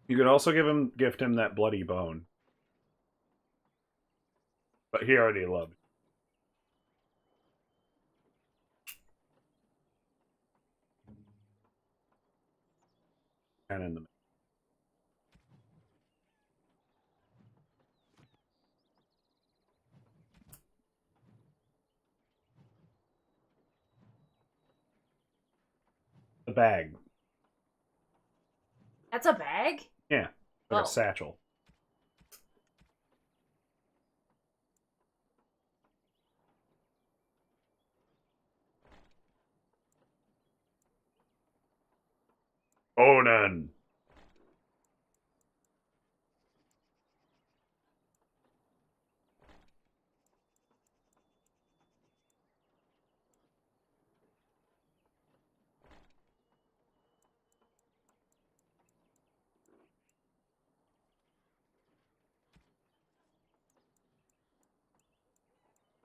You could also gift him that bloody bone. But he already loved it. And in the bag. That's a bag? Yeah, like Oh. a satchel. Onan.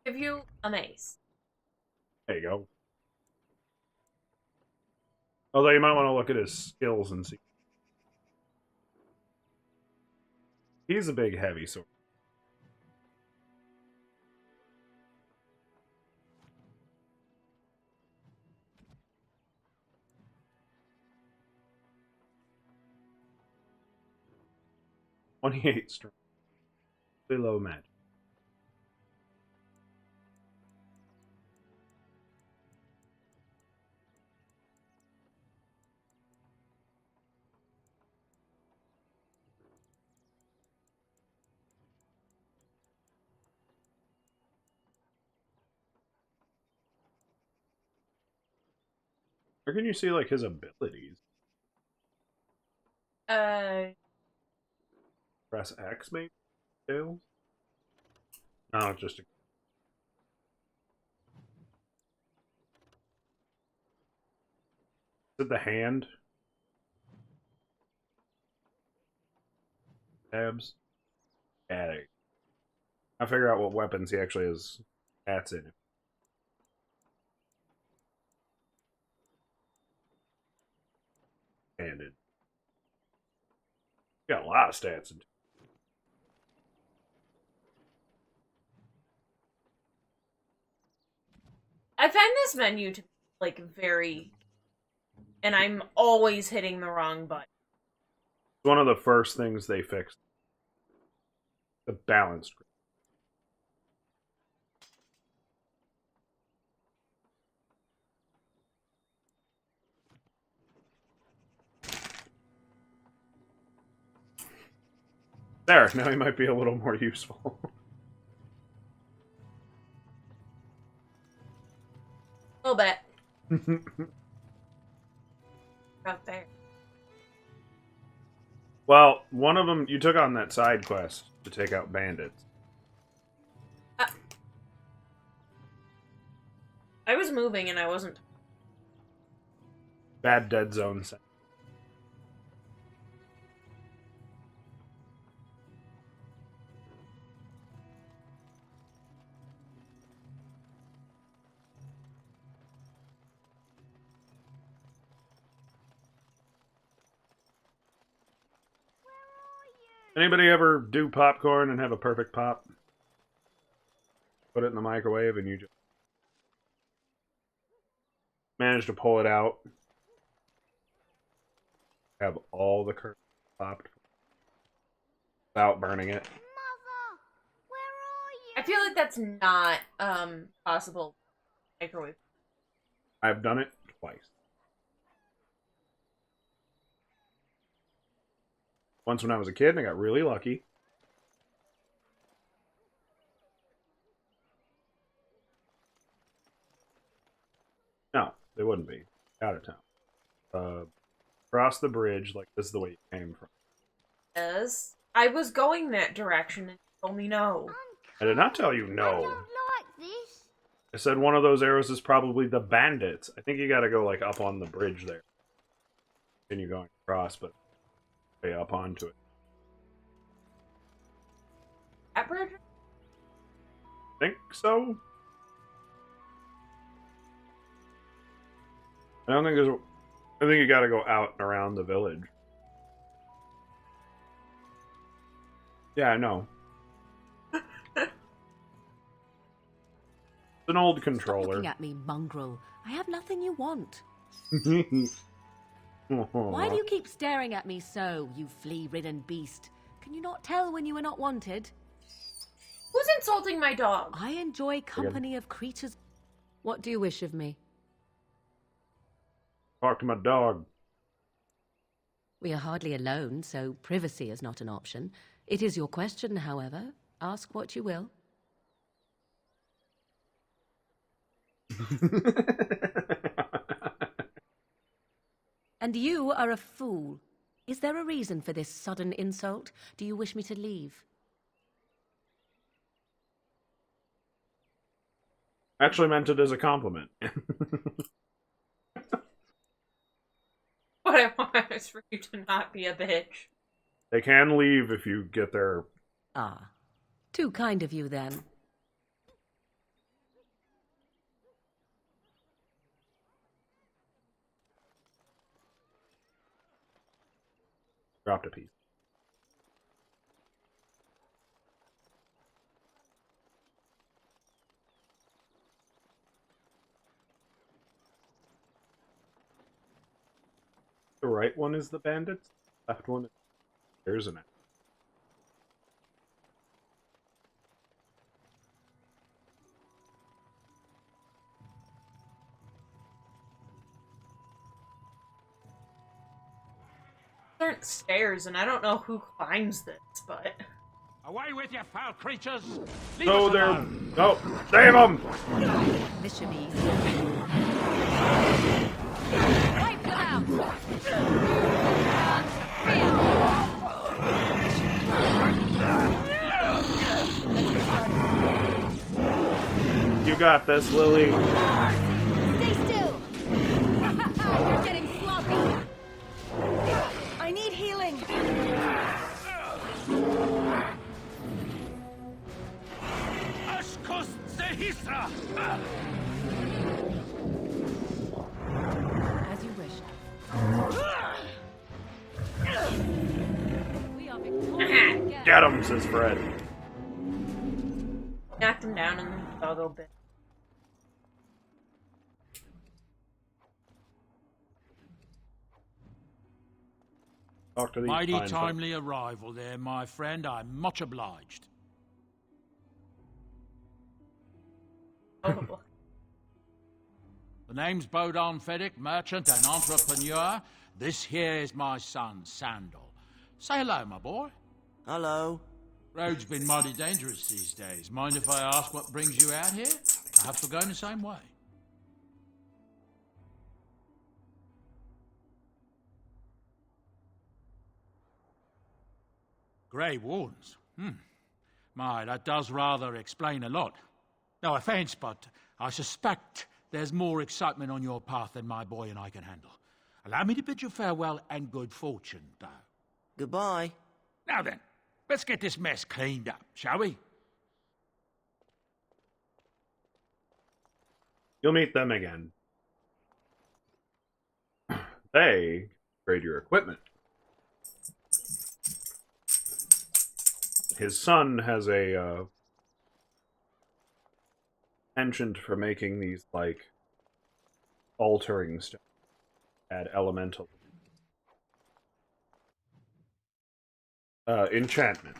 Give you a mace. There you go. Although you might want to look at his skills and see. He's a big heavy sword. .28 strength. Really low magic. Where can you see like his abilities? Press X maybe? No, just a... Is it the hand? Tabs? Yeah, there you go. I'll figure out what weapons he actually has stats in. Handed. Got a lot of stats in. I find this menu to be, like, very... And I'm always hitting the wrong button. It's one of the first things they fixed. The balance. There, now he might be a little more useful. A little bit. Out there. Well, one of them, you took on that side quest to take out bandits. I was moving and I wasn't. Bad dead zone. Anybody ever do popcorn and have a perfect pop? Put it in the microwave and you just manage to pull it out. Have all the kernels popped without burning it. I feel like that's not possible. Microwave. I've done it twice. Once when I was a kid and I got really lucky. No, they wouldn't be. Out of town. Cross the bridge, like this is the way you came from. Yes. I was going that direction and you told me no. I did not tell you no. Like this. I said one of those arrows is probably the bandits. I think you gotta go like up on the bridge there. Then you're going across, but way up onto it. That bridge? Think so? I don't think there's. I think you got to go out and around the village. Yeah, I know. It's an old controller. Stop looking at me, mongrel. I have nothing you want. Why do you keep staring at me so, you flea-ridden beast? Can you not tell when you are not wanted? Who's insulting my dog? I enjoy company of creatures. What do you wish of me? Talk to my dog. We are hardly alone, so privacy is not an option. It is your question, however. Ask what you will. And you are a fool. Is there a reason for this sudden insult? Do you wish me to leave? Actually meant it as a compliment. What I want is for you to not be a bitch. They can leave if you get their... Ah, too kind of you then. Dropped a piece. The right one is the bandits. Left one is... There's an... There aren't stairs, and I don't know who climbs this, but... Away with you, foul creatures! No, they're... No! Save them! This should be easy. Wipe them out! You got this, Lily. Stay still! You're getting sloppy! I need healing! Ashkos Zehisra! As you wish. We are victorious again. Get him, says Fred. Knocked him down and the doggo bit. Talk to these Mighty fine timely arrival there, my friend. I'm much obliged. Oh. The name's Bodon Fedek, merchant and entrepreneur. This here is my son, Sandal. Say hello, my boy. Hello. Road's been mighty dangerous these days. Mind if I ask what brings you out here? Perhaps we're going the same way. Grey Wardens. My, that does rather explain a lot. No offense, but I suspect there's more excitement on your path than my boy and I can handle. Allow me to bid you farewell and good fortune, though. Goodbye. Now then, let's get this mess cleaned up, shall we? You'll meet them again. They trade your equipment. His son has a penchant for making these, like, altering stuff. Add elemental. Enchantment.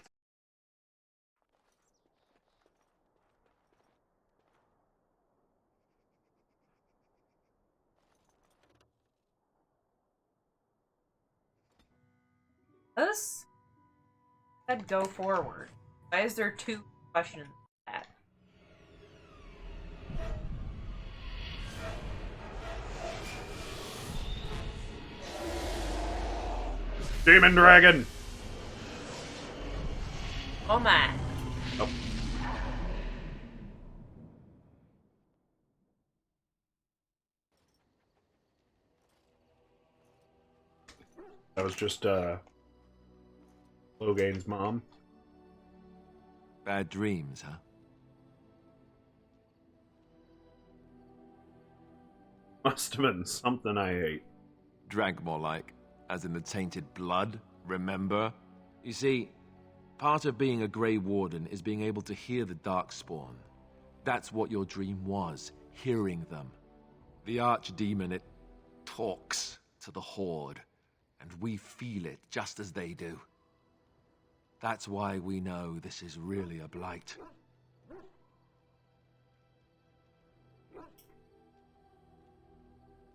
Us? I'd go forward. Why is there two questions like that? Demon Dragon! Oh my. Oh. That was just, Logain's mom. Bad dreams, huh? Must have been something I ate. Drank more like, as in the tainted blood, remember? You see, part of being a Grey Warden is being able to hear the Darkspawn. That's what your dream was, hearing them. The Archdemon, it talks to the Horde, and we feel it just as they do. That's why we know this is really a blight.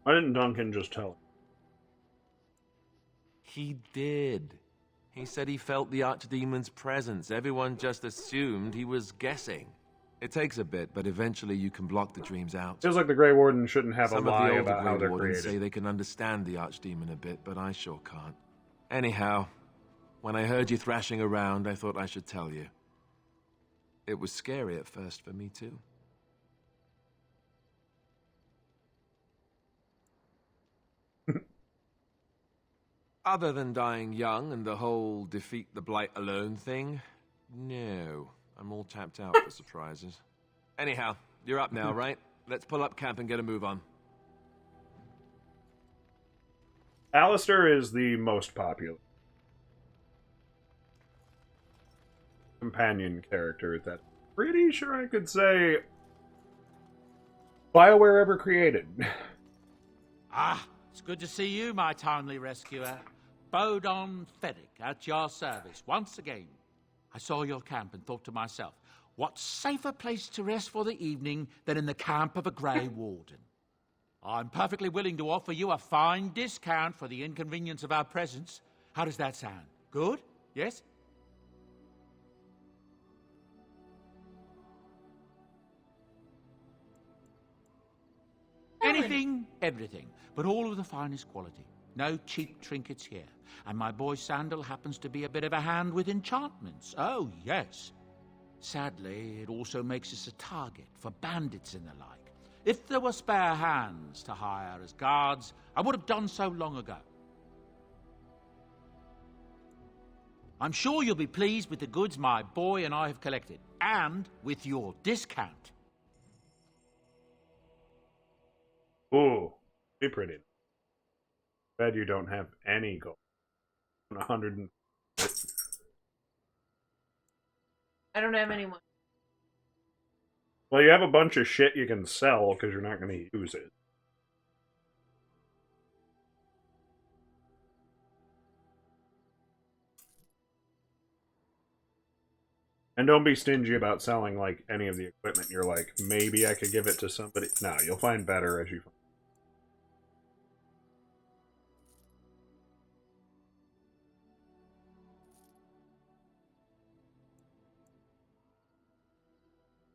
Why didn't Duncan just tell? He did. He said he felt the Archdemon's presence. Everyone just assumed he was guessing. It takes a bit, but eventually you can block the dreams out. Feels like the Grey Warden shouldn't have Some a lie of the about older how Grey they're Wardens created. say they can understand the Archdemon a bit, but I sure can't. Anyhow, when I heard you thrashing around, I thought I should tell you. It was scary at first for me, too. Other than dying young and the whole defeat the Blight alone thing, no. I'm all tapped out for surprises. Anyhow, you're up now, right? Let's pull up camp and get a move on. Alistair is the most popular companion character that pretty sure I could say BioWare ever created. Ah, it's good to see you, my timely rescuer. Bodon Feddick, at your service, once again. I saw your camp and thought to myself, what safer place to rest for the evening than in the camp of a Grey Warden? I'm perfectly willing to offer you a fine discount for the inconvenience of our presence. How does that sound? Good? Yes? Anything, everything, but all of the finest quality. No cheap trinkets here. And my boy Sandal happens to be a bit of a hand with enchantments. Oh, yes. Sadly, it also makes us a target for bandits and the like. If there were spare hands to hire as guards, I would have done so long ago. I'm sure you'll be pleased with the goods my boy and I have collected, and with your discount. Ooh, be pretty. Bet you don't have any gold. 100 and... I don't have any money. Well, you have a bunch of shit you can sell because you're not going to use it. And don't be stingy about selling, like, any of the equipment. You're like, maybe I could give it to somebody. No, you'll find better as you find.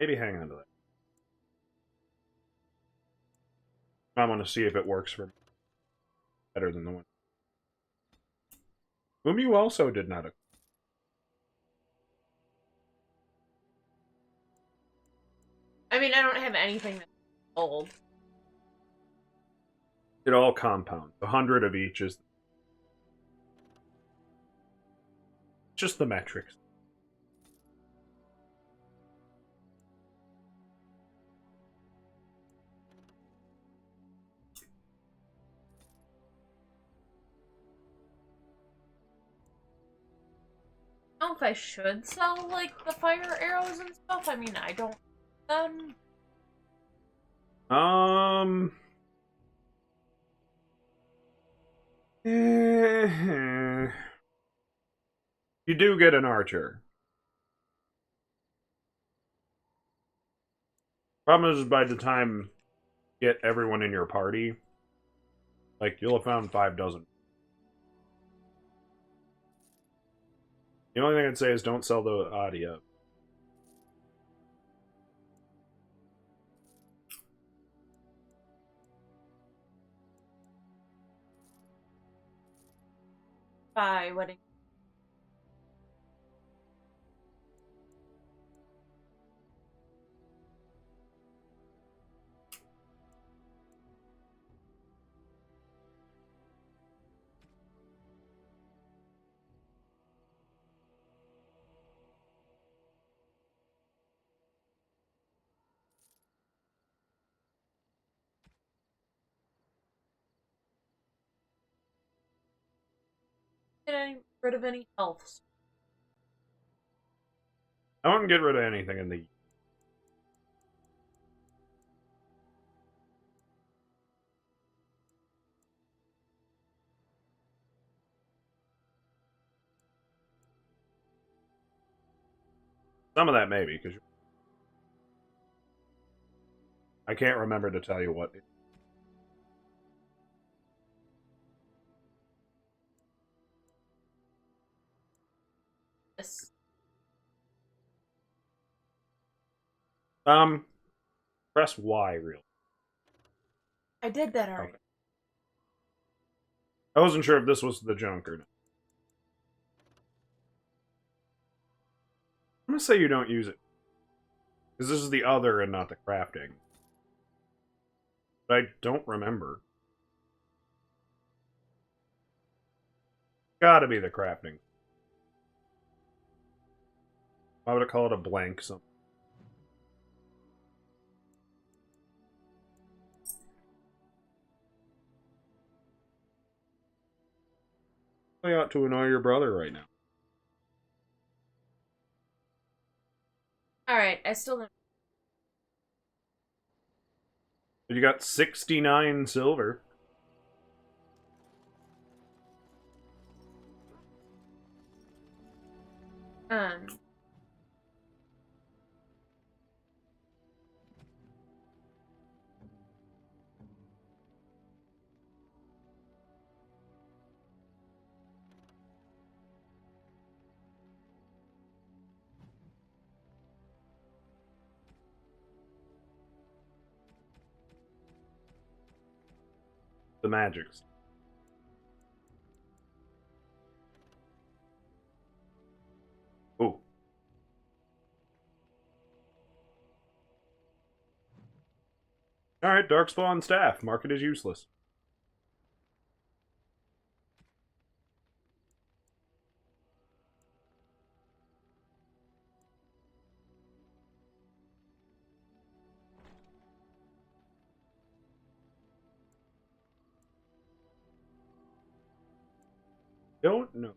Maybe hang on to that. I want to see if it works for me. Better than the one. Whom you also did not acquire. I mean, I don't have anything that's old. It all compounds. 100 of each is just the metrics. I don't know if I should sell, like, the fire arrows and stuff. I mean, I don't... You do get an archer. Problem is, by the time you get everyone in your party, like, you'll have found 5 dozen. The only thing I'd say is don't sell the audio. Bye, wedding. get rid of any elves. I wouldn't get rid of anything in the... Some of that maybe, because I can't remember to tell you what. Yes. Press Y, real. I did that already. Okay. I wasn't sure if this was the junk or not. I'm gonna say you don't use it. Because this is the other and not the crafting. But I don't remember. Gotta be the crafting. Why would I call it a blank something? I ought to annoy your brother right now. Alright, I still don't. You got 69 silver. The magics. Ooh. Alright, Darkspawn staff. Mark it as useless. Don't know.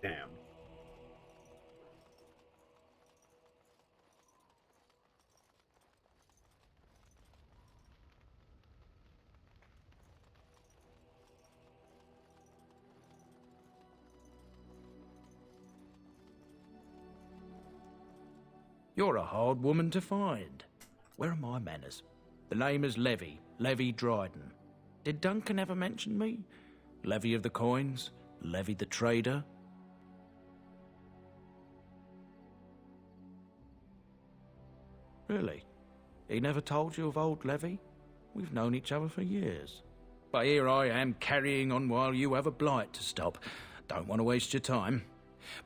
Damn. You're a hard woman to find. Where are my manners? The name is Levy, Levy Dryden. Did Duncan ever mention me? Levy of the coins? Levy the trader? Really? He never told you of old Levy? We've known each other for years. But here I am carrying on while you have a blight to stop. Don't want to waste your time.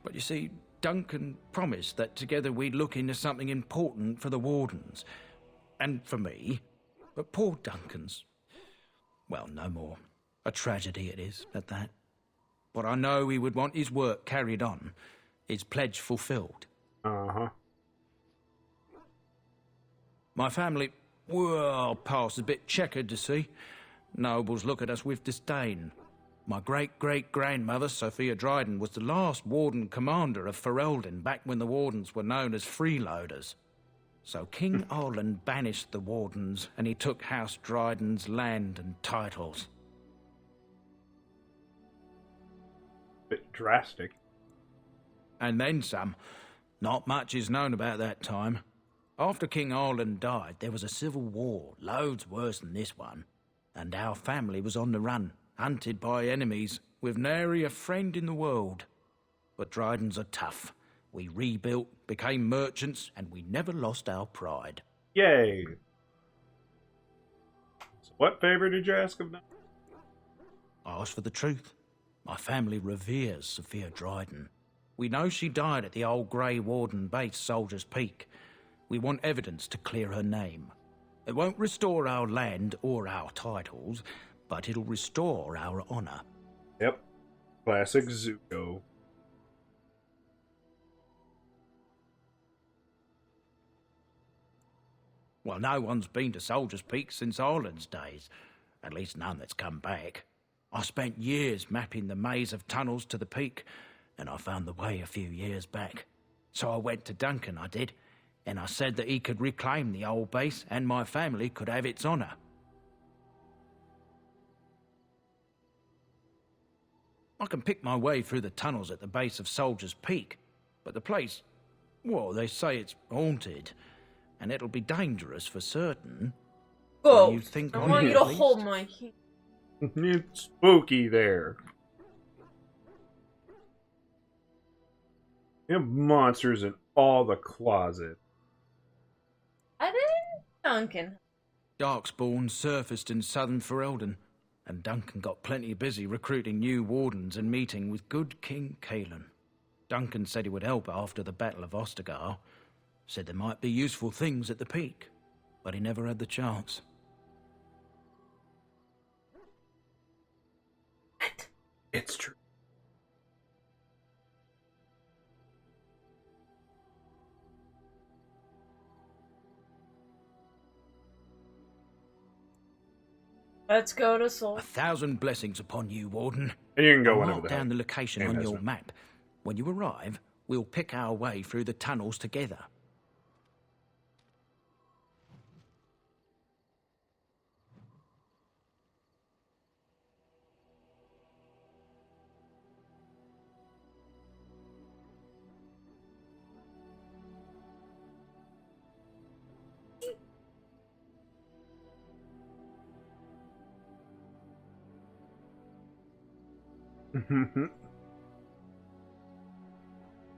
But you see, Duncan promised that together we'd look into something important for the Wardens. And for me. But poor Duncan's... well, no more. A tragedy it is, at that. But I know he would want his work carried on. His pledge fulfilled. Uh-huh. My family, well, past a bit checkered, to see. Nobles look at us with disdain. My great-great-grandmother, Sophia Dryden, was the last Warden commander of Ferelden back when the Wardens were known as freeloaders. So King Arland banished the Wardens, and he took House Dryden's land and titles. Bit drastic. And then some. Not much is known about that time. After King Arland died, there was a civil war, loads worse than this one. And our family was on the run, hunted by enemies, with nary a friend in the world. But Drydens are tough. We rebuilt, became merchants, and we never lost our pride. Yay! So what favor did you ask of them? I asked for the truth. My family reveres Sophia Dryden. We know she died at the old Grey Warden base, Soldier's Peak. We want evidence to clear her name. It won't restore our land or our titles, but it'll restore our honor. Yep. Classic Zuko. Well, no one's been to Soldier's Peak since Ireland's days. At least none that's come back. I spent years mapping the maze of tunnels to the peak, and I found the way a few years back. So I went to Duncan, I did, and I said that he could reclaim the old base and my family could have its honour. I can pick my way through the tunnels at the base of Soldier's Peak, but the place, well, they say it's haunted, and it'll be dangerous for certain. Go. You think I want you to hold my hand. It's spooky there. You have monsters in all the closets. I didn't, Duncan. Darkspawn surfaced in southern Ferelden, and Duncan got plenty busy recruiting new wardens and meeting with good King Cailan. Duncan said he would help after the Battle of Ostagar. Said there might be useful things at the peak, but he never had the chance. It's true. Let's go to Soul. 1,000 blessings upon you, Warden. And you can go I'll whenever mark the down the location game on has your one. map. When you arrive, we'll pick our way through the tunnels together.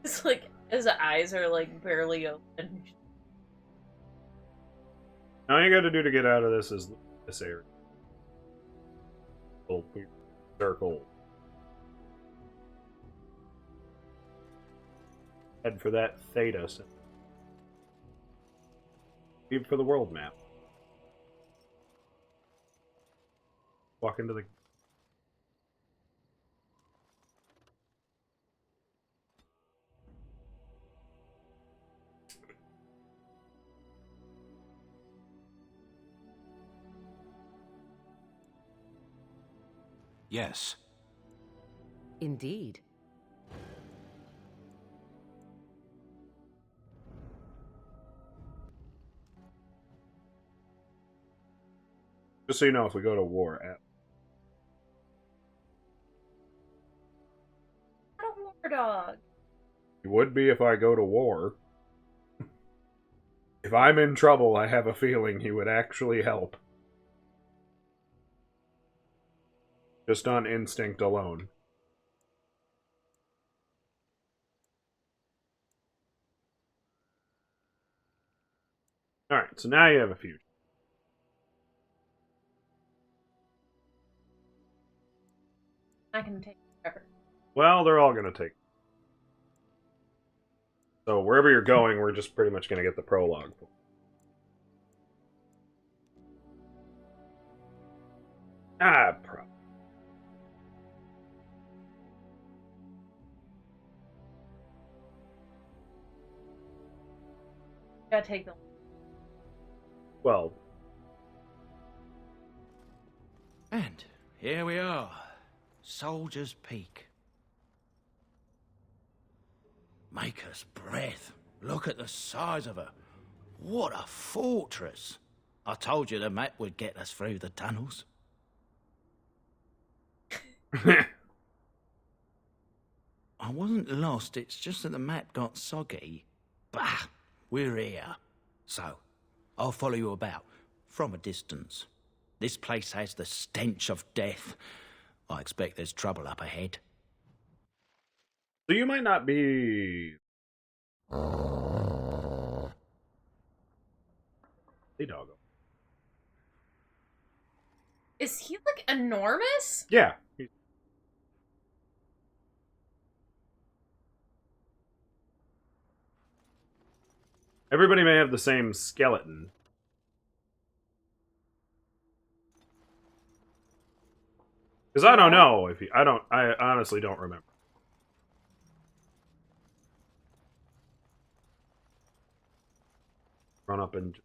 It's like his eyes are like barely open. All you gotta do to get out of this is this area. Little weird circle. Head for that theta. Leave for the world map. Walk into the... Yes. Indeed. Just so you know, if we go to war at... Not a war dog. You would be if I go to war. If I'm in trouble, I have a feeling he would actually help. Just on instinct alone. Alright, so now you have a future. I can take forever. Well, they're all gonna take. So wherever you're going, we're just pretty much gonna get the prologue. Pro. Gotta take them. Well. And here we are. Soldier's Peak. Maker's breath. Look at the size of her. What a fortress. I told you the map would get us through the tunnels. I wasn't lost, it's just that the map got soggy. Bah, we're here. So, I'll follow you about, from a distance. This place has the stench of death. I expect there's trouble up ahead. So you might not be... Hey, doggo. Is he like enormous? Yeah. Everybody may have the same skeleton. Because I don't know if I honestly don't remember. Run up and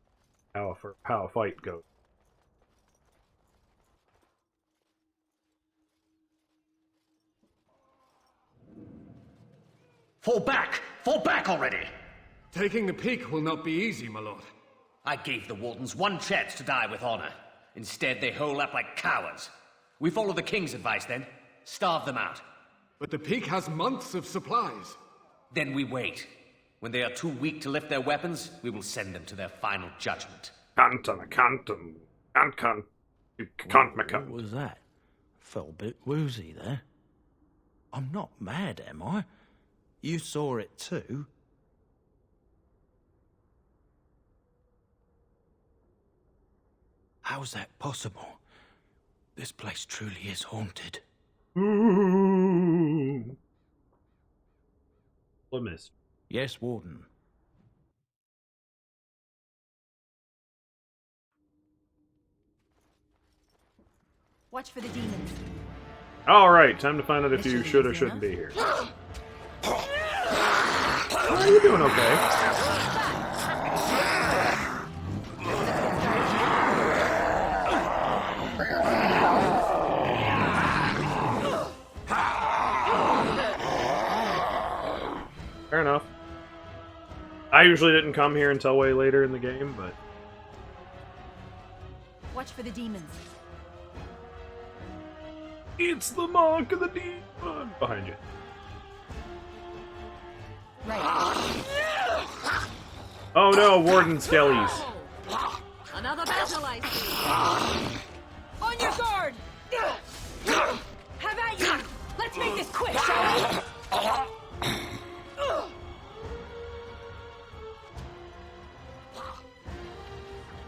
how a fight goes. Fall back! Fall back already! Taking the peak will not be easy, my lord. I gave the Wardens one chance to die with honor. Instead, they hole up like cowards. We follow the King's advice, then. Starve them out. But the peak has months of supplies. Then we wait. When they are too weak to lift their weapons, we will send them to their final judgment. What was that? Felt a bit woozy there. I'm not mad, am I? You saw it too. How's that possible? This place truly is haunted. Ooh. Mist. Yes, Warden. Watch for the demons. Alright, time to find out if you should or shouldn't be here. Oh, you're doing okay. Fair enough. I usually didn't come here until way later in the game, but... Watch for the demons. It's the mark of the demon! Behind you. Right. Oh no, Warden Skellies. Another battle, I see. On your guard! Have at you! Let's make this quick, shall we?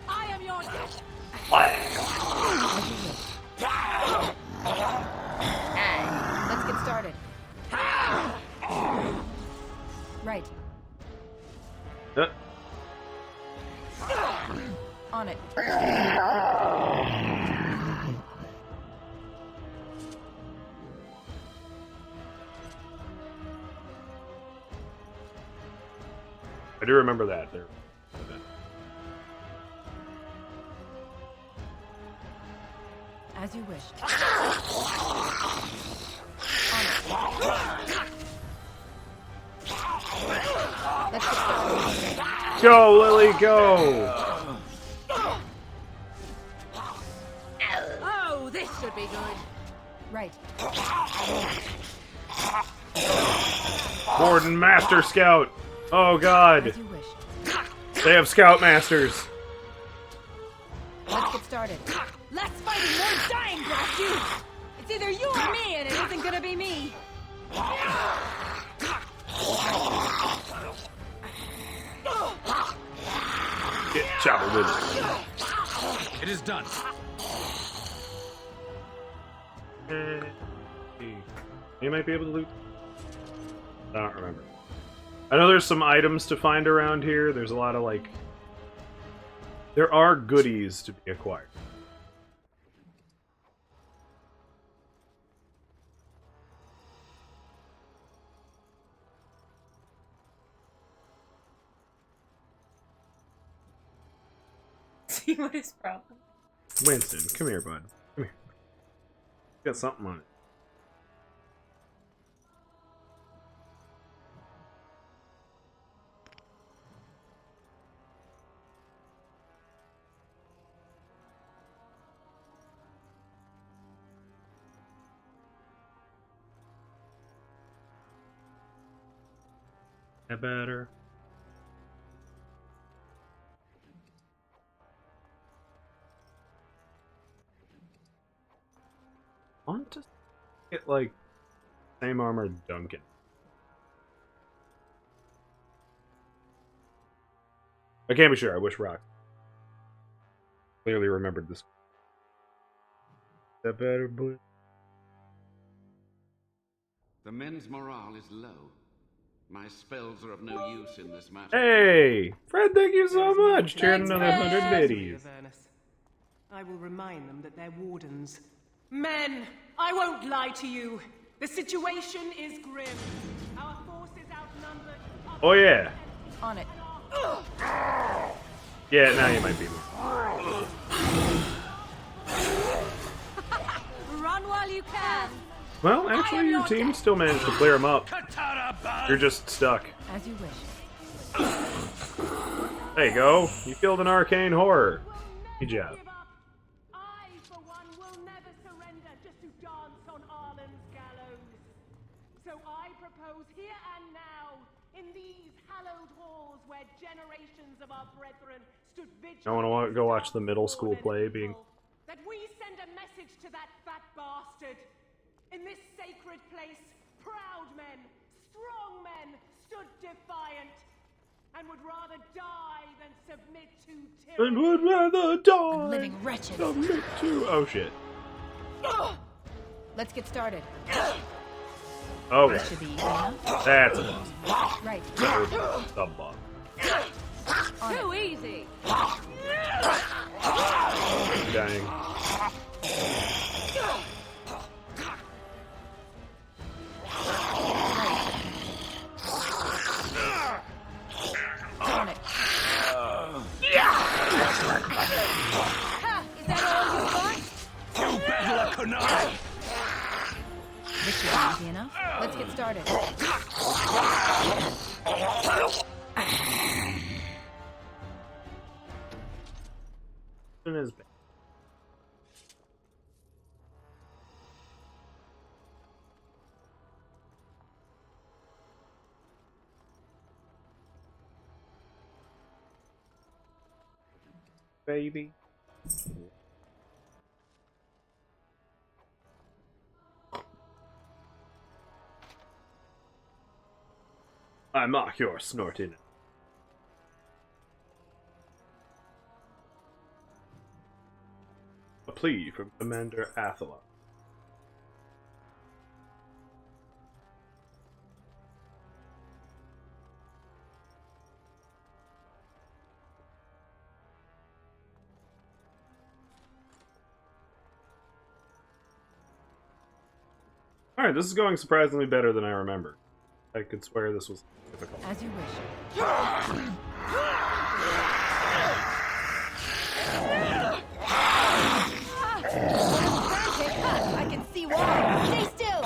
I am your let's get started. Right. On it. I do remember that there. As you wish. Let's get started. Go, Lily, go! Oh, this should be good. Right. Warden Master Scout! Oh god! As you wish. They have Scout Masters! Let's get started. Less fighting, more dying, blast you! It's either you or me, and it isn't gonna be me! Get chopper with it. It is done. You might be able to loot. I don't remember. I know there's some items to find around here. There's a lot of, like... There are goodies to be acquired. See what his problem? Winston, come here, bud. Come here. Got something on it. That better. I want to get, like, same armor Duncan. I can't be sure. I wish Rock clearly remembered this. That better, blue. The men's morale is low. My spells are of no use in this matter. Hey! Fred, thank you so much! Cheering another 100 biddies. I will remind them that they're wardens. Men, I won't lie to you. The situation is grim. Our forces outnumbered. Oh yeah. On it. Yeah, now you might be. Run while you can. Well, actually, your team still managed to clear them up. You're just stuck. As you wish. There you go. You killed an arcane horror. Good job. I, for one, will never surrender just to dance on Arlen's gallows. So I propose here and now, in these hallowed halls where generations of our brethren stood vigilant, I want to go watch the middle school play being... that we send a message to that fat bastard. In this sacred place, proud men, strong men stood defiant, and would rather die than submit to tyranny. And would rather die living wretches. Submit to... Oh shit. Let's get started. Okay. This should be easy enough. That's a boss. Right. Sub-boss. Too easy. Dying. On it. Ha! Is that all you got? You better kunai! This should be easy enough. Let's get started. It is bad. Baby. I mark your snorting. A plea from Commander Athelon. Alright, this is going surprisingly better than I remember. I could swear this was difficult. As you wish. I can see why. Stay still.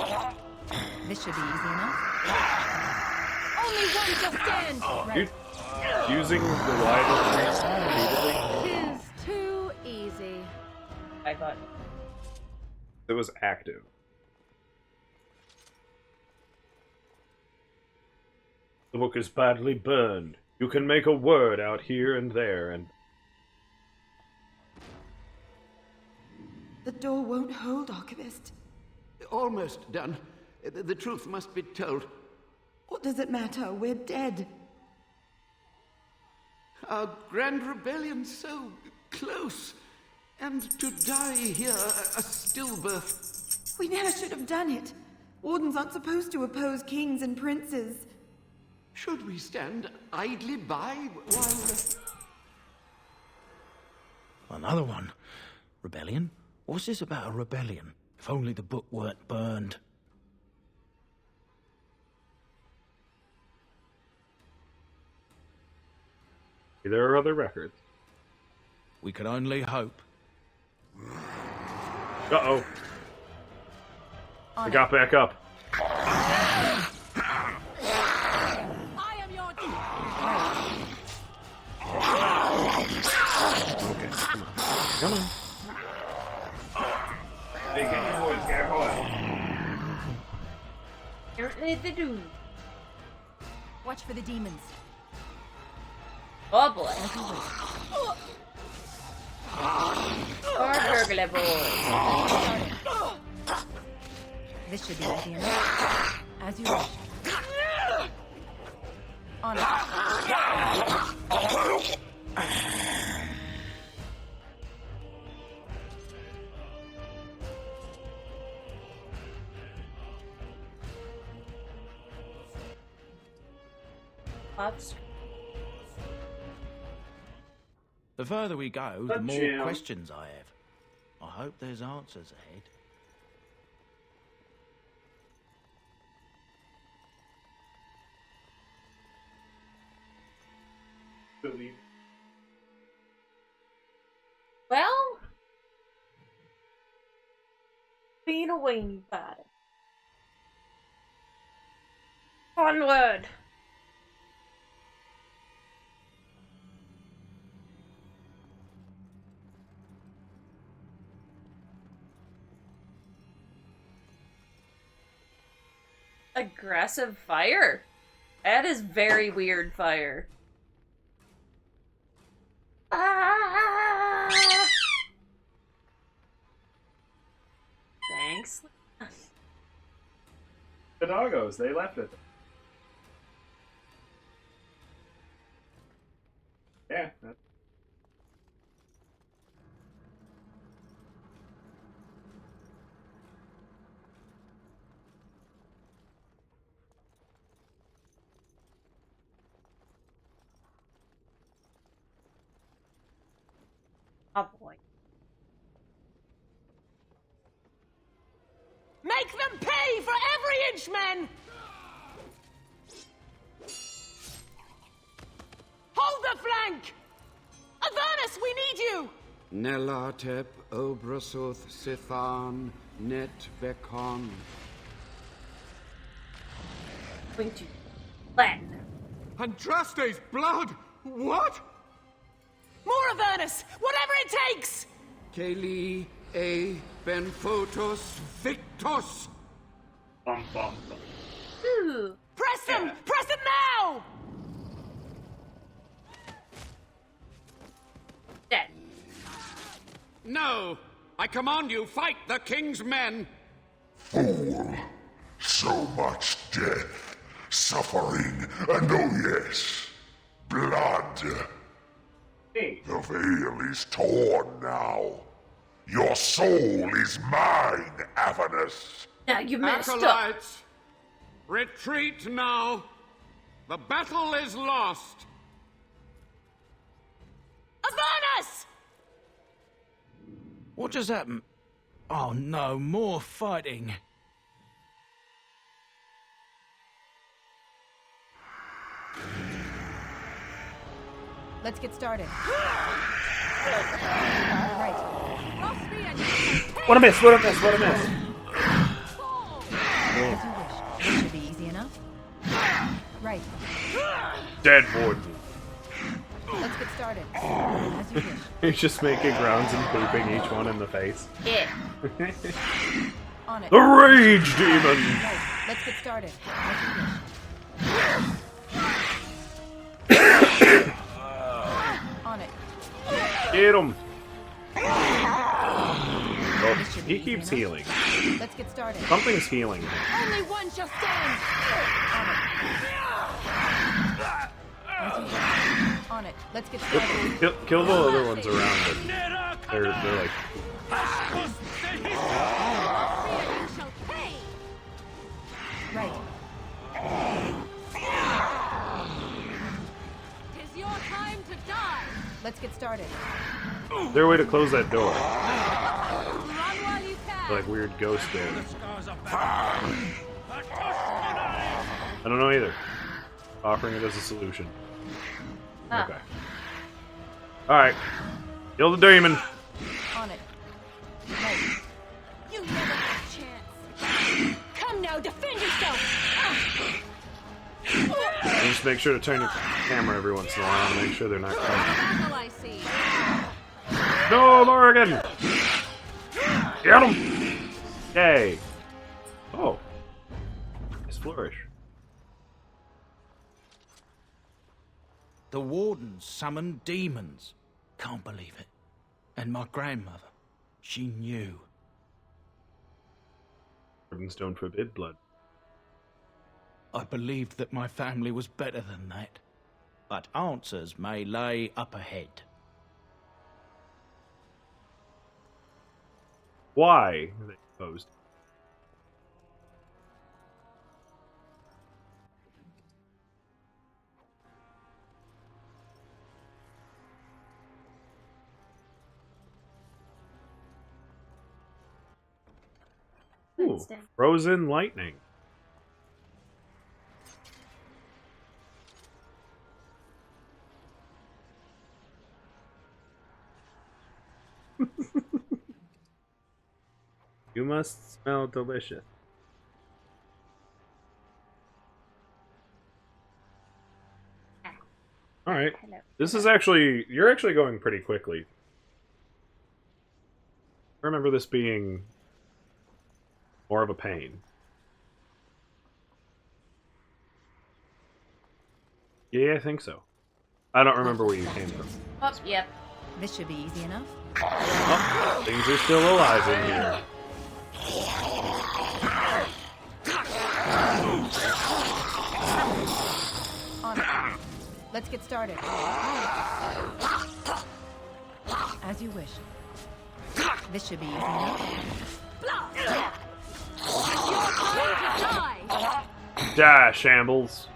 This should be easy enough. Only one just stand. Right. Using the rider repeatedly. Tis too easy. I thought. It was active. The book is badly burned. You can make a word out here and there, and... The door won't hold, Archivist. Almost done. The truth must be told. What does it matter? We're dead. Our grand rebellion so close. And to die here, a stillbirth. We never should have done it. Wardens aren't supposed to oppose kings and princes. Should we stand idly by while... Another one. Rebellion? What's this about a rebellion? If only the book weren't burned. There are other records. We can only hope. Uh-oh. I got back up. I am your Okay, come on. Hey, get your boys, get Apparently they do. Watch for the demons. Oh boy. Or burglar boy. This should be easy enough. As you wish. On it. That's The further we go, the more Jim. questions I have. I hope there's answers ahead. well. Being away, you got it. Onward. Aggressive fire? That is very weird fire. Ah! Thanks. The doggos, they left it. Yeah. Oh boy. Make them pay for every inch, men! Hold the flank! Avernus, we need you! Nelatep Obrasoth Sithan Net Vekon. Going to Latin. Andraste's blood! What? More Avernus! Whatever it takes! Keli E Benfotos Victos. Bum, bum, bum. Ooh. Press them! Yeah. Press them now! Dead. No! I command you, fight the king's men! Fool! So much death, suffering, and oh yes, blood. Hey. The veil is torn now. Your soul is mine, Avernus. Now you messed up. Acolytes, retreat now. The battle is lost. Avernus! What just happened? Oh no, more fighting. Let's get started. What a miss, what a miss, what a miss. As you wish. This should be easy enough. Right. Dead Warden. Let's get started. As you wish. He's just making rounds and pooping each one in the face. Yeah. On it. The Rage Demon! Right. Let's get started. As you wish. On it. Get him! Oh, he keeps healing. Let's get started. Something's healing. Only one shall stand! On it. Let's get started. Kill the other ones around it. They're like... Right. Tis your time to die! Let's get started. Is there a way to close that door? Run while you can! Like weird ghost door. I don't know either. Offering it as a solution. Ah. Okay. Alright. Kill the demon. On it. Right. You never had a chance! Come now, defend yourself! And just make sure to turn your camera every once in a while to make sure they're not coming. Battle I see. No, Morrigan! Get him! Yay! Oh. Nice flourish. The wardens summoned demons. Can't believe it. And my grandmother, she knew. Wardens don't forbid blood. I believed that my family was better than that. But answers may lay up ahead. Why? They posed. Oh, frozen lightning. You must smell delicious. All right. This is actually, you're actually going pretty quickly. I remember this being more of a pain. Yeah, I think so. I don't remember where you came from. Oh, yep. This should be easy enough. Oh, things are still alive in here. Let's get started. As you wish. This should be easy enough. Die, Shambles.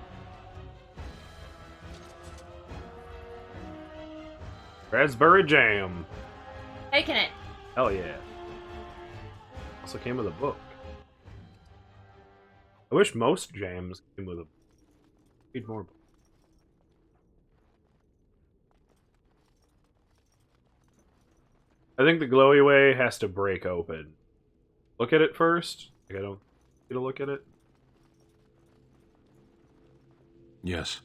Raspberry jam. Taking it. Hell yeah. Also came with a book. I wish most jams came with a book. Need more books. I think the glowy way has to break open. Look at it first. Like, I don't get a look at it. Yes,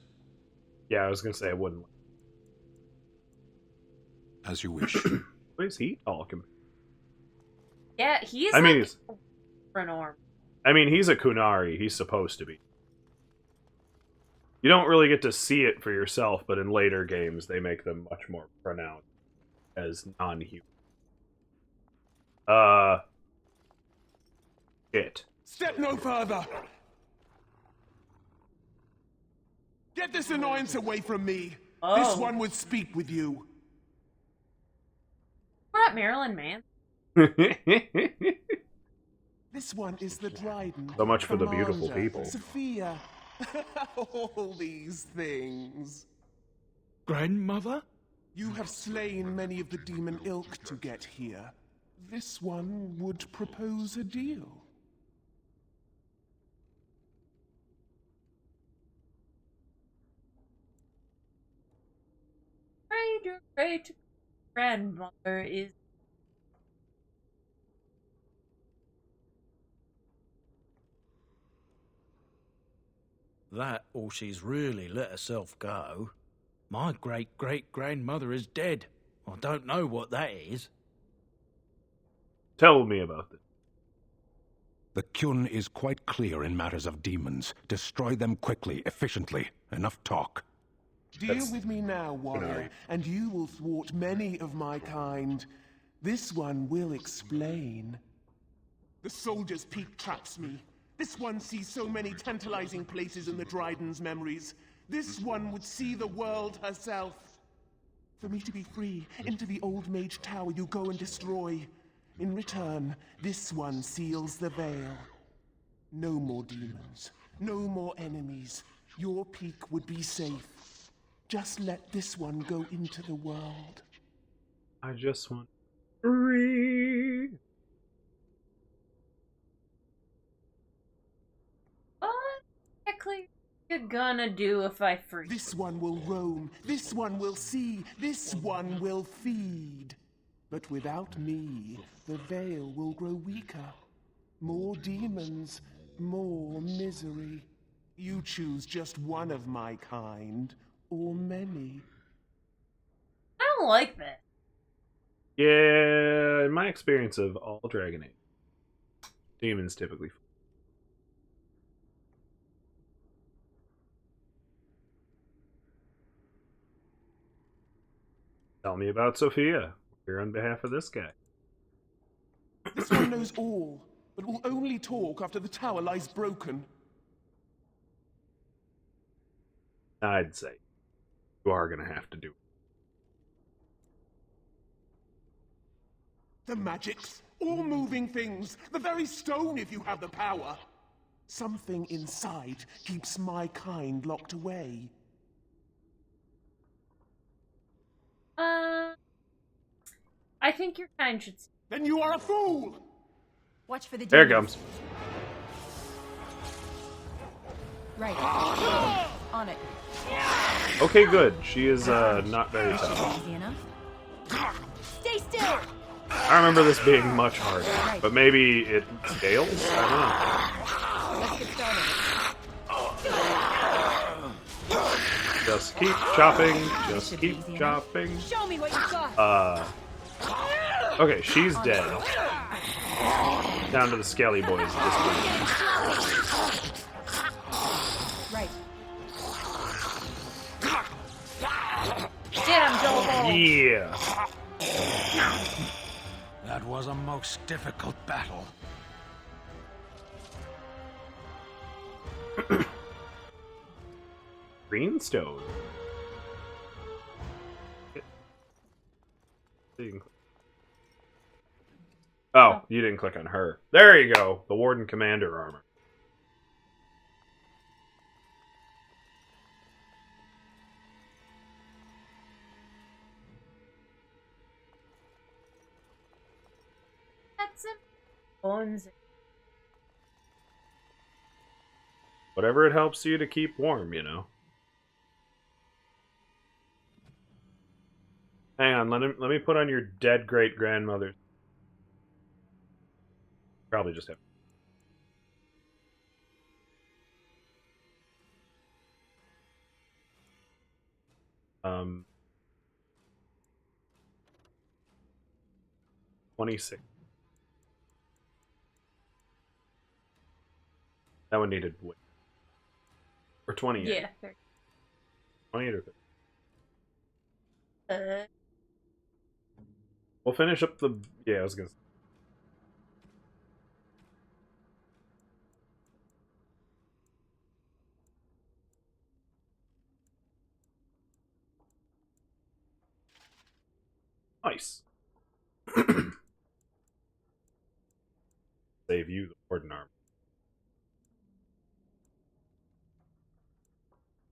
Yeah, I was gonna say I wouldn't. as you wish. What is he talking? Yeah, he's I mean, like Renorm. I mean, he's a Kunari. He's supposed to be. You don't really get to see it for yourself, but in later games, they make them much more pronounced as non-human. It. Step no further! Get this annoyance away from me! Oh. This one would speak with you. We're at Maryland, man. This one is the Dryden. So much for the beautiful Commander, people. Sophia. All these things. Grandmother? You have slain many of the demon ilk to get here. This one would propose a deal. Your great grandmother is. That, or she's really let herself go. My great-great-grandmother is dead. I don't know what that is. Tell me about this. The Kyun is quite clear in matters of demons. Destroy them quickly, efficiently. Enough talk. Deal with me now, warrior, and you will thwart many of my kind. This one will explain. The soldier's peak traps me. This one sees so many tantalizing places in the Dryden's memories. This one would see the world herself. For me to be free, into the old mage tower you go and destroy. In return, this one seals the veil. No more demons. No more enemies. Your peak would be safe. Just let this one go into the world. I just want free. What exactly you gonna do if I free? This one will roam. This one will see. This one will feed. But without me, the veil will grow weaker. More demons, more misery. You choose just one of my kind. Or many. I don't like that. Yeah, in my experience of all Dragon Age, demons typically. Tell me about Sophia. We're on behalf of this guy. This one knows all, but will only talk after the tower lies broken. I'd say you are gonna have to do it. The magics, all moving things, the very stone if you have the power. Something inside keeps my kind locked away. I think your kind should. Then you are a fool! Watch for the There it demons. comes. Right. On it. Okay, good. She is not very tough. Easy enough. Stay still. I remember this being much harder, but maybe it scales? I Let's get started. don't know. Just keep chopping. Just keep chopping. Show me what you got. Okay, she's dead. Down to the scaly boys at this point. Right. Get him, Joel. Yeah. That was a most difficult battle. Greenstone. Oh, you didn't click on her. There you go. The Warden Commander armor. That's it. Bones. Whatever it helps you to keep warm, you know. Hang on, let me put on your dead great grandmother. Probably just have. 26. That one needed wood. Or 28. Yeah. 28 or 30. 30. We'll finish up the... Yeah, I was gonna... Nice. Save you the Warden armor.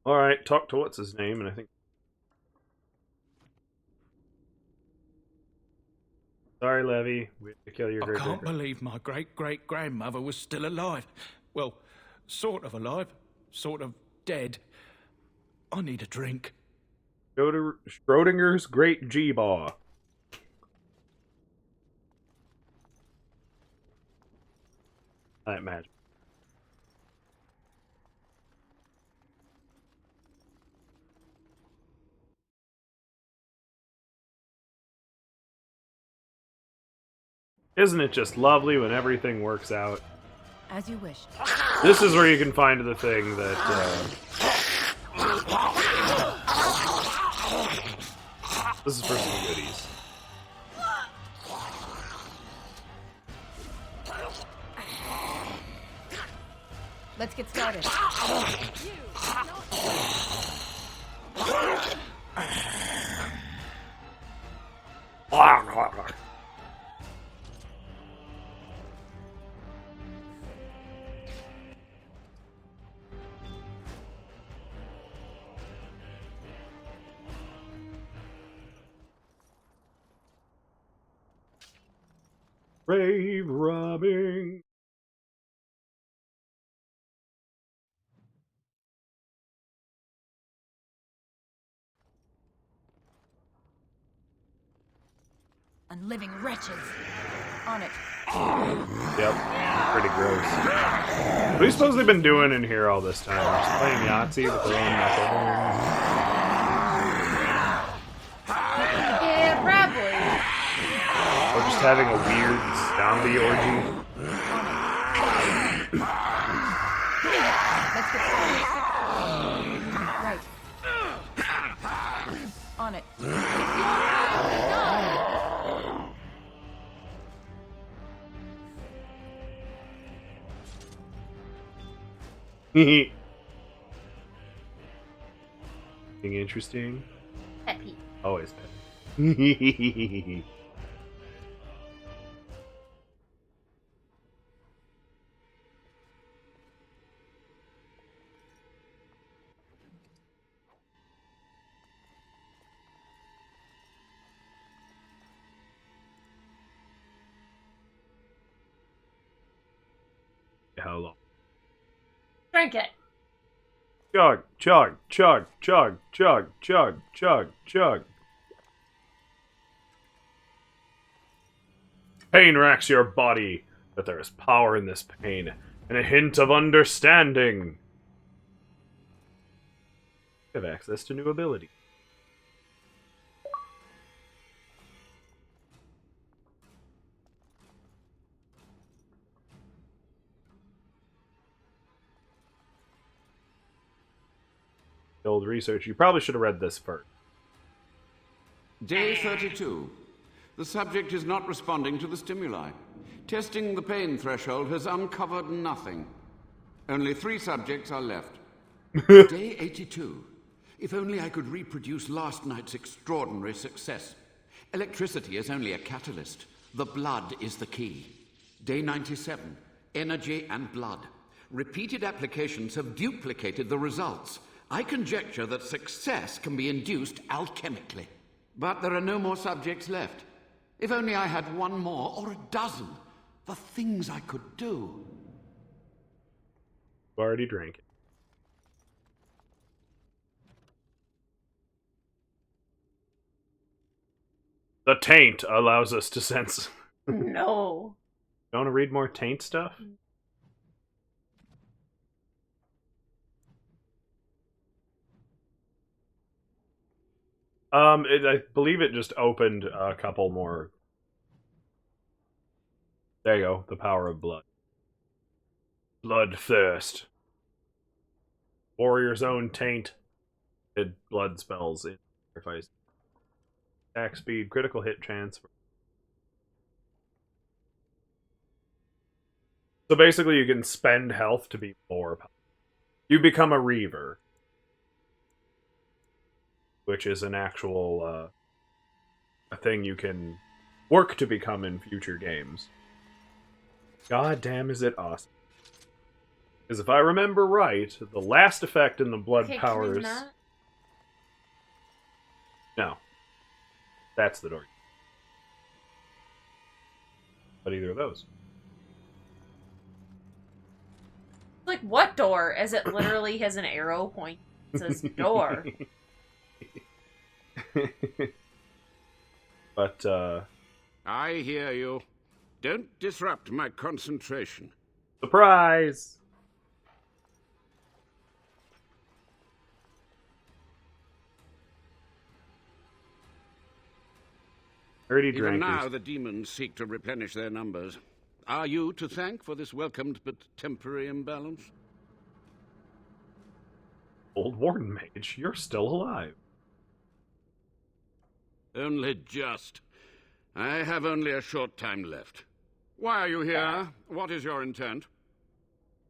Alright, talk to what's his name, and I think... Sorry, Levy. We have to kill your I great can't believe my great-great-grandmother was still alive. Well, sort of alive, sort of dead. I need a drink. Schrodinger's Great G-Baw. I imagine. Isn't it just lovely when everything works out? As you wish. This is where you can find the thing that... This is for some goodies. Let's get started. Grave robbing. Unliving wretches. On it. Yep. Pretty gross. What do you suppose they've been doing in here all this time? Just playing Yahtzee with their own knuckle. Yeah, probably. Or just having a weird zombie orgy. Let's get started. Right. On it. Anything interesting? Peppy. Always peppy. how long. Drink it. Chug, chug, chug, chug, chug, chug, chug, chug. Pain racks your body, but there is power in this pain, and a hint of understanding. You have access to new abilities. Old research. You probably should have read this first. Day 32. The subject is not responding to the stimuli. Testing the pain threshold has uncovered nothing. Only 3 subjects are left. Day 82. If only I could reproduce last night's extraordinary success. Electricity is only a catalyst. The blood is the key. Day 97. Energy and blood. Repeated applications have duplicated the results. I conjecture that success can be induced alchemically. But there are no more subjects left. If only I had 1 more, or a dozen. The things I could do. Already drank it. The taint allows us to sense. No. You want to read more taint stuff? I believe it just opened a couple more. There you go. The power of blood. Bloodthirst. Warrior's own taint. Blood spells in sacrifice. Attack speed, critical hit chance. So basically, you can spend health to be more powerful. You become a Reaver, which is an actual a thing you can work to become in future games. God damn, is it awesome! Because if I remember right, the last effect in the blood powers. No, that's the door. But either of those. Like, what door? As it literally has an arrow point. It says door. But, I hear you. Don't disrupt my concentration. Surprise! Even now, the demons seek to replenish their numbers. Are you to thank for this welcomed but temporary imbalance? Old Warden Mage, you're still alive. Only just. I have only a short time left. Why are you here? What is your intent?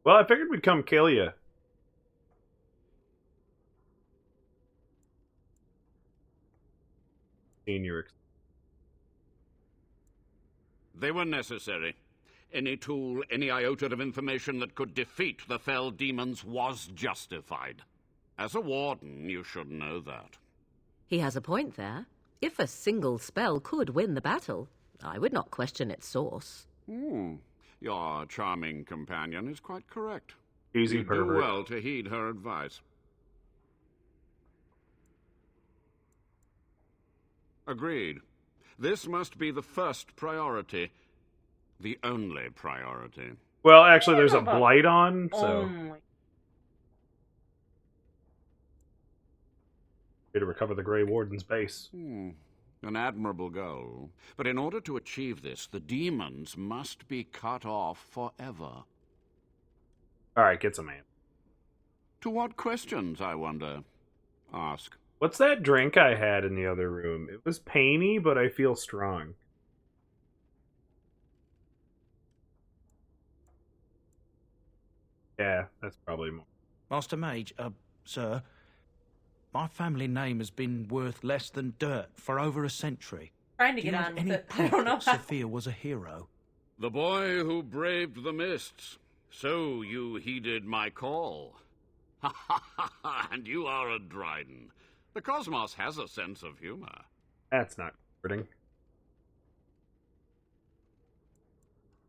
Well, I figured we'd come kill you. Senior. They were necessary. Any tool, any iota of information that could defeat the fell demons was justified. As a warden, you should know that. He has a point there. If a single spell could win the battle, I would not question its source. Your charming companion is quite correct. Easy you pervert. do well to heed her advice. Agreed. This must be the first priority. The only priority. Well, actually, there's a blight on, so... Only. To recover the Grey Warden's base. An admirable goal. But in order to achieve this, the demons must be cut off forever. Alright, get some man. To what questions, I wonder? Ask. What's that drink I had in the other room? It was painy, but I feel strong. Yeah, that's probably more. Master Mage, sir, my family name has been worth less than dirt for over a century. Trying to Do you get have on any with it. I proof don't know that how. Sophia was a hero? The boy who braved the mists. So you heeded my call. Ha ha ha ha! And you are a Dryden. The cosmos has a sense of humor. That's not comforting.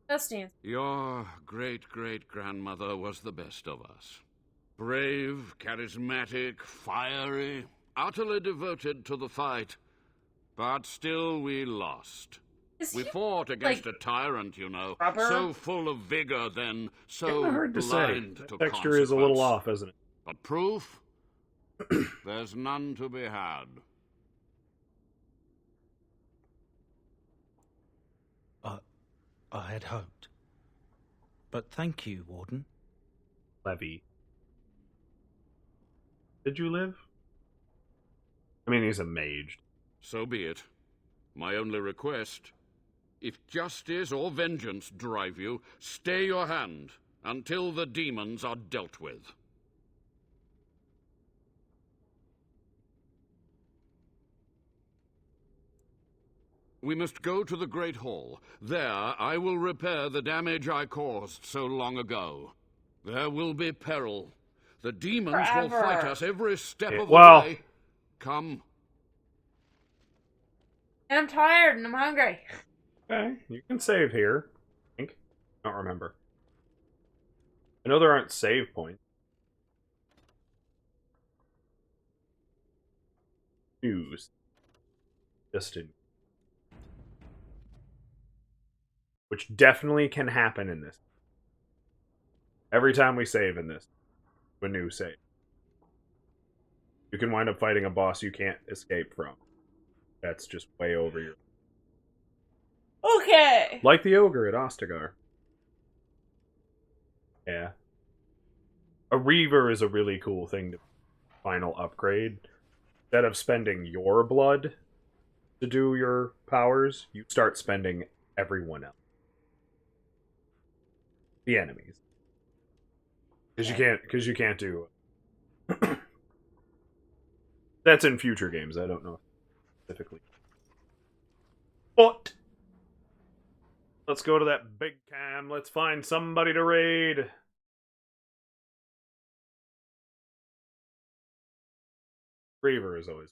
Justine. Your great-great-grandmother was the best of us. Brave, charismatic, fiery, utterly devoted to the fight. But still we lost. We fought against a tyrant, you know, so full of vigor then, so hard to say. blind That to texture is a little consequence. off, isn't it? But proof? There's none to be had. I had hoped. But thank you, Warden. Levy. Did you live? I mean, he's a mage. So be it. My only request, if justice or vengeance drive you, stay your hand until the demons are dealt with. We must go to the Great Hall. There I will repair the damage I caused so long ago. There will be peril. The demons will fight us every step of the way. Come. I'm tired and I'm hungry. Okay, you can save here. I think. I don't remember. I know there aren't save points. News. Justin. Which definitely can happen in this. Every time we save in this. A new save. You can wind up fighting a boss you can't escape from. That's just way over your... Okay. Like the ogre at Ostagar. Yeah. A Reaver is a really cool thing to final upgrade. Instead of spending your blood to do your powers, you start spending everyone else. The enemies. Because you can't do... That's in future games, I don't know specifically. But let's go to that big cam. Let's find somebody to raid. Reaver is always...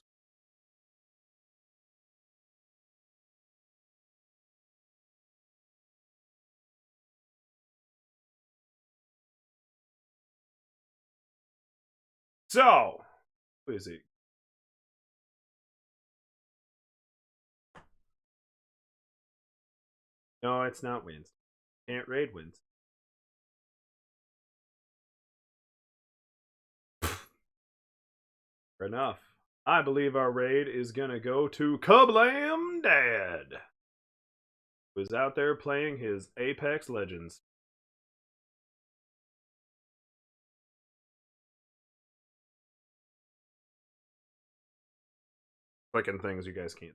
So, who is he? No, it's not Winston. Can't raid Winston. Fair enough. I believe our raid is gonna go to Kablam Dad, who's out there playing his Apex Legends. Clicking things you guys can't.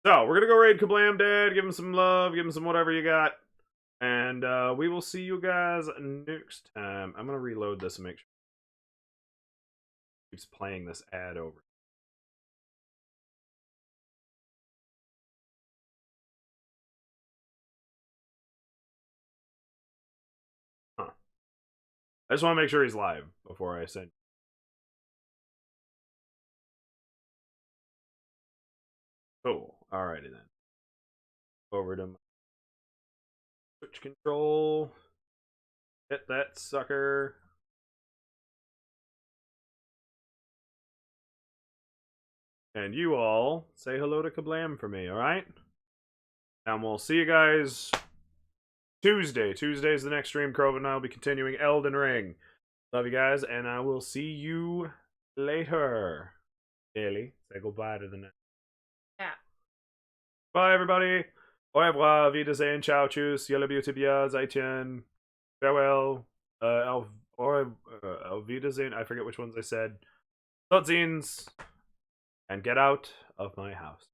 So, we're gonna go raid Kablam Dad, give him some love, give him some whatever you got. And we will see you guys next time. I'm gonna reload this and make sure it keeps playing this ad over. Huh. I just want to make sure he's live before I send. Cool. Alrighty then. Over to my switch control. Hit that sucker. And you all say hello to Kablam for me, alright? And we'll see you guys Tuesday. Tuesday's the next stream. Krovan and I will be continuing Elden Ring. Love you guys, and I will see you later. Daily, say goodbye to the next. Yeah. Bye, everybody. Au revoir, Wiedersehen, ciao, tschüss, Yellow Beauty, Bia, Zaitian, farewell, auf Wiedersehen, I forget which ones I said. Tot ziens, and get out of my house.